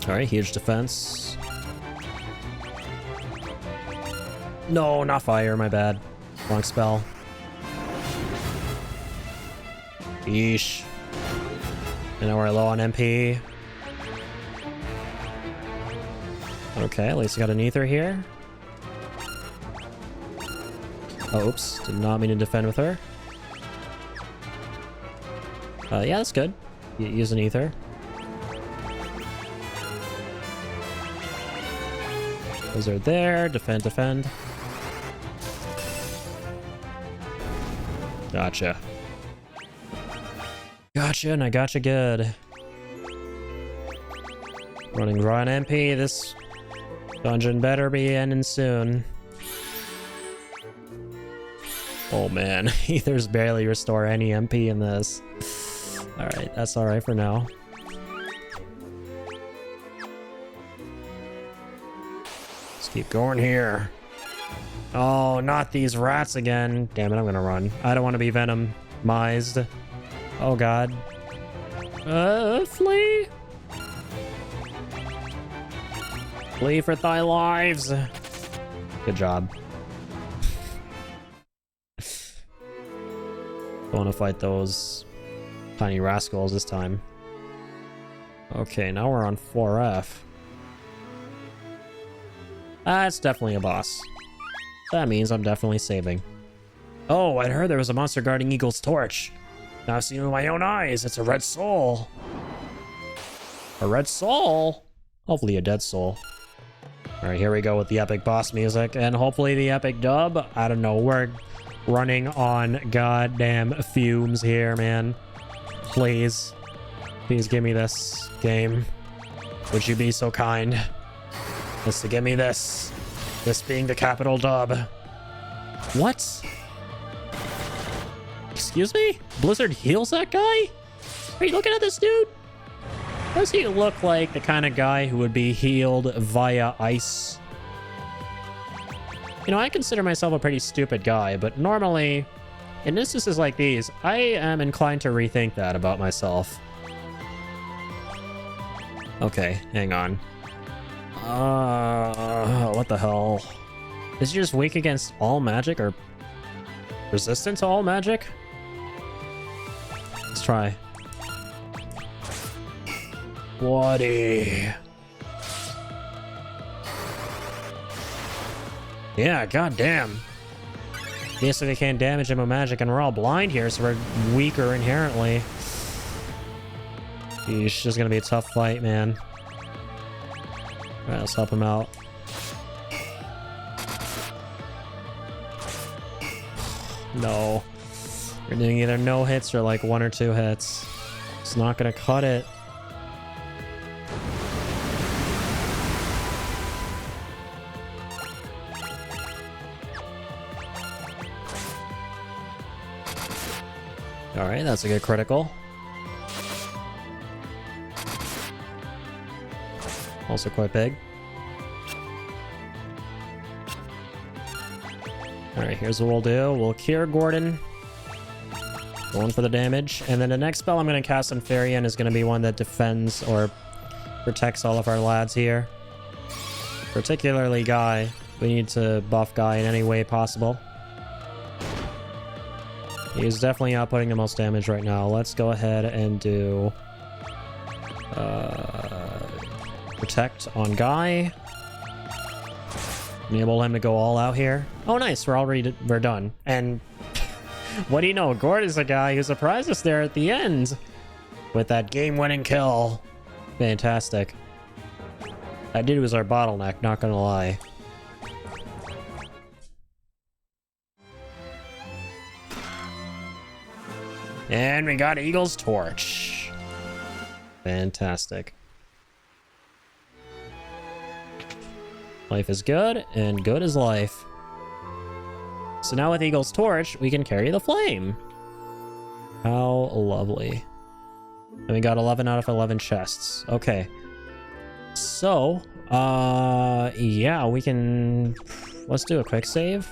Alright, huge defense. No, not fire, my bad. Wrong spell. Yeesh. I know we're low on MP. Okay, at least we got an ether here. Oh, oops. Did not mean to defend with her. Yeah, that's good. Use an ether. Those are there. Defend, defend. Gotcha. Gotcha, and I gotcha good. Running raw and MP. This dungeon better be ending soon. Oh man, Ethers barely restore any MP in this. Alright, that's alright for now. Let's keep going here. Oh, not these rats again. Damn it, I'm gonna run. I don't want to be venomized. Oh god. Flee! Flee for thy lives! Good job. Don't want to fight those tiny rascals this time. Okay, now we're on 4F. That's definitely a boss. That means I'm definitely saving. Oh, I'd heard there was a monster guarding Eagle's torch. Now I've seen it with my own eyes. It's a red soul. A red soul? Hopefully a dead soul. Alright, here we go with the epic boss music. And hopefully the epic dub. I don't know. We're running on goddamn fumes here, man. Please. Please give me this game. Would you be so kind as to give me this? This being the capital dub. What? Excuse me? Blizzard heals that guy? Are you looking at this dude? Does he look like the kind of guy who would be healed via ice? You know, I consider myself a pretty stupid guy, but normally, in instances like these, I am inclined to rethink that about myself. Okay, hang on. What the hell? Is he just weak against all magic or resistant to all magic? Let's try. Woody. Yeah, goddamn. Basically can't damage him with magic, and we're all blind here, so we're weaker inherently. It's just gonna be a tough fight, man. Alright, let's help him out. No. We're doing either no hits or like 1 or 2 hits. It's not gonna cut it. Alright, that's a good critical. Also quite big. Alright, here's what we'll do. We'll cure Gordon. Going for the damage. And then the next spell I'm going to cast on Farian is going to be one that defends or protects all of our lads here. Particularly Guy. We need to buff Guy in any way possible. He's definitely outputting the most damage right now. Let's go ahead and do protect on Guy. Enable him to go all out here. Oh, nice. We're done. And what do you know? Gord is a guy who surprised us there at the end with that game-winning kill. Fantastic. That dude was our bottleneck, not gonna lie. And we got Eagle's Torch. Fantastic. Life is good, and good is life. So now with Eagle's Torch, we can carry the flame. How lovely. And we got 11 out of 11 chests. Okay. So, yeah, we can... Let's do a quick save.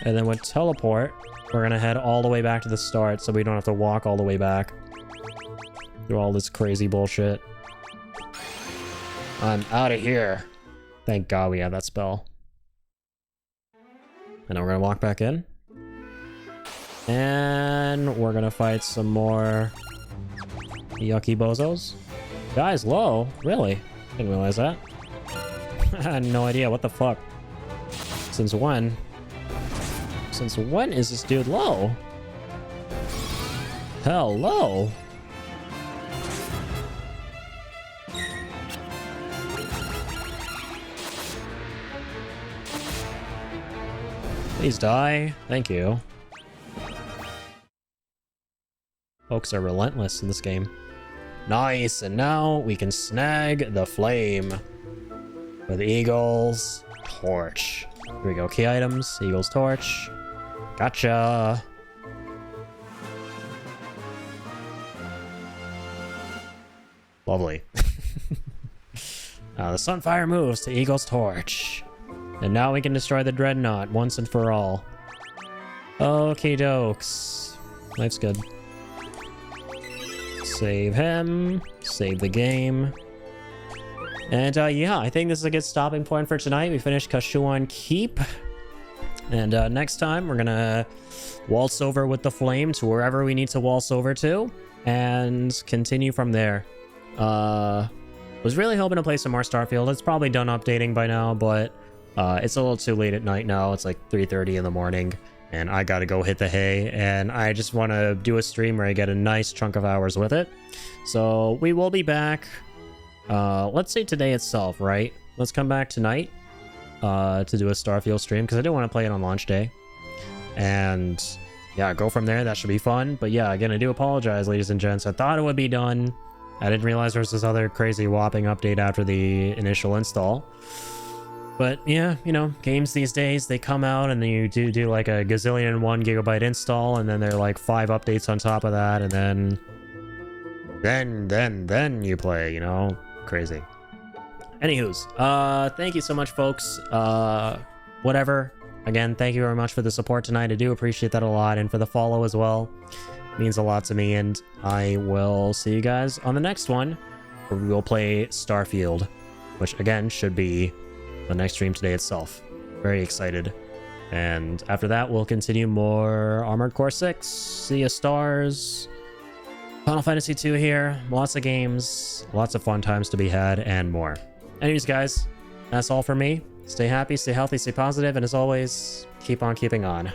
And then with teleport, we're gonna head all the way back to the start so we don't have to walk all the way back through all this crazy bullshit. I'm out of here. Thank God we have that spell. And then we're gonna walk back in. And we're gonna fight some more yucky bozos. Guy's low? Really? Didn't realize that. I had no idea. What the fuck? Since when? Since when is this dude low? Hello? Please die. Thank you. Folks are relentless in this game. Nice, and now we can snag the flame with Eagle's torch. Here we go, key items, Eagle's torch. Gotcha. Lovely. The Sunfire moves to Eagle's torch. And now we can destroy the Dreadnought once and for all. Okay, dokes. Life's good. Save him. Save the game. And yeah, I think this is a good stopping point for tonight. We finished Kashuan Keep. And next time, we're gonna waltz over with the flame to wherever we need to waltz over to. And continue from there. Was really hoping to play some more Starfield. It's probably done updating by now, but it's a little too late at night now. It's like 3:30 in the morning. And I gotta go hit the hay, and I just want to do a stream where I get a nice chunk of hours with it. So we will be back, let's say today itself, right? Let's come back tonight to do a Starfield stream, because I do want to play it on launch day. And yeah, go from there. That should be fun. But yeah, again, I do apologize, ladies and gents. I thought it would be done. I didn't realize there was this other crazy whopping update after the initial install. But yeah, you know, games these days, they come out and then you do like a gazillion and 1 gigabyte install, and then there are like 5 updates on top of that, and then you play, you know? Crazy. Anywho's, thank you so much, folks. Whatever. Again, thank you very much for the support tonight. I do appreciate that a lot, and for the follow as well. It means a lot to me, and I will see you guys on the next one, where we will play Starfield, which again should be the next stream today itself. Very excited. And after that, we'll continue more Armored Core 6, Sea of Stars, Final Fantasy 2 here. Lots of games, lots of fun times to be had, and more. Anyways, guys, that's all for me. Stay happy, stay healthy, stay positive, and as always, keep on keeping on.